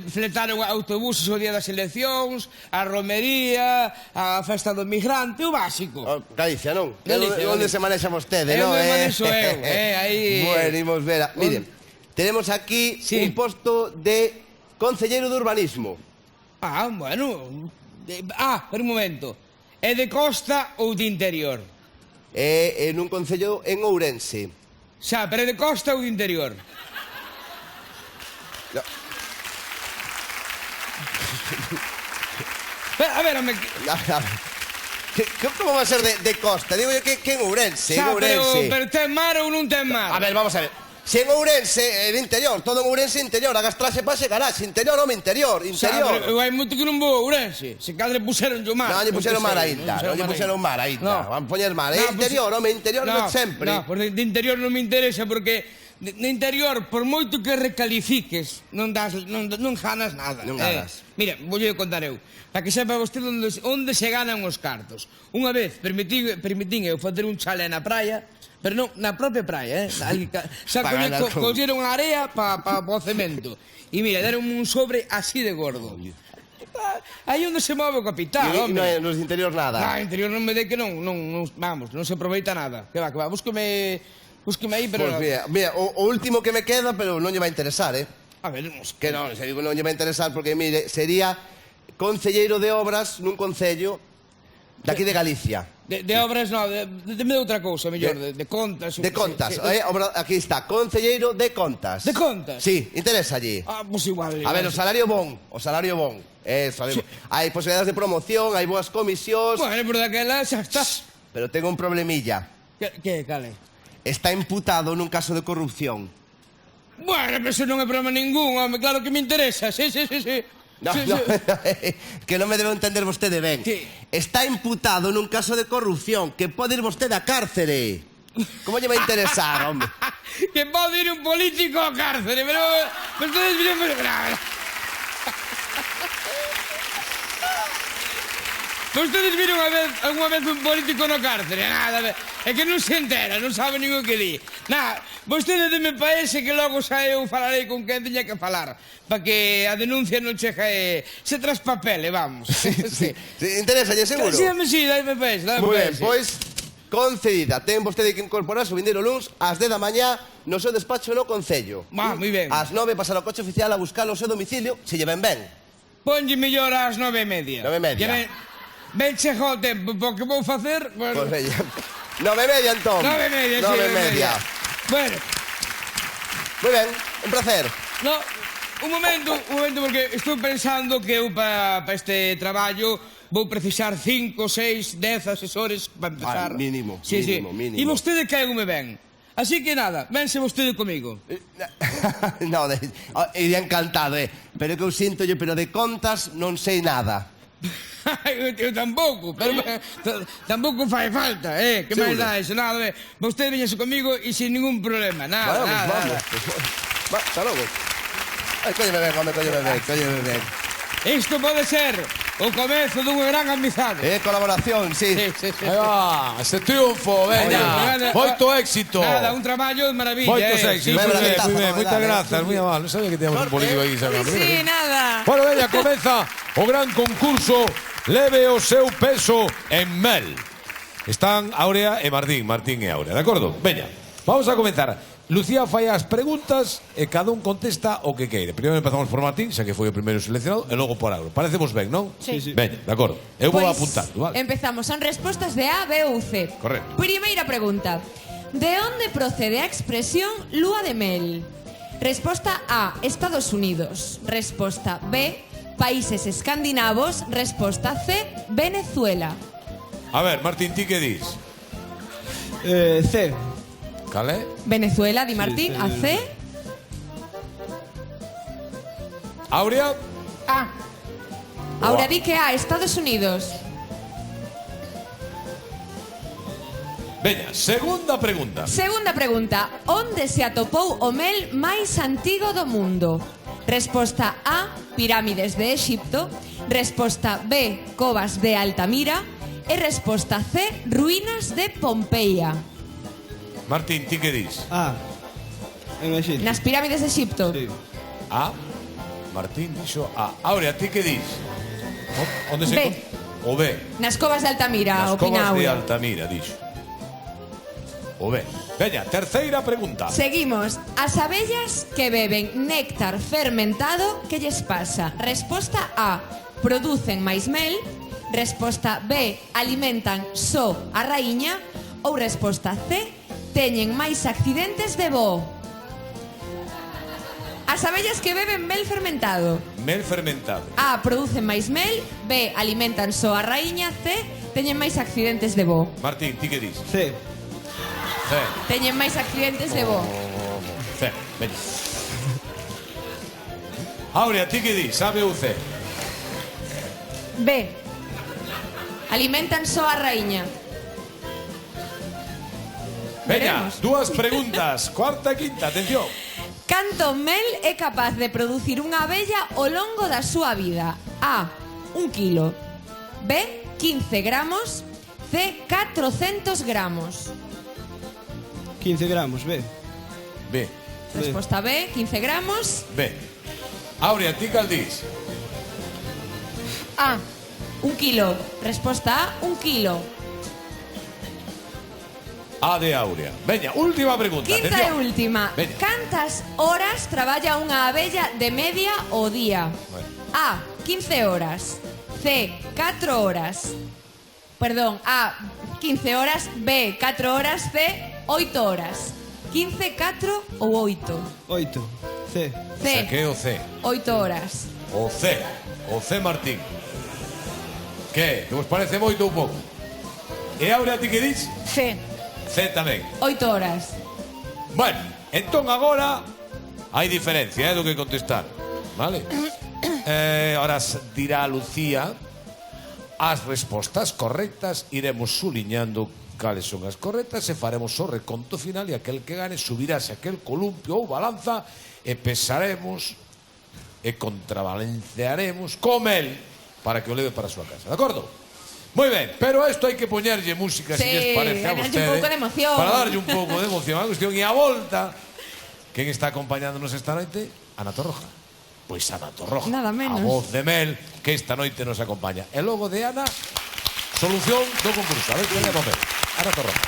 fletar autobuses o día das eleccións, a romería, a festa do migrante, o básico. Galicia, non? Onde se manexa vostede, non? Onde manexo eu, aí... Bueno, imos ver, miren. Tenemos aquí un posto de concelleiro de urbanismo. Bueno. Pero un momento. É de costa ou de interior? É en un concello en Ourense. Pero é de costa ou de interior? A ver, home... Como va a ser de costa? Digo yo que en Ourense. Pero ten mar ou non ten mar? A ver, vamos a ver. Se en Ourense, de interior, todo en Ourense interior, hagas traxe para garaxe, interior, home, interior. Pero hai moito que non vou a Ourense, se cadre puseron o mar. Non, lle puseron mar aínda, van poñer mar, interior, home, interior sempre. No, de interior non me interesa, porque de interior, por moito que recalifiques, non ganas nada. Non ganas. Mira, voulle contar eu, para que sepa vostede onde se ganan os cartos. Unha vez permitín eu facer un chalé na praia, pero non, na propia praia, xa colleron a area para o cemento. E mira, deron un sobre así de gordo. Aí onde se move o capital, home. E nos interior nada. No interior non me dé que non, vamos, non se aproveita nada. Que va, búsqueme aí, pero... Mira, o último que me queda, pero non lle vai interesar, A ver, que non, se digo non lle vai interesar, porque, mire, sería concelleiro de obras nun concello. Daqui de Galicia. De obras, no, de outra cousa, mellor, de contas. De contas, aquí está, concelleiro de contas. De contas? Sí, interesa allí. Ah, pues igual. A ver, o salario bon. Eso, hai posibilidades de promoción, hai boas comisións. Bueno, pero daquela xa está. Pero tengo un problemilla. Que, cale? Está imputado nun caso de corrupción. Bueno, pero eso non é problema ningún, home, claro que me interesa, sí. No, que non me debe entender vostede ben. Está imputado nun caso de corrupción, que pode ir vostede a cárcere. Como lle vai interesar, home? Que pode ir un político a cárcere, pero ustedes miren... Ustedes viron alguna vez un político no cárcere? Nada, é que non se entera, non sabe nin o que di. Nada, vostede deme pa ese que logo xa eu falarei con quen teña que falar, para que a denuncia non cheja e se traspapele, vamos. Sí, interesa, seguro? Sí, daime pa ese, Moi ben, pois, concedida. Ten vostede que incorporarse o vindeiro luns ás 10 da mañá no seu despacho no Concello. Moi ben. Ás 9 pasar ao coche oficial a buscar o seu domicilio, se lle ven ben. Ponlle mellor ás 9:30. 9:30. Ben chegou o tempo, porque vou facer... Pois veña. 9:30, entón. 9:30, sí, 9:30. Bueno. Moi ben, un placer. No, un momento, porque estou pensando que eu para este traballo vou precisar 5, 6, 10 asesores para empezar. Mínimo. E vostede caigume ben. Así que nada, vense vostede comigo. No, iría encantado, pero que eu sintolle, pero de contas non sei nada. Eu tampouco, pero tampouco fai falta, que máis dá eso, nada, vostede veñase comigo e sin ningún problema, nada. Va, hasta logo. Cólleme ben. Isto pode ser o comezo dunha gran amizade. Colaboración, sí. Aí va, ese triunfo, veña. Moito éxito. Nada, un traballo de maravilla. Moitos éxitos, moi ben, moitas grazas, moi amable. Non sabía que teníamos un político aí. Sí, nada. Bueno, veña, comeza o gran concurso. Leve o seu peso en mel. Están Áurea e Martín e Áurea, de acordo? Veña, vamos a comenzar. Lucía fai as preguntas e cada un contesta o que queire. Primeiro empezamos por Martín, xa que foi o primeiro seleccionado, e logo por Áurea. Parecemos ben, non? Sí. Veña, de acordo. Eu vou apuntar, vale? Empezamos, son respostas de A, B ou C. Correcto. Primeira pregunta. De onde procede a expresión lúa de mel? Resposta A, Estados Unidos. Resposta B, países escandinavos. Resposta C, Venezuela. A ver, Martín, ti que dis? C. Cale? Venezuela, di Martín, a C. Áurea? A. Áurea di que A, Estados Unidos. Veña, segunda pregunta. Segunda pregunta. Onde se atopou o mel máis antigo do mundo? Resposta A, pirámides de Exipto. Resposta B, covas de Altamira. E resposta C, ruínas de Pompeia. Martín, ti que dis? A. En Exipto. Nas pirámides de Exipto. Sí. A. Martín dixo A. Áurea, ti que dis? Onde se... B. O B. Nas covas de Altamira, Nas opina covas de Áurea. Altamira, dixo. O B. Veña, terceira pregunta. Seguimos. As abellas que beben néctar fermentado, que lles pasa? Resposta A, producen máis mel. Resposta B, alimentan só a raíña. Ou resposta C, teñen máis accidentes de voo. As abellas que beben mel fermentado. Mel fermentado. A, producen máis mel. B, alimentan só a raíña. C, teñen máis accidentes de voo. Martín, ti que dis? C. C. Teñen máis accidentes de voo. C. Veña. Áurea, ti que dis? A, B ou C? B, alimentan só a raíña. Veña, dúas preguntas. Cuarta e quinta, atención. Canto mel é capaz de producir unha abella ao longo da súa vida? A, 1 kilo. B, 15 gramos. C, 400 gramos. 15 gramos, B. B. Resposta B, 15 gramos. B. Áurea, ti cal dis? A, 1 kilo. Resposta A, 1 kilo. A de Áurea. Veña, última pregunta. Quinta atención. e última. Veña. Cantas horas traballa unha abella de media ao día? Bueno. A, 15 horas. C, 4 horas. Perdón, A, 15 horas, B, 4 horas, C, 8 horas. 15, 4 ou 8? 8. C. C. Que o C? 8 horas. O C. O C, Martín. Que? Que vos parece moito ou pouco? E Aurea, ti que dis? C. C tamén. 8 horas. Bueno, entón agora hai diferencia, do que contestar, vale? Ahora dirá Lucía as respostas correctas, iremos suliñando cales son as correctas e faremos o reconto final e aquel que gane subirase aquel columpio ou balanza e pesaremos e contrabalancearemos con el para que o leve para a súa casa, de acordo? Moi ben, pero a isto hai que poñerlle música, se lles parece a vostede, un pouco de emoción. para darlle un pouco de emoción a cuestión. E a volta, quen está acompañándonos esta noite? Ana Torroja. Pois Ana Torroja, nada menos. a voz de Mel, que esta noite nos acompaña. E logo de Ana, solución do concurso. A ver, que venga papel. Ana Torroja.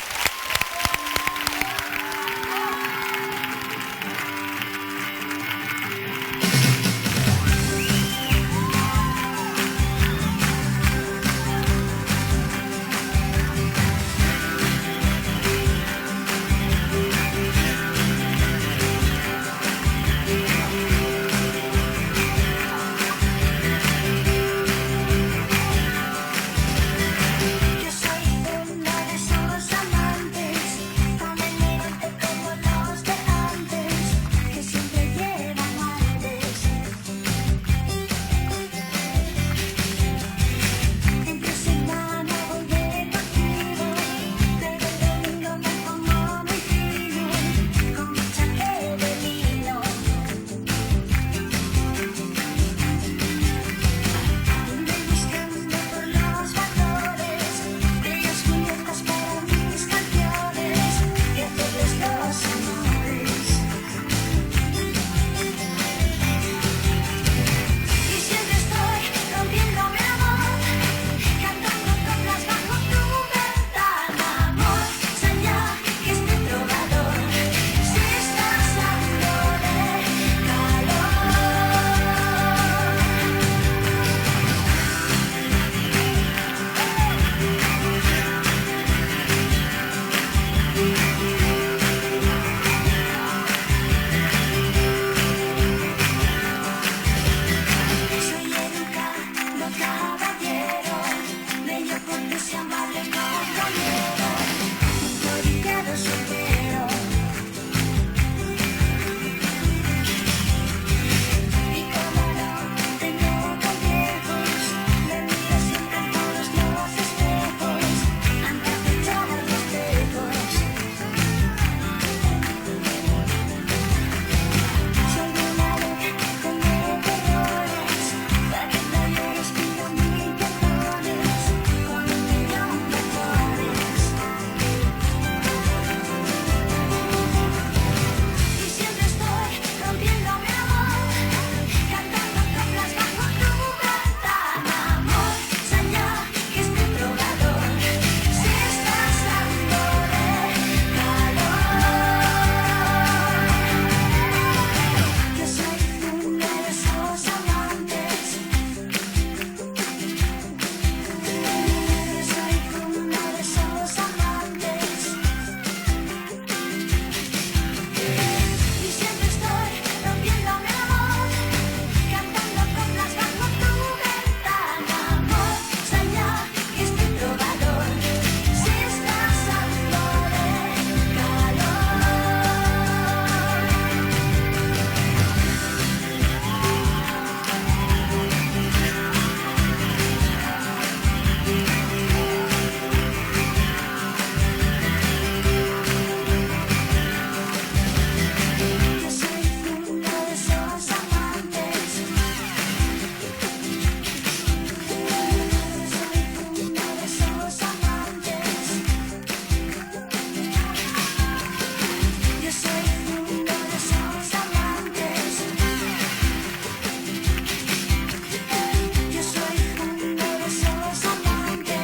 Yo soy una de esos amantes.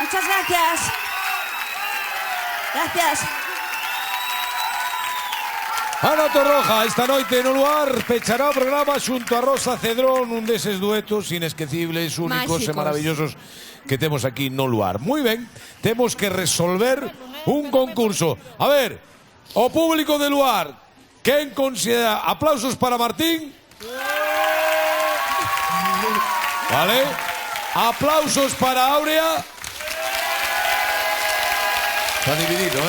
Muchas gracias. Gracias. Ana Torroja, esta noite no Luar, pechará o programa xunto a Rosa Cedrón, un deses duetos inesquecibles, únicos e maravillosos que temos aquí no Luar. Moi ben, temos que resolver un concurso. A ver, o público de Luar, quen considera aplausos para Martín? Vale. Aplausos para Áurea. Está dividido,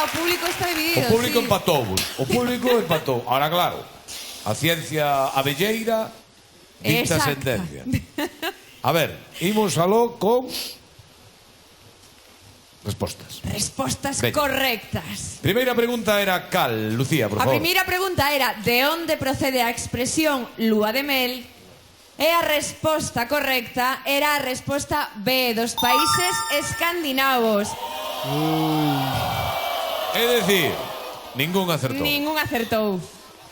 O público está dividido. O público empatou. O público empatou. Ahora, claro, a ciencia abelleira dicta sentencia. A ver, imos aló con respostas. Respostas Venga. correctas. Primeira pregunta era cal, Lucía, por A favor. primeira pregunta era de onde procede a expresión lúa de mel? E a resposta correcta era a resposta B, dos países escandinavos. É dicir, ningún acertou. Ningún acertou.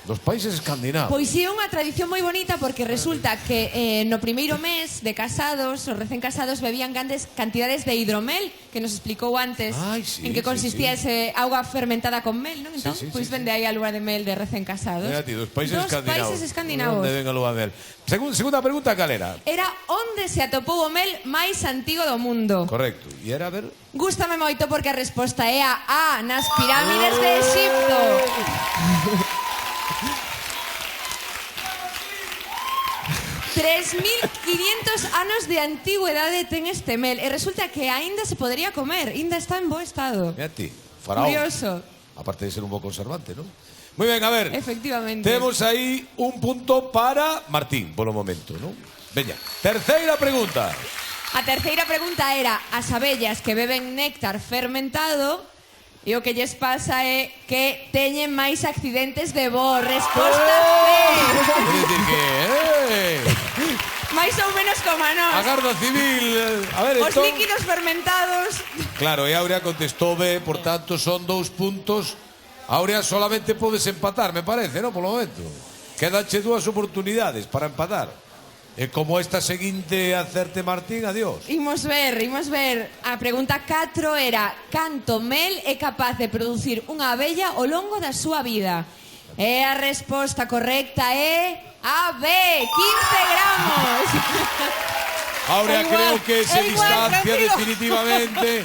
Dos países escandinavos. Pois é unha tradición moi bonita porque resulta que no primeiro mes de casados, os recén casados bebían grandes cantidades de hidromel, que nos explicou antes en que consistía ese auga fermentada con mel, non? Entón, pois vende aí a lúa de mel de recén casados. Mira ti, dos países escandinavos. Países escandinavos. Onde ven a lúa de mel. Segunda pregunta, cal era? Era onde se atopou o mel máis antigo do mundo. Correcto. E era, a ver... Gústame moito porque a resposta é a A, nas pirámides de Egipto. 3.500 anos de antigüedade ten este mel e resulta que aínda se podría comer, aínda está en bo estado. Mira ti, faraón. Curioso. Aparte de ser un bo conservante, non? Moi ben, a ver. Efectivamente. Temos aí un punto para Martín, polo momento, non? Veña, terceira pregunta. A terceira pregunta era as abellas que beben néctar fermentado e o que lles pasa é que teñen máis accidentes de voo. Resposta B. É dicir que... máis ou menos como a nós. A Garda Civil... A ver, Os entón... líquidos fermentados. Claro, e Áurea contestou B, por tanto, son 2 puntos. Áurea, solamente podes empatar, me parece, non? Polo momento. Quedache 2 oportunidades para empatar. E como esta seguinte acerte Martín, adiós. Imos ver. A pregunta 4 era canto mel é capaz de producir unha abella ao longo da súa vida? E a resposta correcta é a B, 15 gramos. Áurea creo que se distancia definitivamente.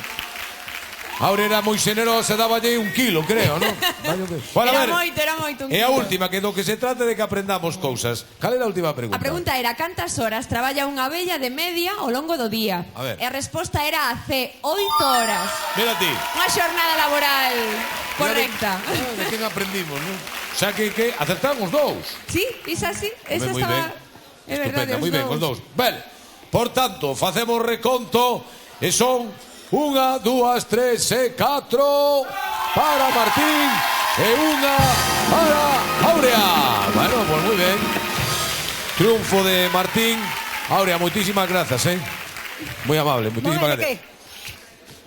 Áurea era moi xenerosa, dáballe 1 kilo, creo, non? Bueno, Era moito. E a última, que do que se trata de que aprendamos cousas. Cal era a última pregunta? A pregunta era cantas horas traballa unha abella de media ao longo do día? A ver. E a resposta era a C, 8 horas. Mira ti. Unha xornada laboral correcta. De quen aprendimos, non? O sea que acertamos 2. Sí, isa sí. Esa Moi estaba... ben. É verdade, Estupenda, moi ben, os 2. Ben, por tanto, facemos reconto e son 1, 2, 3 e 4 para Martín e 1 para Áurea. Bueno, pues moi ben. Triunfo de Martín. Áurea, moitísimas grazas, moi amable, moitísimas grazas.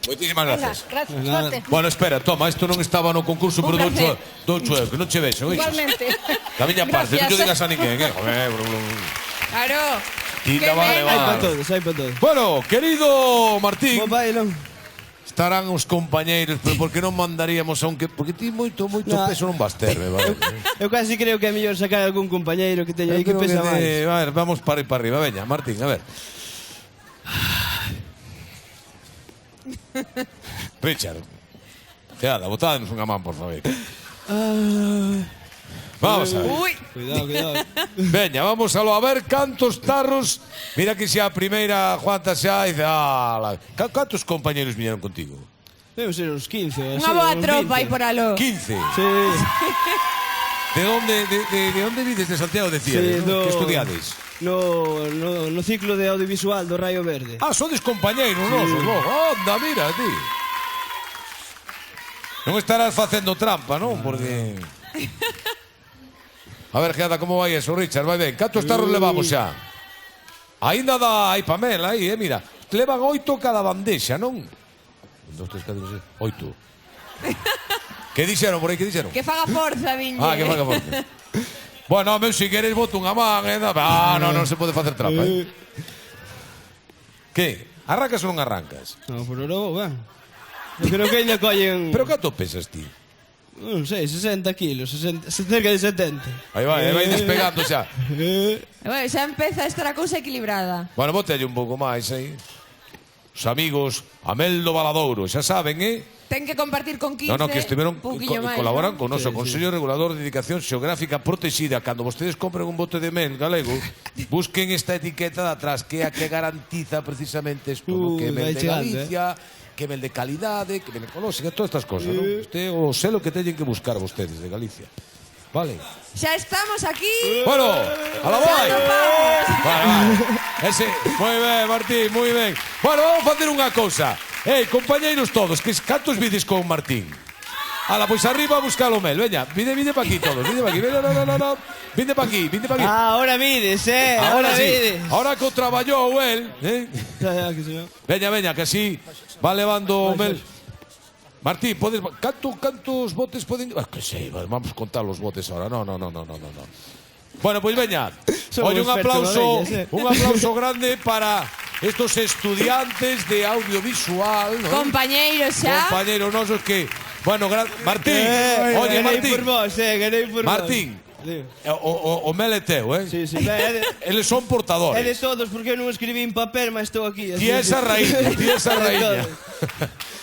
Moitísimas grazas. Gracias, suerte. Bueno, espera, toma, isto non estaba no concurso, pero dou chueco, que non che vexo, oíxes? Igualmente. Da miña parte, non te digas a ninguén, Joder, Claro. Tita, vale. Hai para todos, hai para todos. Bueno, querido Martín. Bo bailón. Estarán os compañeiros, pero por que non mandaríamos aunque porque ti moito peso non vas ter, vale. Eu casi creo que é mellor sacar algún compañeiro que teña aí que pesa máis. A ver, vamos para arriba, veña, Martín, a ver. Richard. Teada, botádnos unha man, por favor. Vamos a ver. Cuidado. Veña, vamos a ver cantos tarros. Mira que xa a primeira Juanta xa dice, cantos compañeros viñeron contigo? Deben ser uns 15. Unha boa tropa aí por aló. 15. Sí. De onde vides de Santiago, decía, Sí, que estudiades? No ciclo de audiovisual do Rayo Verde. Sodes compañeiros nosos, vos. Anda, mira, ti. Non estarás facendo trampa, non? Porque... A ver, Geada, como vai eso, Richard? Vai ben. Cantos tarros levamos xa? Ainda dá aí Pamela, aí, mira. Levan 8 cada bandexa, non? 1, 2, 3, 4, 5, 6, 8. Que dixeron por aí, que dixeron? Que faga forza, viñe. Que faga forza. Bueno, meu, se queres boto unha man, non se pode facer trampa, Que? Arrancas ou non arrancas? No, pero logo, ben. Eu creo que ainda collen... Pero canto pesas ti? Non sei, 60 kilos, cerca de 70. Aí vai despegando xa. Bueno, xa empeza a estar a cousa equilibrada. Bueno, botelle un pouco máis aí. Os amigos Amel do Valadouro, xa saben, Ten que compartir con 15. que estiveron colaboran con o noso Sí, Consello Regulador de Indicación Xeográfica Protexida. Cando vostedes compren un bote de mel galego, busquen esta etiqueta de atrás, que é a que garantiza precisamente isto, que é mel de Galicia, que é mel de calidade, que é mel ecolóxica, todas estas cosas, non? Este é o selo que teñen que buscar vostedes de Galicia. Vale. Xa estamos aquí. Bueno, a la vai. Vale. Ese, moi ben, Martín, moi ben. Bueno, vamos facer unha cousa. Compañeiros todos, que cantos vides con Martín? Ala, pois arriba a buscar o mel. Veña, vide pa aquí todos, vide pa aquí. No. Vide pa aquí. Ahora vides, ahora vides. Ahora que o traballou el, Veña, que así va levando o mel. Martín, podes... Cantos botes poden... que sei, vamos contar os botes ahora. No. Bueno, pois veña. Oye, un aplauso grande para estos estudiantes de audiovisual, ¿no? Compañeiros xa. Compañeros nosos que... Bueno, Martín, oye, Martín. Ganei por vos. Martín, o mel é teu, Sí. Eles son portadores. É de todos, porque eu non escribí en papel, mas estou aquí. Ti esa raíña.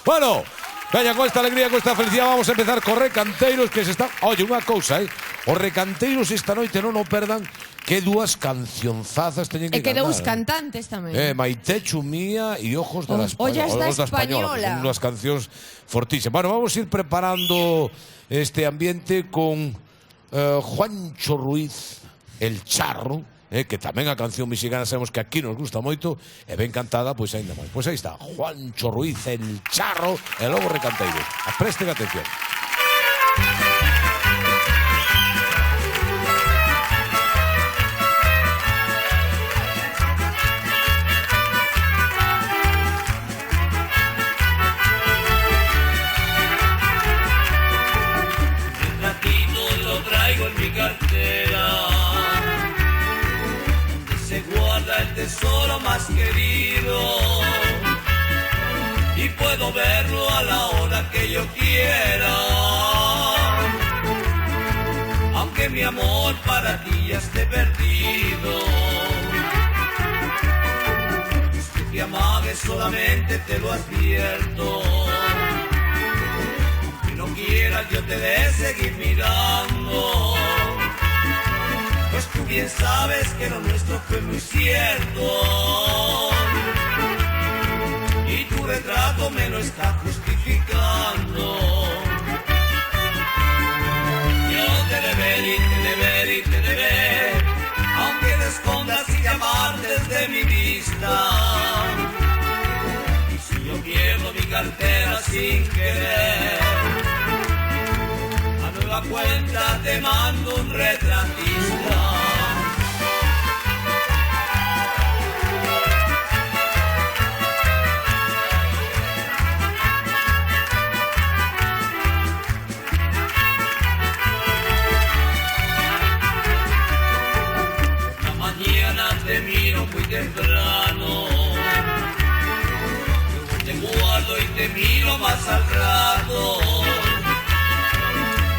Bueno, veña, con esta alegría, con esta felicidade, vamos a empezar con recanteiros que se están... Oye, unha cousa, Os recanteiros esta noite non o perdan, que dúas cancionzazas teñen que cantar. E que dous cantantes tamén. Maite Chumía e Ojos da Ollas da Española. Son dúas cancións fortísimas. Bueno, vamos a ir preparando este ambiente con Juancho Ruiz, El Charro, que tamén a canción mexicana sabemos que aquí nos gusta moito, e ben cantada, pois ainda máis. Pois aí está, Juancho Ruiz, El Charro, e logo recanteiros. Presten atención. Tesoro más querido y puedo verlo a la hora que yo quiera, aunque mi amor para ti ya esté perdido. Es que te amague solamente te lo advierto, aunque no quieras yo te de seguir mirando. Pues tú bien sabes que lo nuestro fue muy cierto y tu retrato me lo está justificando. Yo te de ver, aunque te escondas y llamar desde mi vista. Y si yo pierdo mi cartera sin querer, a nueva cuenta te mando un retratista. Te miro muy temprano, luego te guardo y te miro más al rato,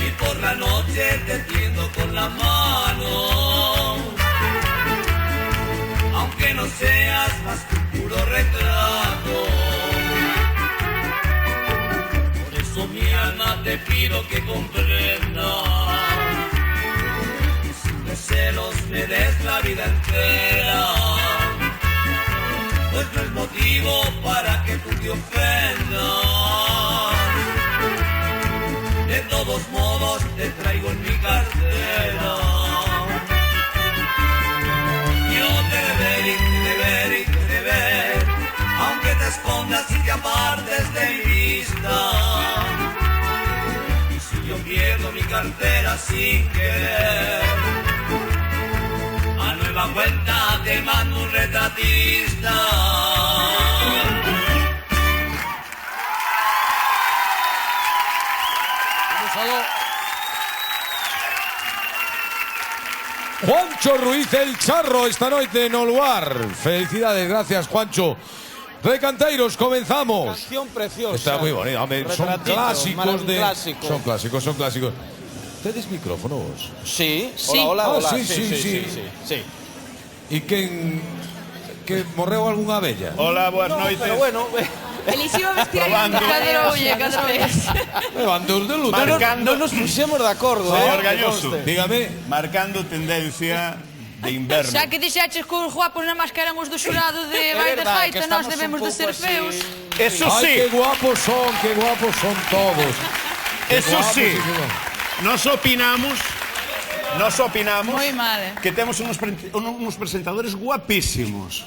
y por la noche te tiendo con la mano, aunque no seas más que un puro retrato. Por eso mi alma te pido que comprendas, celos me des la vida entera, pues no es motivo para que tú te ofendas. De todos modos te traigo en mi cartera. Yo te de ver, aunque te escondas y te apartes de mi vista. Y si yo pierdo mi cartera sin querer, nueva cuenta te mando un retratista. Juancho Ruiz, El Charro, esta noite no lugar. Felicidades, gracias, Juancho. Recanteiros, comenzamos. Canción preciosa. Está muy bonita, hombre, son Retratito, clásicos de... clásico. Son clásicos, son clásicos. ¿Tedes micrófonos? Sí. Sí. Hola, hola, hola. Sí. E que morreu algunha abella? Hola, boas noites. Pero bueno, Elixío vestir Levantos de luto. non nos puxemos de acordo. Señor Galloso, dígame. Marcando tendencia de inverno. Xa que dixeches que os guapos na máscara eran os do xurado de Baile de Gaita, nós debemos de ser feos. Eso Ay, sí. qué guapos son todos. Eso sí. Nos opinamos Moi mal. que temos unos presentadores guapísimos.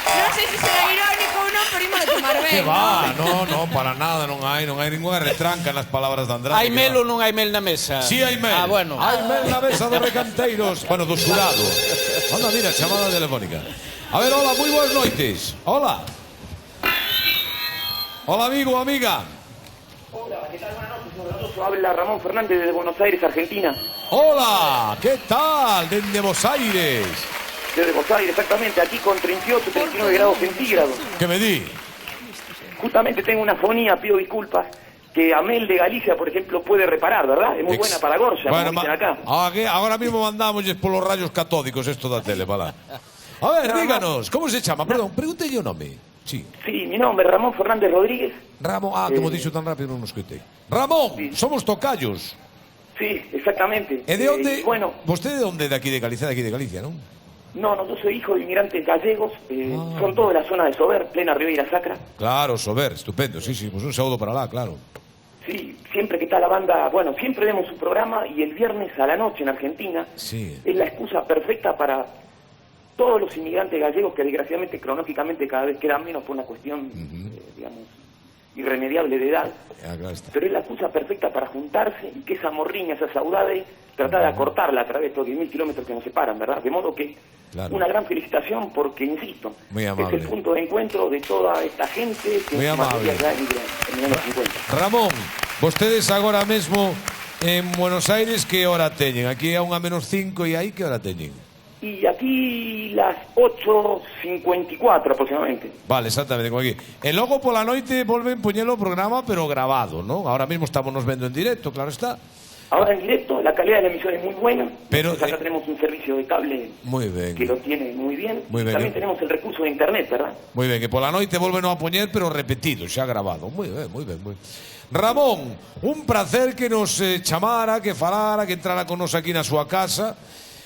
Non sei se será irónico ou non, pero imos de tomar ben. Que va, no, para nada, non hai ninguna retranca nas palabras de Andrade. Hai mel ou non hai mel na mesa? Si hai mel. Ah, bueno. Hai mel na mesa dos recanteiros. Bueno, do xurado. Anda, mira, chamada telefónica. A ver, hola, moi boas noites. Hola. Hola, amigo, amiga. Hola, ¿qué tal? Buenas noches, novedoso. Habla Ramón Fernández de Buenos Aires, Argentina. Hola, ¿qué tal? Desde Buenos Aires. Desde Buenos Aires, exactamente, aquí con 38, 39 grados centígrados. ¿Qué me di? Justamente tengo una fonía, pido disculpas, que Amel de Galicia, por ejemplo, puede reparar, ¿verdad? Es muy buena para Gorja, Bueno, como dicen acá. ahora mismo mandámosles por los rayos catódicos esto da tele, para. A ver, díganos, ¿cómo se llama? Perdón, pregúntelle o nome. Sí. Sí, mi nombre es Ramón Fernández Rodríguez. Ramón, como dicho tan rápido non nos escoitei. Ramón, somos tocallos. Sí, exactamente. E de onde? Bueno, ¿Vostede de onde? De aquí de Galicia, non? no, yo soy hijo de inmigrantes gallegos, son todos de la zona de Sober, plena Ribeira Sacra. Claro, Sober, estupendo, sí, pues un saludo para lá, claro. Sí, siempre que está la banda, bueno, siempre vemos su programa y el viernes a la noche en Argentina Sí. es la excusa perfecta para todos los inmigrantes gallegos que desgraciadamente cronológicamente cada vez quedan menos por una cuestión, digamos, irremediable de edad. Claro está. Pero es la excusa perfecta para juntarse y que esa morriña, esa saudade, tratar de acortarla a través de estos 10.000 kilómetros que nos separan, ¿verdad? De modo que una gran felicitación porque, insisto, Muy es amable. el punto de encuentro de toda esta gente que Muy en su mayoría amable. ya emigra en los años 50. Ramón, vostedes agora mesmo en Buenos Aires que hora teñen? Aquí a 1:05 e aí que hora teñen? Y aquí las 8:54 aproximadamente. Vale, exactamente, como aquí. E logo pola noite volven poñelo o programa, pero grabado, ¿no? Ahora mismo estamos nos vendo en directo, claro está. Ahora en directo, la calidad de la emisión es muy buena. Pero, Nosotros acá tenemos un servicio de cable Muy ben. que lo tiene muy bien. Muy bien. También tenemos el recurso de internet, ¿verdad? Moi ben, que pola noite volven a poñer, pero repetido, xa grabado. Moi ben, moi ben, moi ben. Ramón, un placer que nos chamara, que falara, que entrara con nos aquí na súa casa.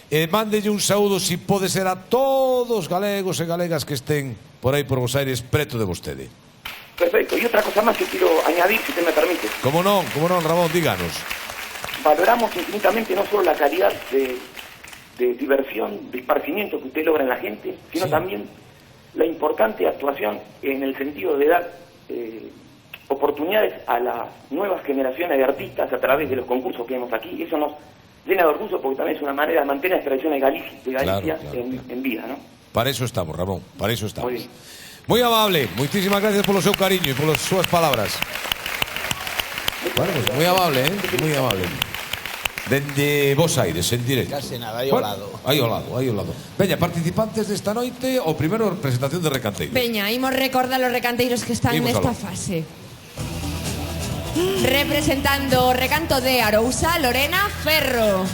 Mándelle un saúdo, si pode ser, a todos galegos e galegas que estén por aí por Buenos Aires, preto de vostede. Perfecto. Y otra cosa más que quiero añadir, si usted me permite. Como non, Ramón, díganos. Valoramos infinitamente no solo la calidad de diversión, de esparcimiento que usted logra en la gente, sino también la importante actuación en el sentido de dar oportunidades a las nuevas generaciones de artistas a través de los concursos que vemos aquí. Eso nos llena de orgullo porque también es una manera de mantener las tradiciones de Galicia en vida, ¿no? Para eso estamos, Ramón, para eso estamos. Muy amable, muchísimas gracias por lo seu cariño y por las súas palabras. Bueno, pues muy amable, muy amable. Dende Buenos Aires, en directo. Case nada, aí ao lado. Aí ao lado. Veña, participantes desta noite, o primeiro presentación de Recanteiros. Peña, imos recordar los recanteiros que están Imos nesta aló. fase. Representando o recanto de Arousa, Lorena Ferro.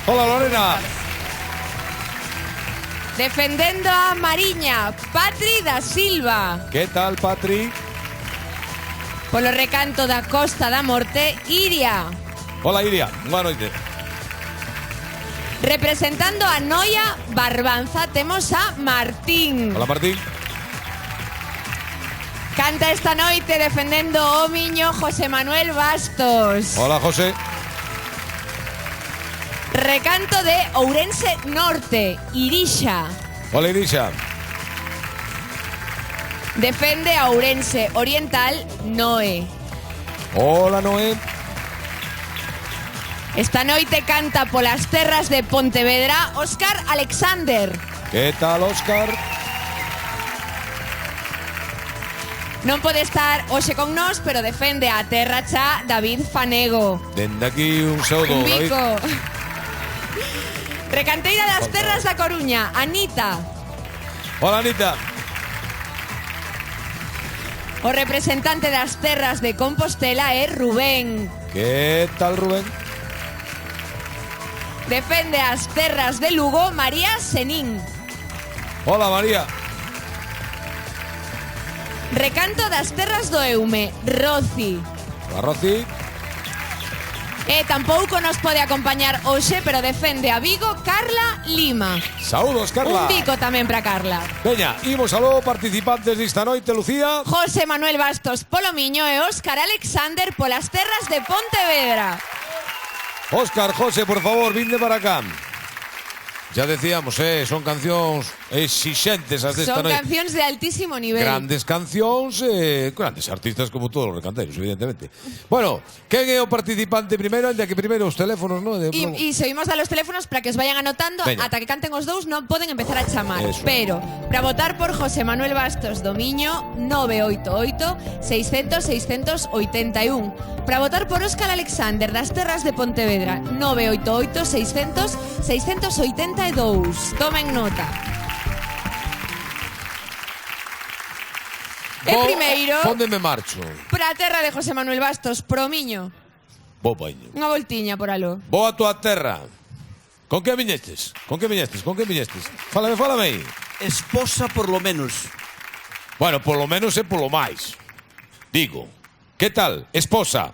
Hola, Lorena. Defendendo a Mariña, Patri da Silva. ¿Qué tal, Patri? Polo recanto da Costa da Morte, Iria. Hola, Iria. Boa noite. Representando a Noia Barbanza, temos a Martín. Hola, Martín. Canta esta noite defendendo o miño José Manuel Bastos. Hola, José. Recanto de Ourense Norte, Irixa. Hola, Irisha. Defende a Ourense Oriental, Noé. Hola, Noé. Esta noite canta polas terras de Pontevedra, Óscar Alexander. ¿Qué tal, Óscar? Non pode estar hoxe con nós, pero defende a terra cha David Fanego. Dende aquí un saúdo, Un David. bico. Recanteira das Terras da Coruña, Anita. Hola, Anita. O representante das Terras de Compostela é Rubén. Que tal, Rubén? Defende as terras de Lugo, María Senín. Hola, María. Recanto das terras do Eume, Roci. Hola, Roci. E tampouco nos pode acompañar hoxe, pero defende a Vigo, Carla Lima. Saúdos, Carla. Un bico tamén para Carla. Veña, imos aló, participantes desta noite, Lucía. José Manuel Bastos polo Miño e Óscar Alexander polas terras de Pontevedra. Óscar, José, por favor, vinde para acá. Ya decíamos, son cancións exixentes as desta Son noite. cancións de altísimo nivel. Grandes cancións, grandes artistas como todos os recanteiros, evidentemente. Bueno, quen é o participante primeiro? Ainda que primeiro os teléfonos, non? E seguimos a los teléfonos para que os vayan anotando. Veña. Ata que canten os dous non poden empezar a chamar. Eso. Pero, para votar por José Manuel Bastos Domiño, 988-600-681. Para votar por Óscar Alexander das Terras de Pontevedra, 988-600-682. Tomen nota. E primeiro, Onde me marcho? para a terra de José Manuel Bastos, Promiño. Vou paño. Unha voltiña por aló. Vou a tua terra. Con que viñestes? Fálame aí. Esposa por lo menos. Bueno, polo menos é polo máis. Digo, que tal, esposa?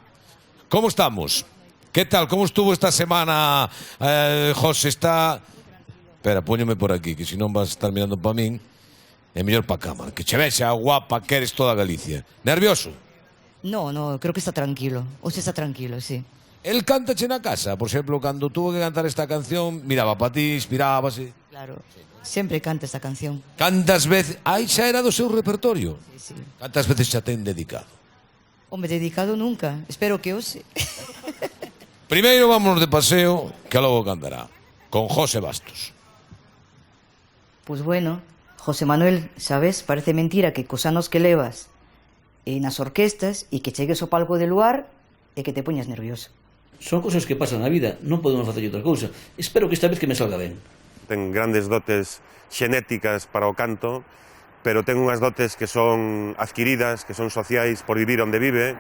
Como estamos? Que tal, como estuvo esta semana, José? Espera, póñome por aquí, que se non vas a estar mirando para min, é mellor para a cámara. Que che vexa guapa que eres toda Galicia. Nervioso? No, creo que está tranquilo. Usted está tranquilo, sí. El cántache na casa, por exemplo, cando tuvo que cantar esta canción, miraba para ti, inspirábase. Claro, sempre canta esta canción. Cantas veces... Ai, xa era do seu repertorio? Sí. Cantas veces xa ten dedicado? Hombre, dedicado nunca. Espero que use. Primeiro vámonos de paseo, que logo cantará. Con José Bastos. Pues bueno, José Manuel, sabes, parece mentira que cos anos que levas nas orquestas e que chegues ao palco de luar e que te poñas nervioso. Son cosas que pasan na vida, non podemos facer outra cousa. Espero que esta vez que me salga ben. Ten grandes dotes xenéticas para o canto, pero ten unhas dotes que son adquiridas, que son sociais por vivir onde vive,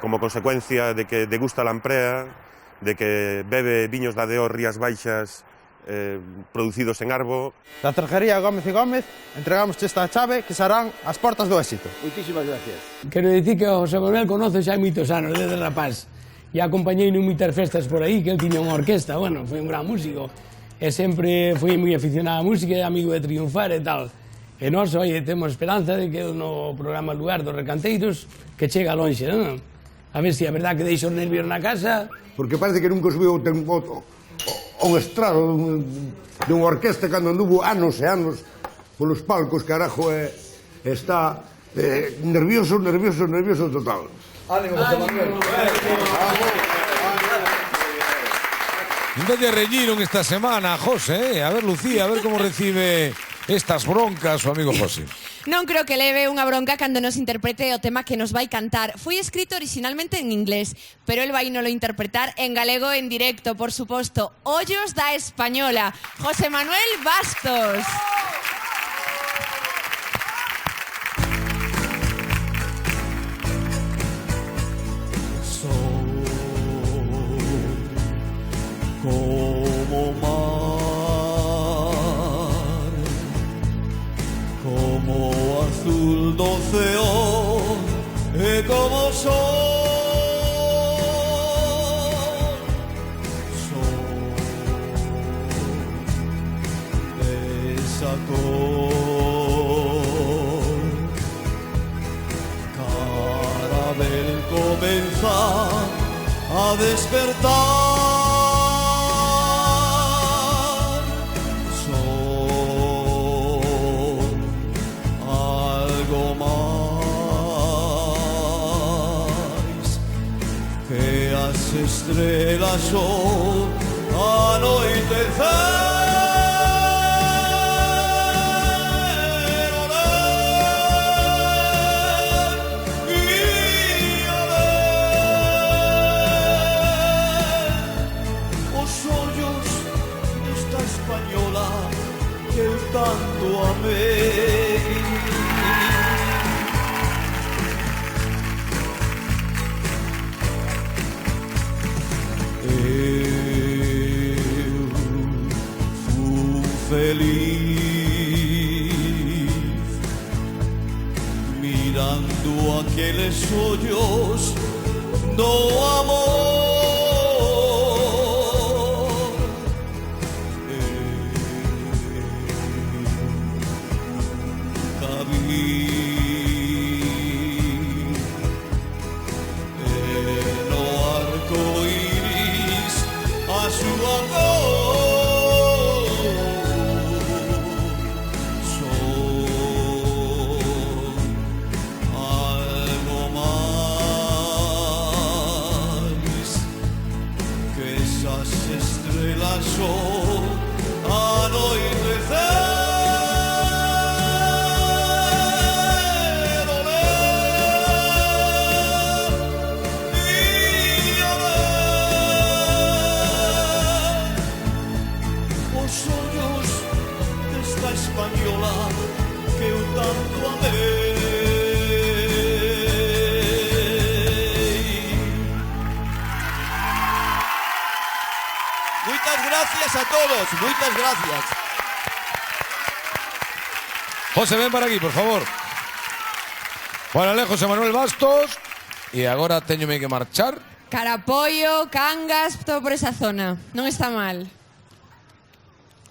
como consecuencia de que degusta a lamprea, de que bebe viños da Deor Rías Baixas producidos en Arbo. Da Cerjería Gómez y Gómez entregamos esta chave que serán as portas do éxito. Moitísimas gracias. Quero dicir que o José Manuel conoce xa moitos anos desde rapaz. E acompañei en moitas festas por aí, que el tiña unha orquesta, bueno, foi un gran músico. E sempre foi moi aficionado á música, amigo de triunfar e tal. E nós, oi, temos esperanza de que no programa Lugar dos Recanteiros que chega lonxe, non? A ver se a verdad que deixo os nervios na casa. Porque parece que nunca subiu un estrado dunha orquesta cando anduvo anos e anos polos palcos, carajo, está nervioso total. Ánimo, José Manuel. Non te reñiron esta semana, José, A ver, Lucía, a ver como recibe estas broncas o amigo José. Non creo que leve unha bronca cando nos interprete o tema que nos vai cantar. Foi escrito originalmente en inglés, pero el vai nolo interpretar en galego en directo, por suposto. Ollos da Española, José Manuel Bastos. Como mar, como azul do ceo e como sol, desa cor, carabel comeza a despertar. Estrelas son anoitecer. Os ollos española que eu tanto amei. Eu fui feliz mirando aqueles ollos do amor. Gracias a todos, muchas gracias. José, ven para aquí, por favor. Bueno, José Manuel Bastos. E agora teñome que marchar. Carapollo, Cangas, todo por esa zona. Non está mal.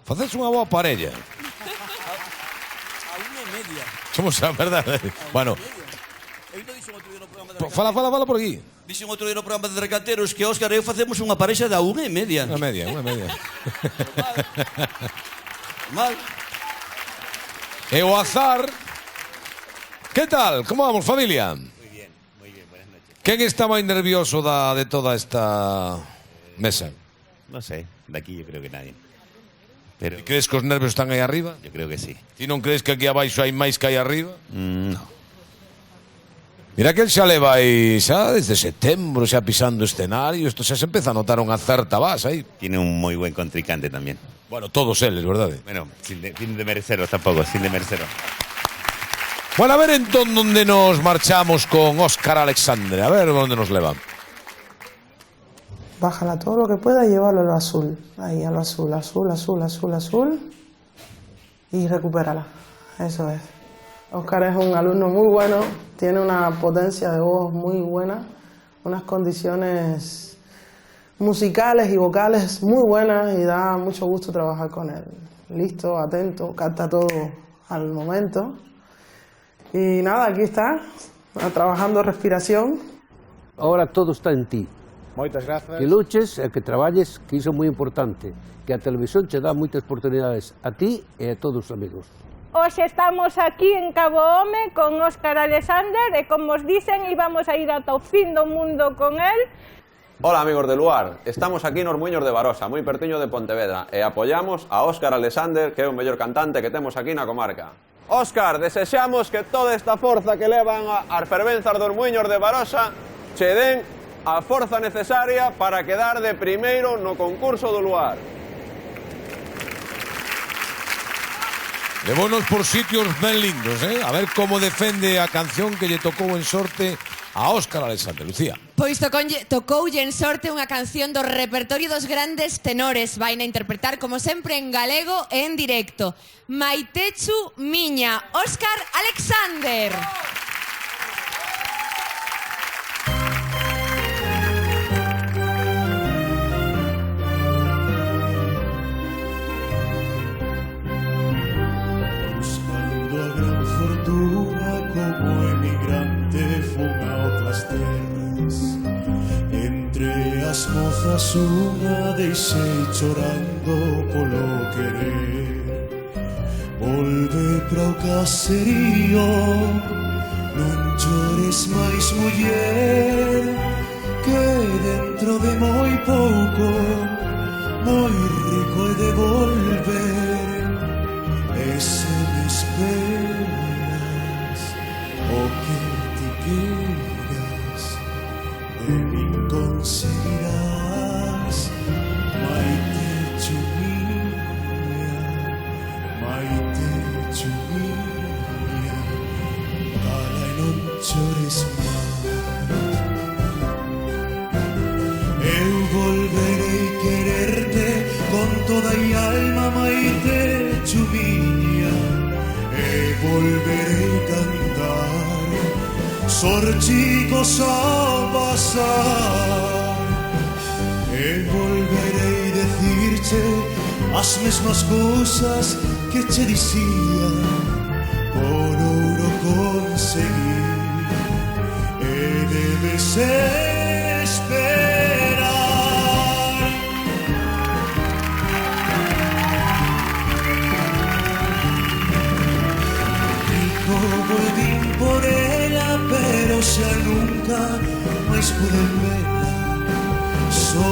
Faces unha boa parella. A 1:30. Somos a verdade. Bueno. Fala por aquí. Dixen outro día no programa de Recateros que Óscar e eu facemos unha parexa da 1:30. Unha media. Mal. E o azar. Que tal? Como vamos, familia? Muy bien, buenas noches. Quen está máis nervioso de toda esta mesa? No sé, de aquí yo creo que nadie. Pero... ¿Y crees que os nervios están aí arriba? Yo creo que sí. Ti non crees que aquí abaixo hai máis que aí arriba? No. Mira que el xa leva aí, xa desde setembro, xa pisando escenario, isto xa se empeza a notar unha certa base aí. Tiene un muy buen contrincante también. Bueno, todos eles, verdade? Bueno, sin demerecerlos tampoco, sin demerecerlos. Bueno, a ver entón donde nos marchamos con Óscar Alexandre, a ver dónde nos leva. Bájala todo lo que pueda y llévalo a lo azul. Ahí, a lo azul, azul. Y recupérala. Eso es. Óscar es un alumno muy bueno, tiene una potencia de voz muy buena, unas condiciones musicales y vocales muy buenas y da mucho gusto trabajar con él. Listo, atento, capta todo al momento. Y nada, aquí está, trabajando respiración. Ahora todo está en ti. Moitas grazas. Que luches e que traballes, que iso é moi importante. Que a televisión che dá moitas oportunidades a ti e a todos os amigos. Hoxe estamos aquí en Cabo Home con Óscar Alexander e como os dicen íbamos a ir ata o fin do mundo con él. Hola amigos de Luar, estamos aquí nos Muiños de Barosa, moi pertiño de Pontevedra e apoiamos a Óscar Alexander, que é o mellor cantante que temos aquí na comarca. Óscar, desexamos que toda esta forza que levan as fervenzas dos Muiños de Barosa che den a forza necesaria para quedar de primeiro no concurso do Luar. Levonos por sitios ben lindos, A ver como defende a canción que lle tocou en sorte a Óscar Alexandre. Lucía. Pois tocoulle en sorte unha canción do repertorio dos grandes tenores. Vaina interpretar, como sempre, en galego e en directo. Maitechu miña, Óscar Alexander. Como emigrante fun a outras terras. Entre as mozas unha deixei chorando polo querer. Volve para o caserío, non chores máis muller, que dentro de moi pouco moi rico he de volver. E se me esperas o que te quieras, de min conseguirás. Maitechu miña, sorchico só pasar e volverei dicirche as mesmas cousas que che dicía por ouro conseguir e debes esperar. Rico volvín por ela, pero xa nunca máis pude verla. Só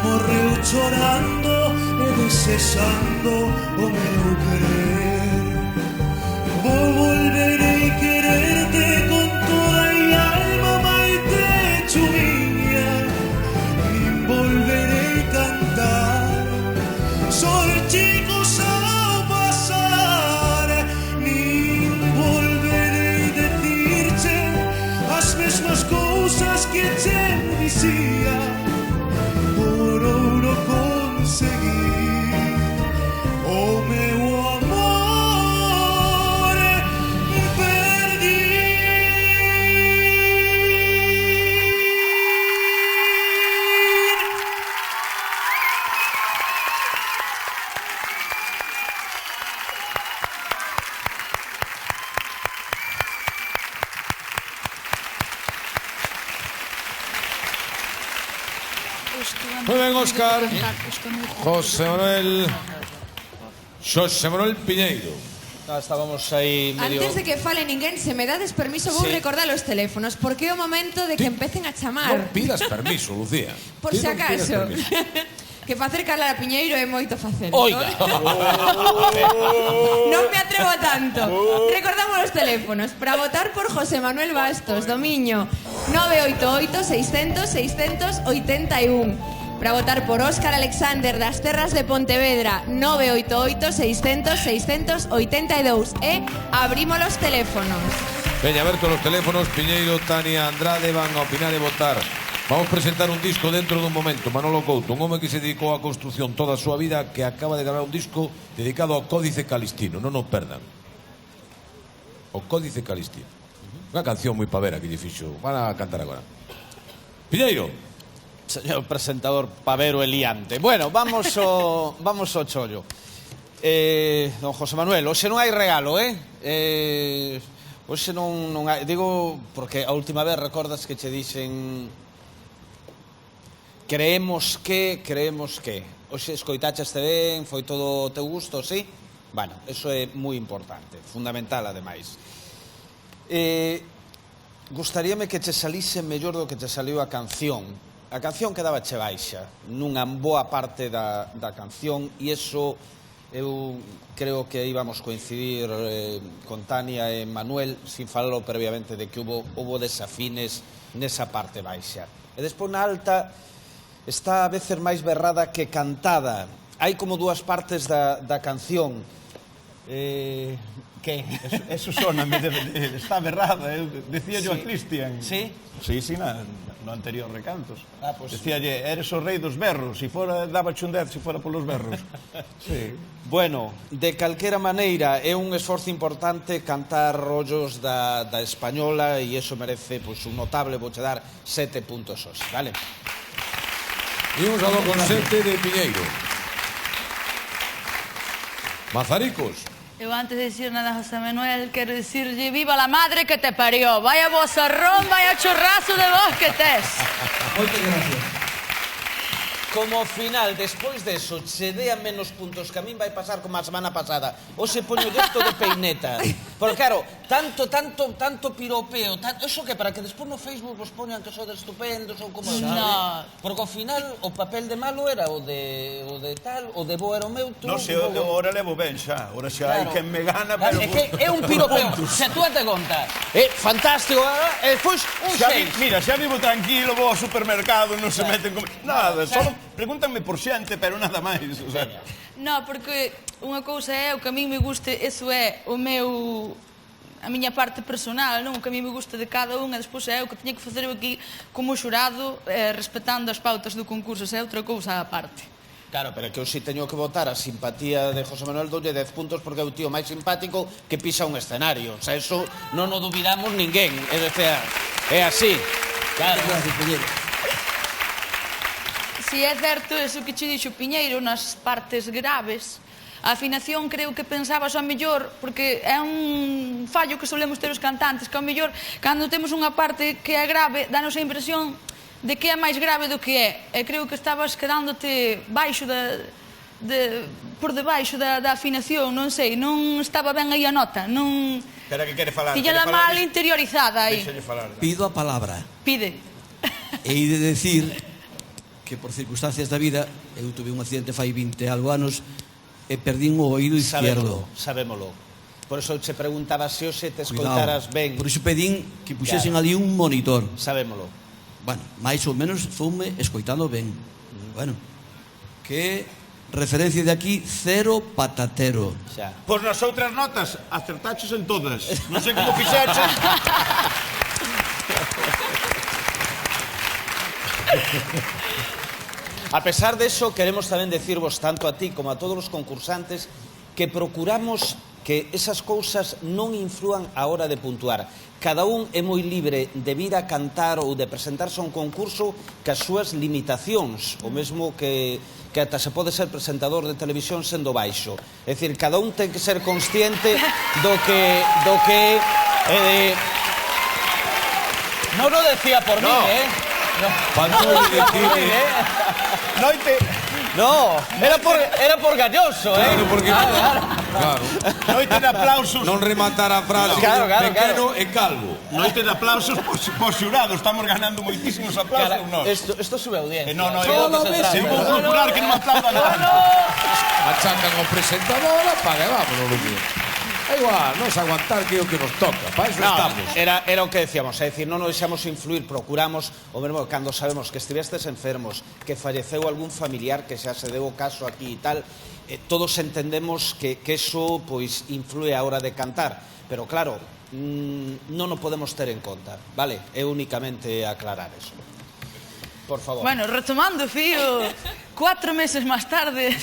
morreu chorando e desexando o meu querer. Vou volverei quererte con toda a alma, maite chumiña. Nin volverei cantar sorchicos ao pasar. Nin volverei decirche as mesmas cousas que che dicía por ouro conseguir o meu amor perdi. Muy ben, Óscar. José Manuel Piñeiro. Estábamos aí medio... Antes de que fale ninguén, se me dades permiso, vou recordar os teléfonos, porque é o momento de que empecen a chamar. Non pidas permiso, Lucía. Por si acaso. Que facer calar a Piñeiro é moito facelo. Oiga. Non me atrevo tanto. Recordamos os teléfonos. Para votar por José Manuel Bastos, Domiño, 988-600-681. Para votar por Óscar Alexander das Terras de Pontevedra, 988-600-682. E abrimos os teléfonos. Veña, aberto los teléfonos. Piñeiro, Tania, Andrade van a opinar e votar. Vamos presentar un disco dentro dun momento. Manolo Couto, un home que se dedicou á construción toda a súa vida, que acaba de gravar un disco dedicado ao Códice Calistino. Non o perdan. O Códice Calistino. Unha canción moi pavera que lle fixo. Van a cantar agora. Piñeiro. Señor presentador pavero e liante. Bueno, vamos ao chollo. Don José Manuel, hoxe non hai regalo, hoxe non hai... Digo, porque a última vez recordas que che dixen... Creemos que... Hoxe escoitachaste ben, foi todo o teu gusto, sí? Bueno, eso é moi importante, fundamental, ademais. Gustaríame que che salise mellor do que che saliu a canción. A canción quedaba che baixa nunha boa parte da canción, e iso eu creo que íbamos coincidir con Tania e Manuel, sin falarlo previamente, de que hubo desafines nesa parte baixa. E despois na alta está a veces máis berrada que cantada. Hai como dúas partes da canción. Que? Eso soname, está berrada. Decía yo a Cristian. Sí? Sí, no anterior recantos. Decíalle, eres o rei dos berros. Si fora, daba un 10 se fora polos berros. Sí. Bueno, de calquera maneira, é un esforzo importante cantar rollos da española, e iso merece un notable, vouche dar 7 puntos hoxe, vale? Imos ao con 7 de Piñeiro. Mazaricos. Eu antes de decir nada a José Manuel, quero dicirlle viva la madre que te parió. Vaya bozarrón, vaya churrazo de voz que tes. Moitas gracias. Como final, despois deso, che dea menos puntos que a min vai pasar como a semana pasada. Hoxe poño isto de peineta. Porque claro, tanto piropeo, eso que para que despois no Facebook vos poñan que sodes estupendos ou como sabe. No. Porque ao final o papel de malo era o de tal, o de bo era o meu. Non sei, ora levo ben xa. Ora xa hai quen me gana, pero... É que é un piropeo, se tú te conta. É fantástico, e despois un 6. Mira, xa vivo tranquilo, vou ao supermercado, non se meten con... Nada, só pregúntame por xente, pero nada máis. No, porque unha cousa é o que a mí me guste, eso é o meu... a miña parte personal, non? O que a mí me gusta de cada unha, despois é o que teña que facer eu aquí como xurado, respetando as pautas do concurso, é outra cousa á parte. Claro, pero que eu si teño que votar a simpatía de José Manuel doulle 10 puntos porque é o tío máis simpático que pisa un escenario. O sea, eso non o dubidamos ninguén. É dicir, é así. Claro. Gracias, Piñeiro. Si é certo eso que che dixo Piñeiro nas partes graves, a afinación creo que pensabas ao mellor, porque é un fallo que solemos ter os cantantes, que ao mellor, cando temos unha parte que é grave, danos a impresión de que é máis grave do que é. E creo que estabas quedándote baixo por debaixo da afinación, non sei, non estaba ben aí a nota, non... Espera que quere falar. Tiña da mal interiorizada aí. Deixalle falar. Pido a palabra. Pide. E hei de decir que por circunstancias da vida eu tuve un accidente fai 20 algo anos e perdín o oído izquierdo. Sabémolo. Por eso che preguntaba se hoxe te escoitaras ben. Por iso pedín que puxesen ali un monitor. Sabémolo. Bueno, máis ou menos foume escoitando ben. Bueno, que referencia de aquí, cero patatero. Pois nas outras notas acertaches en todas. Non sei como fixeches. A pesar de eso, queremos tamén decirvos tanto a ti como a todos os concursantes que procuramos que esas cousas non inflúan a hora de puntuar. Cada un é moi libre de vir a cantar ou de presentarse a un concurso cas súas limitacións, o mesmo que ata se pode ser presentador de televisión sendo baixo. É dicir, cada un ten que ser consciente do que non o decía por mí, Noite. No, era por Galloso, Claro, porque... Claro. Noite de aplausos. Non rematar a frase. Pequeno e calvo. Noite de aplausos por xurado. Estamos ganando moitísimos aplausos nós. Isto sube a audiencia. No, eu vou procurar que non me aplaudan nada. Achacan ao presentador, apaga e vámonos, Luquín. É igual, nos aguantar que é o que nos toca. Para eso estamos. Era o que decíamos, é dicir, non nos deixamos influir, procuramos, o mesmo cando sabemos que estivestes enfermos, que falleceu algún familiar, que xa se deu o caso aquí e tal, todos entendemos que eso pois influe a hora de cantar, pero claro, non o podemos ter en conta, vale? É únicamente aclarar eso. Por favor. Bueno, retomando, fío, 4 meses máis tarde.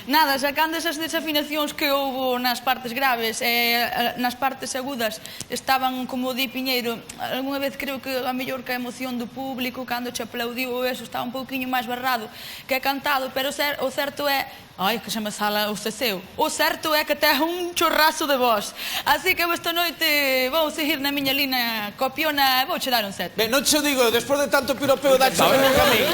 Nada, sacando esas desafinacións que houbo nas partes graves e nas partes agudas estaban, como di Piñeiro, algunha vez creo que a mellor que a emoción do público cando che aplaudiu eso estaba un pouquiño máis barrado que cantado, pero o certo é... Ai, que xa me sala o ceseo. O certo é que tes un chorrazo de voz. Así que esta noite vou seguir na miña línea copiona e vou che dar un 7. Ben, non che o digo, despois de tanto piropeo dache ben un camín.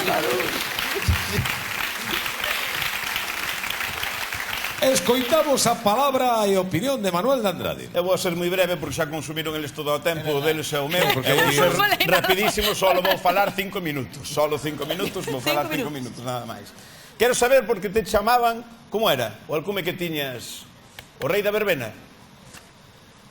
Escoitamos a palabra e opinión de Manuel de Andrade. Eu vou ser moi breve porque xa consumiron eles todo o tempo deles e o meu. Porque vou ser rapidísimo, solo vou falar 5 minutos. Solo 5 minutos, vou falar 5 minutos, nada máis. Quero saber por que te chamaban, como era, o alcume que tiñas, o Rei da Verbena.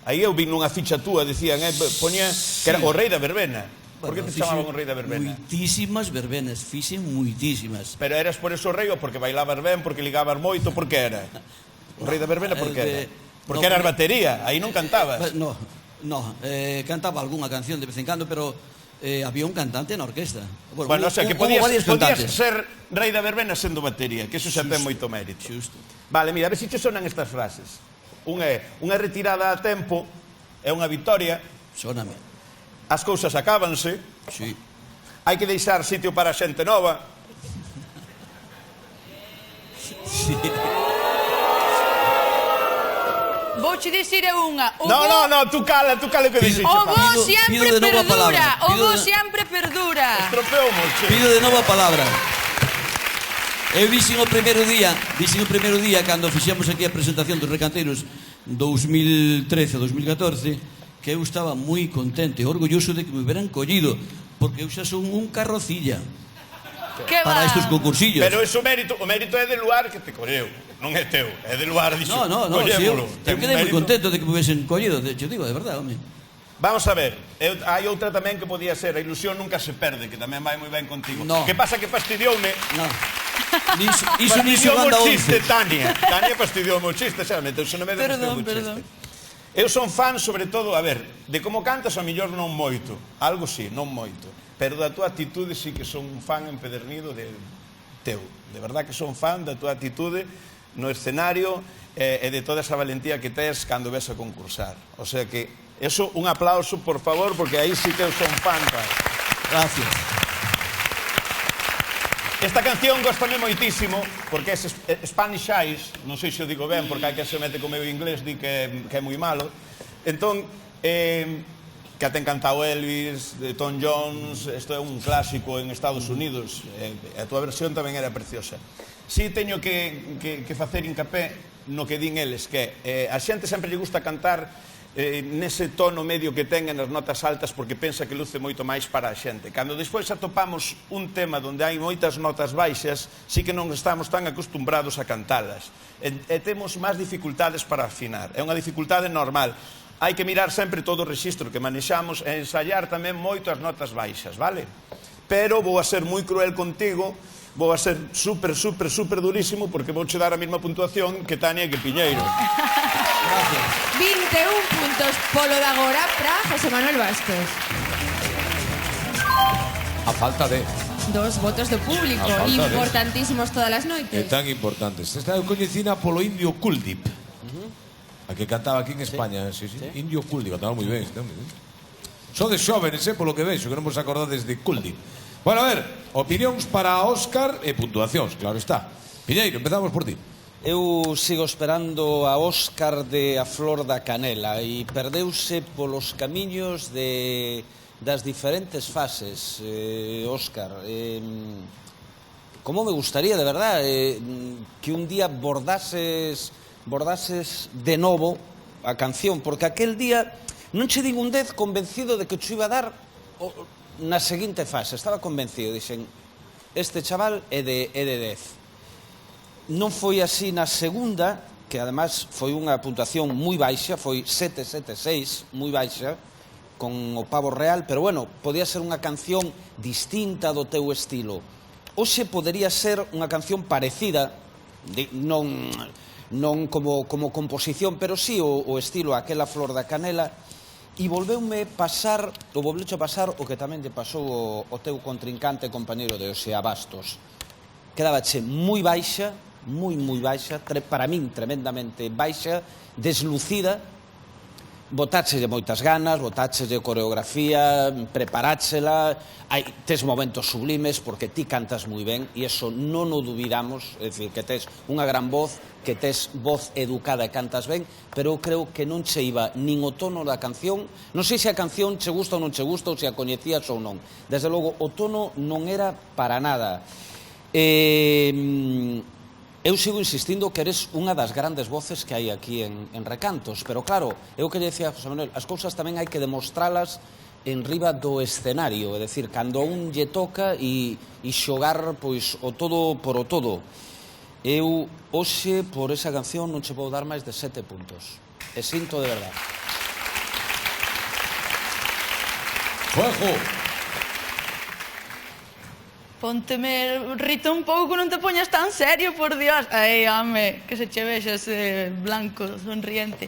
Aí eu vin nunha ficha túa, decían, poña que era o Rei da Verbena. Por que te chamaban o Rei da Verbena? Moitísimas verbenas, fixen moitísimas. Pero eras por eso rei ou porque bailabas ben, porque ligabas moito, por que era? O Rei da Verbena por que era? Porque eras batería, aí non cantabas. No, cantaba algunha canción de vez en cando, pero había un cantante na orquesta. Bueno, o sea, que podías ser Rei da Verbena sendo batería, que eso xa ten moito mérito. Vale, mira, a ver se che sonan estas frases. Unha retirada a tempo é unha vitoria. Sóname. As cousas acábanse. Sí. Hai que deixar sitio para a xente nova. Sí. Vouche dicir unha. No, tú cala o que dixiste. O vos sempre perdura. O vos sempre perdura. Estropeoumo. Pido de nova palabra. Eu dixen o primeiro día cando fixemos aquí a presentación dos recanteiros 2013-2014 que eu estaba moi contente, orgulloso de que me hubieran collido, porque eu xa son un carrocilla para estes concursillos. Pero o mérito é de Luar que te colleu, non é teu, é de Luar, dixo. No, eu quedei moi contento de que me hubiesen collido, te digo, de verdade, home. Vamos a ver, hai outra tamén que podía ser, a ilusión nunca se perde, que tamén vai moi ben contigo. No. Que pasa que fastidioume? No. Iso banda 11. Tania fastidioume o chiste, xa, meteu-se no medio e fastidioume o chiste. Eu son fan, sobre todo, a ver, de como cantas a mellor non moito, algo sí, non moito, pero da tua actitude sí que son un fan empedernido de teu. De verdad que son fan da tua actitude no escenario e de toda esa valentía que tes cando ves a concursar. O sea que, eso, un aplauso, por favor, porque aí sí que eu son fan. Gracias. Esta canción gostame moitísimo, porque é Spanish Eyes, non sei se o digo ben, porque hai que se mete co meu inglés, di que é moi malo. Entón, que até encantado Elvis, de Tom Jones, isto é un clásico en Estados Unidos, a túa versión tamén era preciosa. Si teño que facer hincapé no que din eles, que a xente sempre lle gusta cantar nese tono medio que ten nas notas altas porque pensa que luce moito máis para a xente. Cando despois atopamos un tema onde hai moitas notas baixas, sí que non estamos tan acostumbrados a cantalas e temos máis dificultades para afinar. É unha dificultade normal. Hai que mirar sempre todo o rexistro que manexamos e ensayar tamén moito as notas baixas, vale? Pero vou a ser moi cruel contigo, vou a ser super durísimo porque vou che dar a mesma puntuación que Tania e que Piñeiro. 21 puntos polo de agora para José Manuel Vázquez. A falta de... 2 votos do público, importantísimos todas as noites. É tan importantes. Esta é coñecida polo indio Kuldip. A que cantaba aquí en España, sí. Indio Kuldip, cantaba moi ben. Sodes xóvenes, polo que vexo, que non vos acordades de Kuldip. Bueno, a ver, opinións para Óscar e puntuacións, claro está. Piñeiro, empezamos por ti. Eu sigo esperando a Óscar de A Flor da Canela e perdeuse polos camiños das diferentes fases, Óscar. Como me gustaría, de verdad, que un día bordases de novo a canción, porque aquel día non che digo un 10 convencido de que te iba a dar na seguinte fase. Estaba convencido, dixen, este chaval é de 10. Non foi así na segunda, que además foi unha puntuación moi baixa, foi 776, moi baixa, con o Pavo Real, pero bueno, podía ser unha canción distinta do teu estilo. Hoxe podería ser unha canción parecida, non como composición, pero sí o estilo Aquela Flor da Canela, e volveuche pasar o que tamén lle pasou o teu contrincante e compañeiro de Oxea Bastos. Quedabache moi baixa, moi baixa, para min tremendamente baixa, deslucida, botáchelle moitas ganas, botáchelle coreografía, preparáchela, tes momentos sublimes porque ti cantas moi ben e iso non o dubidamos, é dicir, que tes unha gran voz, que tes voz educada e cantas ben, pero eu creo que non che iba nin o tono da canción, non sei se a canción che gusta ou non che gusta ou se a coñecías ou non. Desde logo, o tono non era para nada. Eu sigo insistindo que eres unha das grandes voces que hai aquí en Recantos, pero claro, eu que lle decía a José Manuel, as cousas tamén hai que demostralas en riba do escenario, é dicir, cando a un lle toca e xogar pois o todo por o todo. Eu hoxe por esa canción non che vou dar máis de 7 puntos. E sinto de verdade. Juanjo. Pónteme rito un pouco, non te poñas tan serio, por Dios. Ai, home, que se che vexa ese blanco, sonriente.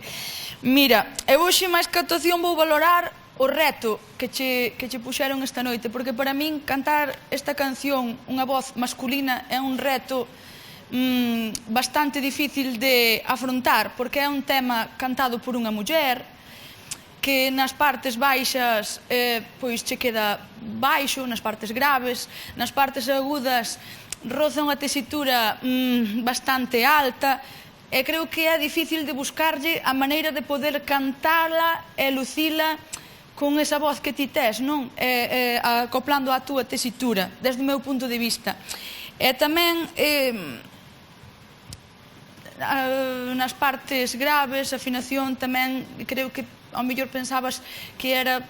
Mira, eu hoxe máis que a actuación vou valorar o reto que che puxeron esta noite, porque para min cantar esta canción, unha voz masculina, é un reto bastante difícil de afrontar, porque é un tema cantado por unha muller, que nas partes baixas pois che queda baixo, nas partes graves, nas partes agudas roza unha tesitura bastante alta, e creo que é difícil de buscarlle a maneira de poder cantala e lucila con esa voz que ti tes, non? Acoplando a túa tesitura, desde o meu punto de vista. E tamén nas partes graves, a afinación tamén creo que ao mellor pensabas que era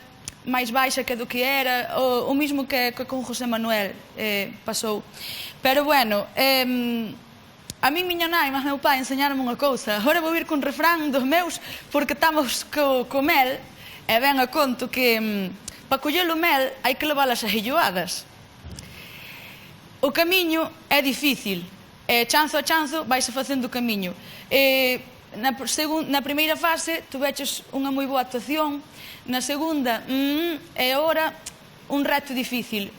máis baixa que do que era, o mismo que con José Manuel pasou. Pero bueno, a mí miña nai, mas meu pai enseñaron unha cousa. Agora vou ir con refrán dos meus, porque estamos co mel, e ben a conto que para coller o mel hai que leválas ahilloadas. O camiño é difícil, chanzo a chanzo vaise facendo o camiño. Na primeira fase tuveches unha moi boa actuación, na segunda é ahora un reto difícil,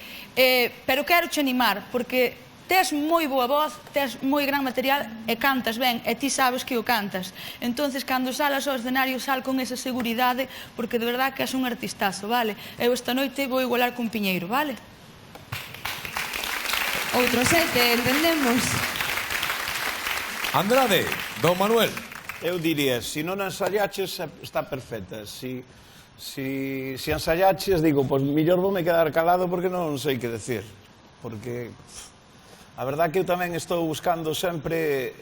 pero quero che animar porque tes moi boa voz, tes moi gran material e cantas ben, e ti sabes que o cantas. Entonces, cando salas ao escenario, sal con esa seguridade, porque de verdad que és un artistazo, vale? Eu esta noite vou igualar con Piñeiro, vale? Outro sete, entendemos. Andrade, don Manuel. Eu diría, se non ensayaches, está perfecta. Se ensayaches, digo, pois mellor vou me quedar calado porque non sei que decir. Porque a verdad que eu tamén estou buscando sempre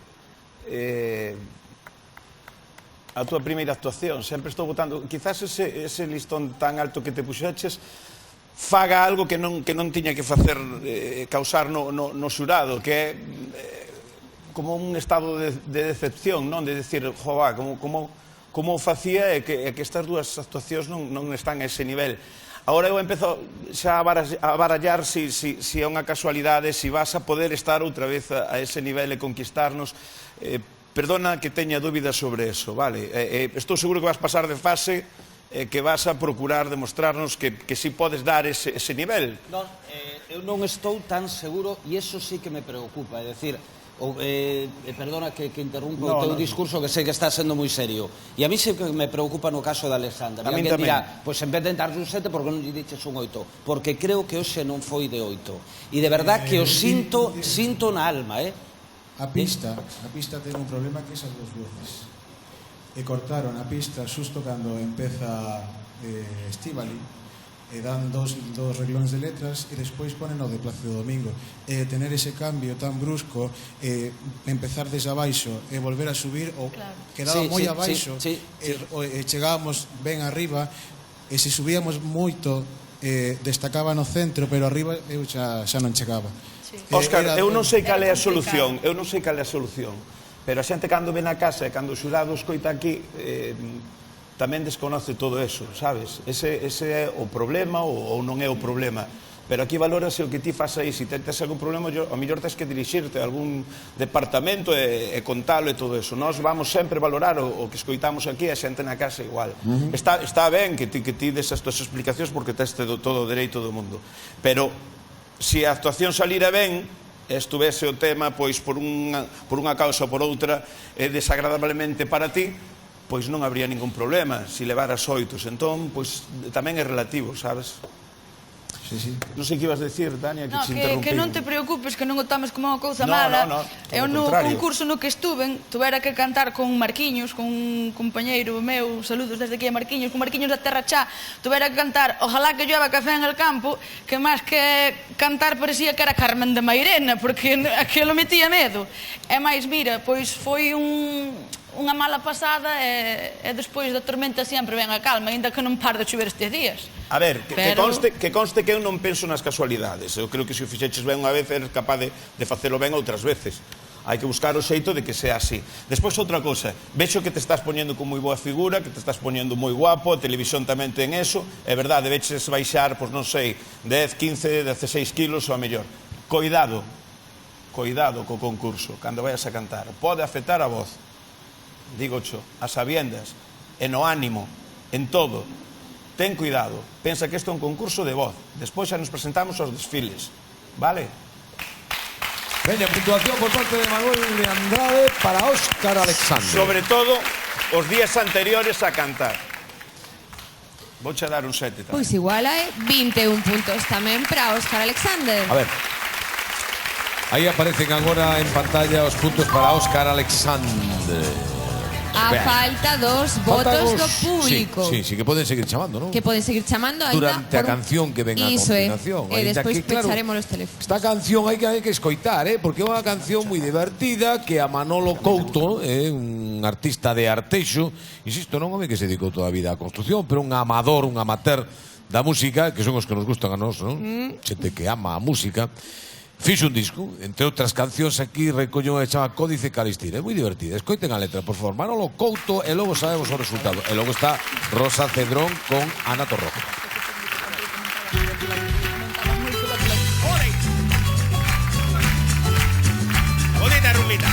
a túa primeira actuación. Sempre estou botando, quizás ese listón tan alto que te puxeches faga algo que non tiña que facer causar no xurado, que é como un estado de decepción, non? De decir, joa, como o facía e que estas dúas actuacións non están a ese nivel. Agora eu empezo xa a barallar se é unha casualidade, se vas a poder estar outra vez a ese nivel e conquistarnos. Perdona que teña dúbidas sobre eso, vale? Estou seguro que vas pasar de fase, que vas a procurar demostrarnos que si podes dar ese nivel. Non, eu non estou tan seguro e iso sí que me preocupa, é dicir, perdona que interrumpa o teu discurso, que sei que está sendo moi serio, e a mí sí que me preocupa no caso de Alexandra. A mí tamén. Dirá, pois en vez de darlle un 7, porque non lle diches un 8? Porque creo que hoxe non foi de 8, e de verdad que o sinto na alma, A pista ten un problema que esas dos voces, e cortaron a pista xusto cando empeza Estíbali, e dan dos reglóns de letras e despois ponen o de Plácido Domingo, e tener ese cambio tan brusco, empezar desde abaixo e volver a subir, o quedaba moi abaixo e chegábamos ben arriba, e se subíamos moito destacaba no centro, pero arriba eu xa non chegaba. Óscar, eu non sei cal é a solución, pero a xente cando ven a casa e cando o xurado escoita aquí, tamén desconoce todo eso, sabes? Ese é o problema ou non é o problema. Pero aquí valórase o que ti fas aí. Se tes algún problema, ao mellor tens que dirixirte a algún departamento e contalo e todo eso. Nós vamos sempre valorar o que escoitamos aquí, a xente na casa igual. Está ben que ti des as tuas explicacións porque tes todo o dereito do mundo. Pero se a actuación salira ben, estuvese o tema pois por unha causa ou por outra desagradablemente para ti, pois non habría ningún problema se levaras 8. Entón, pois tamén é relativo, sabes? Non sei que ibas a decir, Tania, que te interrumpí. Que non te preocupes, que non o tomes como unha cousa mala. Eu no concurso no que estuven, tuvera que cantar con Marquiños, con un compañeiro meu, saludos desde aquí a Marquiños, con Marquiños da Terra Chá, tuvera que cantar Ojalá que llueva café en el campo, que máis que cantar parecía que era Carmen de Mairena, porque aquilo metía medo. E máis, mira, pois foi unha mala pasada e despois da tormenta sempre ven a calma, ainda que non pare de chover estes días. A ver, que conste que eu non penso nas casualidades. Eu creo que se o fixeches ben unha vez eres capaz de facelo ben outras veces. Hai que buscar o xeito de que sea así. Despois outra cosa, vexo que te estás poñendo con moi boa figura, que te estás poñendo moi guapo, a televisión tamén ten eso, é verdade, veches baixar, pois non sei, 10, 15, 16 kilos ou a mellor. Coidado co concurso, cando vayas a cantar. Pode afectar a voz. Dígocho, a sabiendas, en o ánimo, en todo. Ten cuidado, pensa que isto é un concurso de voz. Despois xa nos presentamos aos desfiles, vale? Veña, puntuación por parte de Manuel de Andrade para Óscar Alexander. Sobre todo, os días anteriores a cantar. Vouche dar un 7 tamén. Pois igual hai 21 puntos tamén para Óscar Alexander. A ver, aí aparecen agora en pantalla os puntos para Óscar Alexander. A falta dos votos do público. Sí, que poden seguir chamando, non? Que poden seguir chamando durante a canción que ven a continuación. E despois pecharemos os teléfonos. Esta canción hai que escoitar, porque é unha canción moi divertida que a Manolo Couto, un artista de Arteixo, insisto, non home que se dedicou toda a vida á construcción, pero un amador, un amateur da música, que son os que nos gustan a nós, non? Xente que ama a música. Fixo un disco, entre outras cancións aquí recollo unha que chama Códice Calistina. É moi divertida, escoiten a letra, por favor. Manolo Couto e logo sabemos o resultado. E logo está Rosa Cedrón con Ana Torroja. Bonita rumita.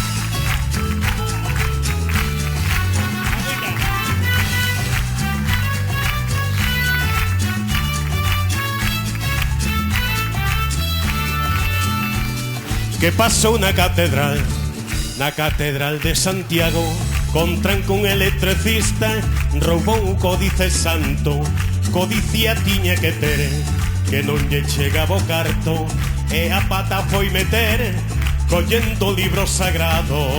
que pasou na catedral de Santiago. Contranco un electricista, roubou o códice santo. Codicia tiña que ter, que non lle chegaba o carto, e a pata foi meter, collendo o libro sagrado.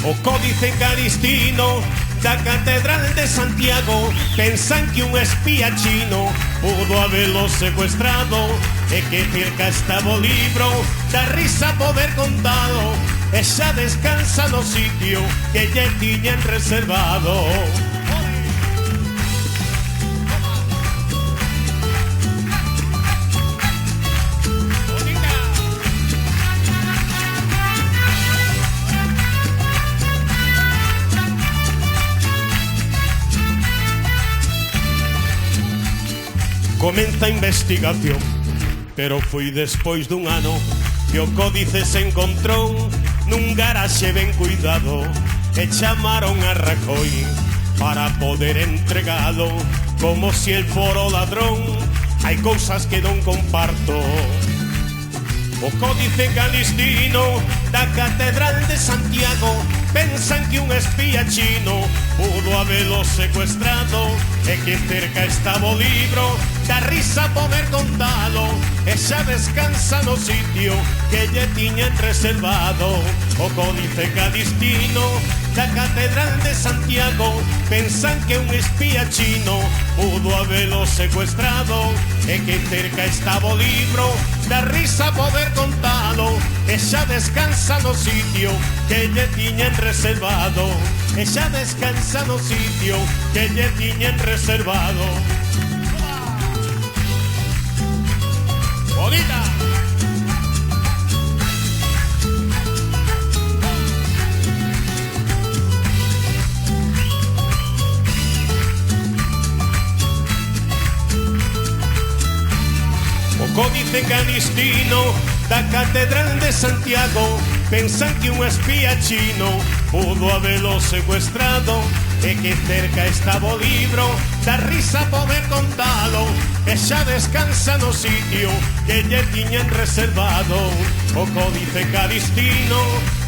O códice calistino da catedral de Santiago, pensan que un espía chino pudo habelo secuestrado, e que cerca estaba o libro, da risa poder contalo, e xa descansa no sitio que lle tiñan reservado. Comenta a investigación, pero foi despois dun ano que o códice se encontrou nun garaxe ben cuidado, e chamaron a Rajoy para poder entregalo, como si el foro ladrón. Hai cousas que non comparto. O códice calistino da catedral de Santiago, pensan que un espía chino pudo habelo secuestrado, e que cerca estaba o libro, da risa poder contalo, e xa descansa no sitio que lle tiñan reservado. O códice calistino da catedral de Santiago, pensan que un espía chino pudo habelo secuestrado, e que cerca estaba o libro, da risa poder contalo, e xa descansa no sitio que lle tiñan reservado, e xa descansa no sitio que lle tiñan reservado. Bonita. O códice calistino da catedral de Santiago, pensan que un espía chino pudo habelo secuestrado, e que cerca estaba o libro, da risa poder contalo, e xa descansa no sitio que lle tiñan reservado. O códice calistino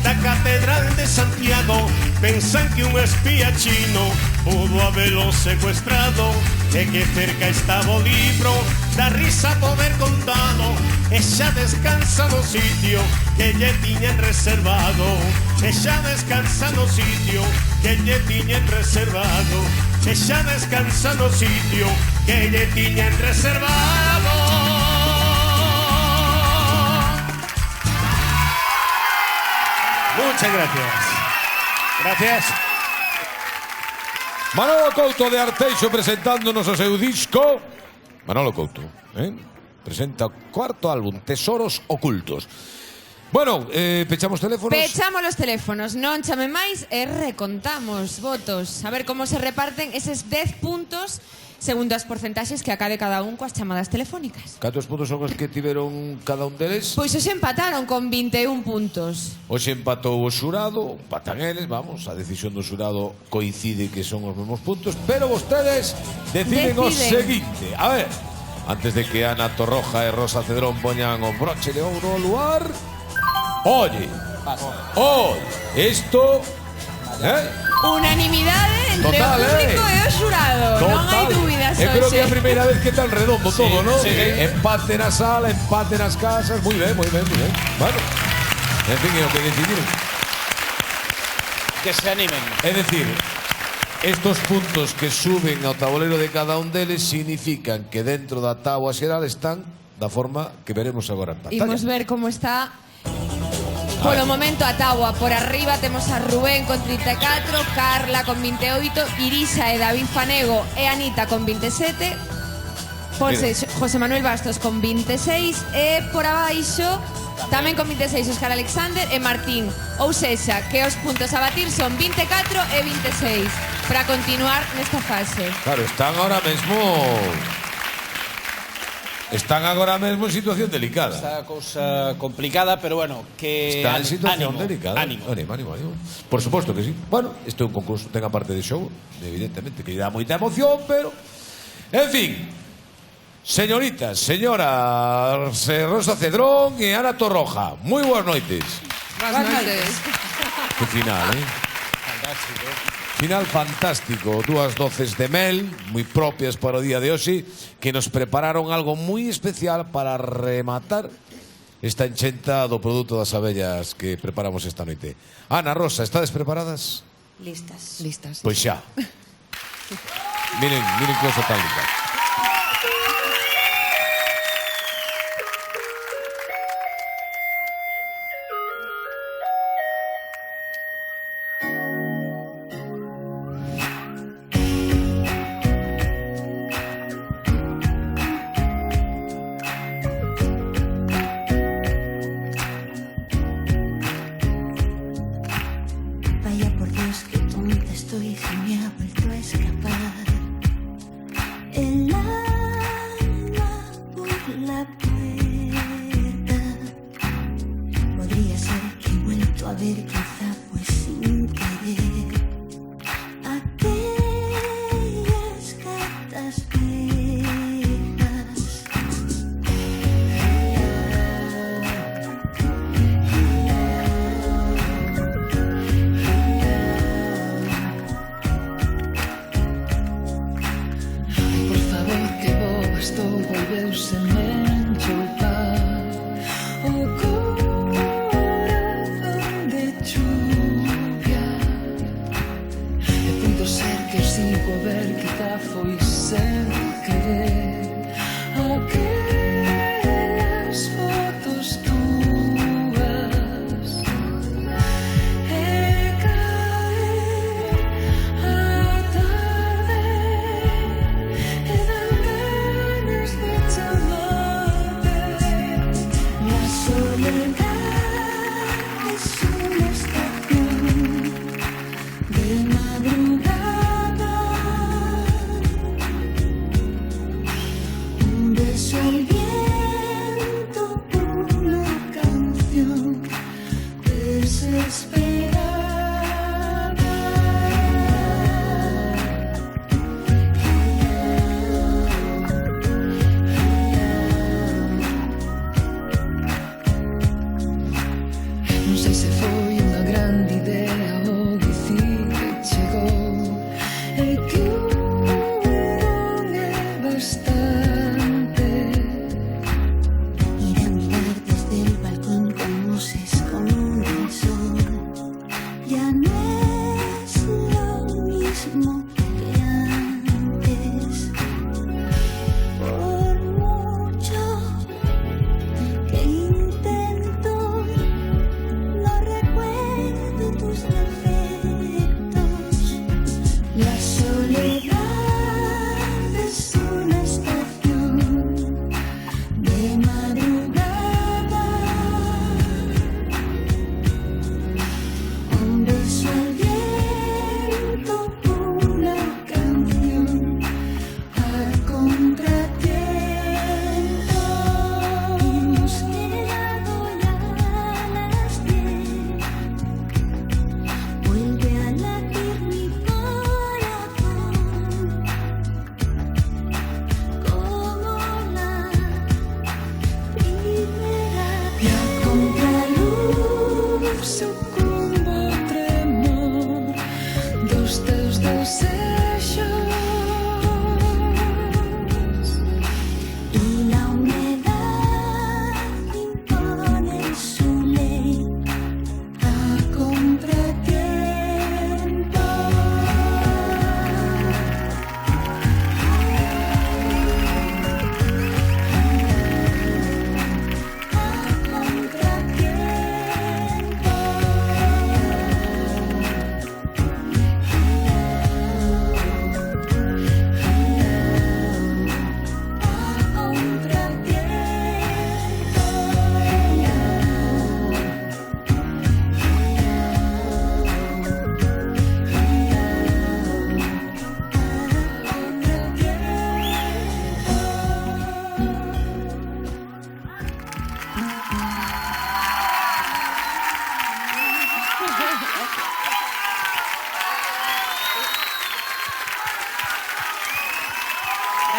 da catedral de Santiago, pensan que un espía chino pudo habelo secuestrado, e que cerca estaba o libro, da risa poder contalo, e xa descansa no sitio que lle tiñan reservado, e xa descansa no sitio que lle tiñan reservado, e xa descansa no sitio que lle tiñan reservado. Muchas gracias. Gracias. Manolo Couto de Arteixo presentándonos o seu disco. Manolo Couto, presenta o cuarto álbum, Tesoros Ocultos. Bueno, pechamos teléfonos. Pechamos los teléfonos, non chame máis e recontamos votos. A ver como se reparten eses 10 puntos segundo as porcentaxes que acabe cada un coas chamadas telefónicas. Cantos puntos son os que tiveron cada un deles? Pois os empataron con 21 puntos. Hoxe empatou o xurado, empatan eles, vamos, a decisión do xurado coincide que son os mesmos puntos, pero vostedes deciden o seguinte. A ver, antes de que Ana Torroja e Rosa Cedrón poñan o broche de ouro ao luar, oye, isto, unanimidade entre total, o público e o xurado. Non hai dúbidas hoxe. Creo que é a primeira vez que tan redondo todo, ¿no? Sí. Empate na sala, empate nas casas. Muy ben, muy ben, muy ben. Bueno, en fin, é o que decidiron. Que se animen. É dicir, estos puntos que suben ao tabuleiro de cada un deles significan que dentro da táboa xeral están da forma que veremos agora en pantalla. Imos ver como está. Polo momento a táboa por arriba temos a Rubén con 34, Carla con 28, Irisa e David Fanego e Anita con 27, José Manuel Bastos con 26 e por abaixo tamén con 26 Óscar Alexander e Martín. Ou sexa, que os puntos a batir son 24 e 26 para continuar nesta fase. Claro, están agora mesmo en situación delicada. Está a cousa complicada, pero bueno, que está en situación delicada. Ánimo. Por suposto que sí. Bueno, isto é un concurso, ten a parte de show, evidentemente, que dá moita emoción, pero en fin. Señoritas, señoras Rosa Cedrón e Ana Torroja, moi boas noites. Boas noites. Que final, Fantástico. Final fantástico, dúas doces de mel, moi propias para o día de hoxe, que nos prepararon algo moi especial para rematar esta enchenta do produto das abellas que preparamos esta noite. Ana, Rosa, estades preparadas? Listas. Pois xa. Miren que oso tan linda. Vaya por Dios, que tonta estoy, se me ha vuelto a escapar el alma por la puerta. Podría ser que he vuelto a ver, quizá pues sin querer, aquellas cartas viejas. Por favor, que boba estou, volveuse me enchoupar o corazón de chuvia. E puido ser que sigo a ver, quizá foi sen querer, aquelas fotos túas. E caer a tarde e dan ganas de chamarte. La soledad es una estación de madrugada, un beso al viento, una canción desesperada. Non sei se foi unha grande idea ou dicir que chegou e que non é bastante. Ir a mirar desde el balcón como se esconde el sol. Ya no es lo mismo que antes. Por mucho que intento, no recuerdo tus defectos. La soledad es una estación de madrugada, un beso al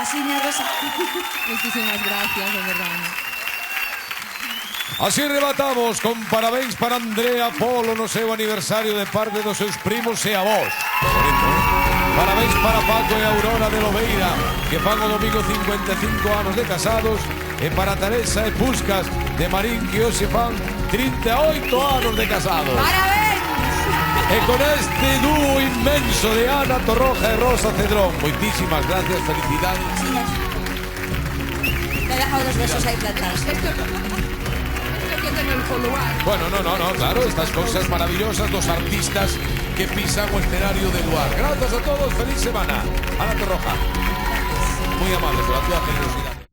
Graciñas, Rosa. Muchísimas gracias, de verdad. Así rematamos con parabéns para Andrea Polo no seu aniversario de parte dos seus primos e avós. Parabéns para Paco e Aurora de Lobeira, que fan o domingo 55 anos de casados, e para Teresa e Puscas de Marín, que hoxe fan 38 anos de casados. Parabéns! E con este dúo inmenso de Ana Torroja e Rosa Cedrón, moitísimas gracias, felicidades. Te he dejado los besos ahí plantados. Bueno, no, claro, estas cosas maravillosas dos artistas que pisan o escenario de Luar. Gracias a todos, feliz semana. Ana Torroja, muy amable por la tua generosidad.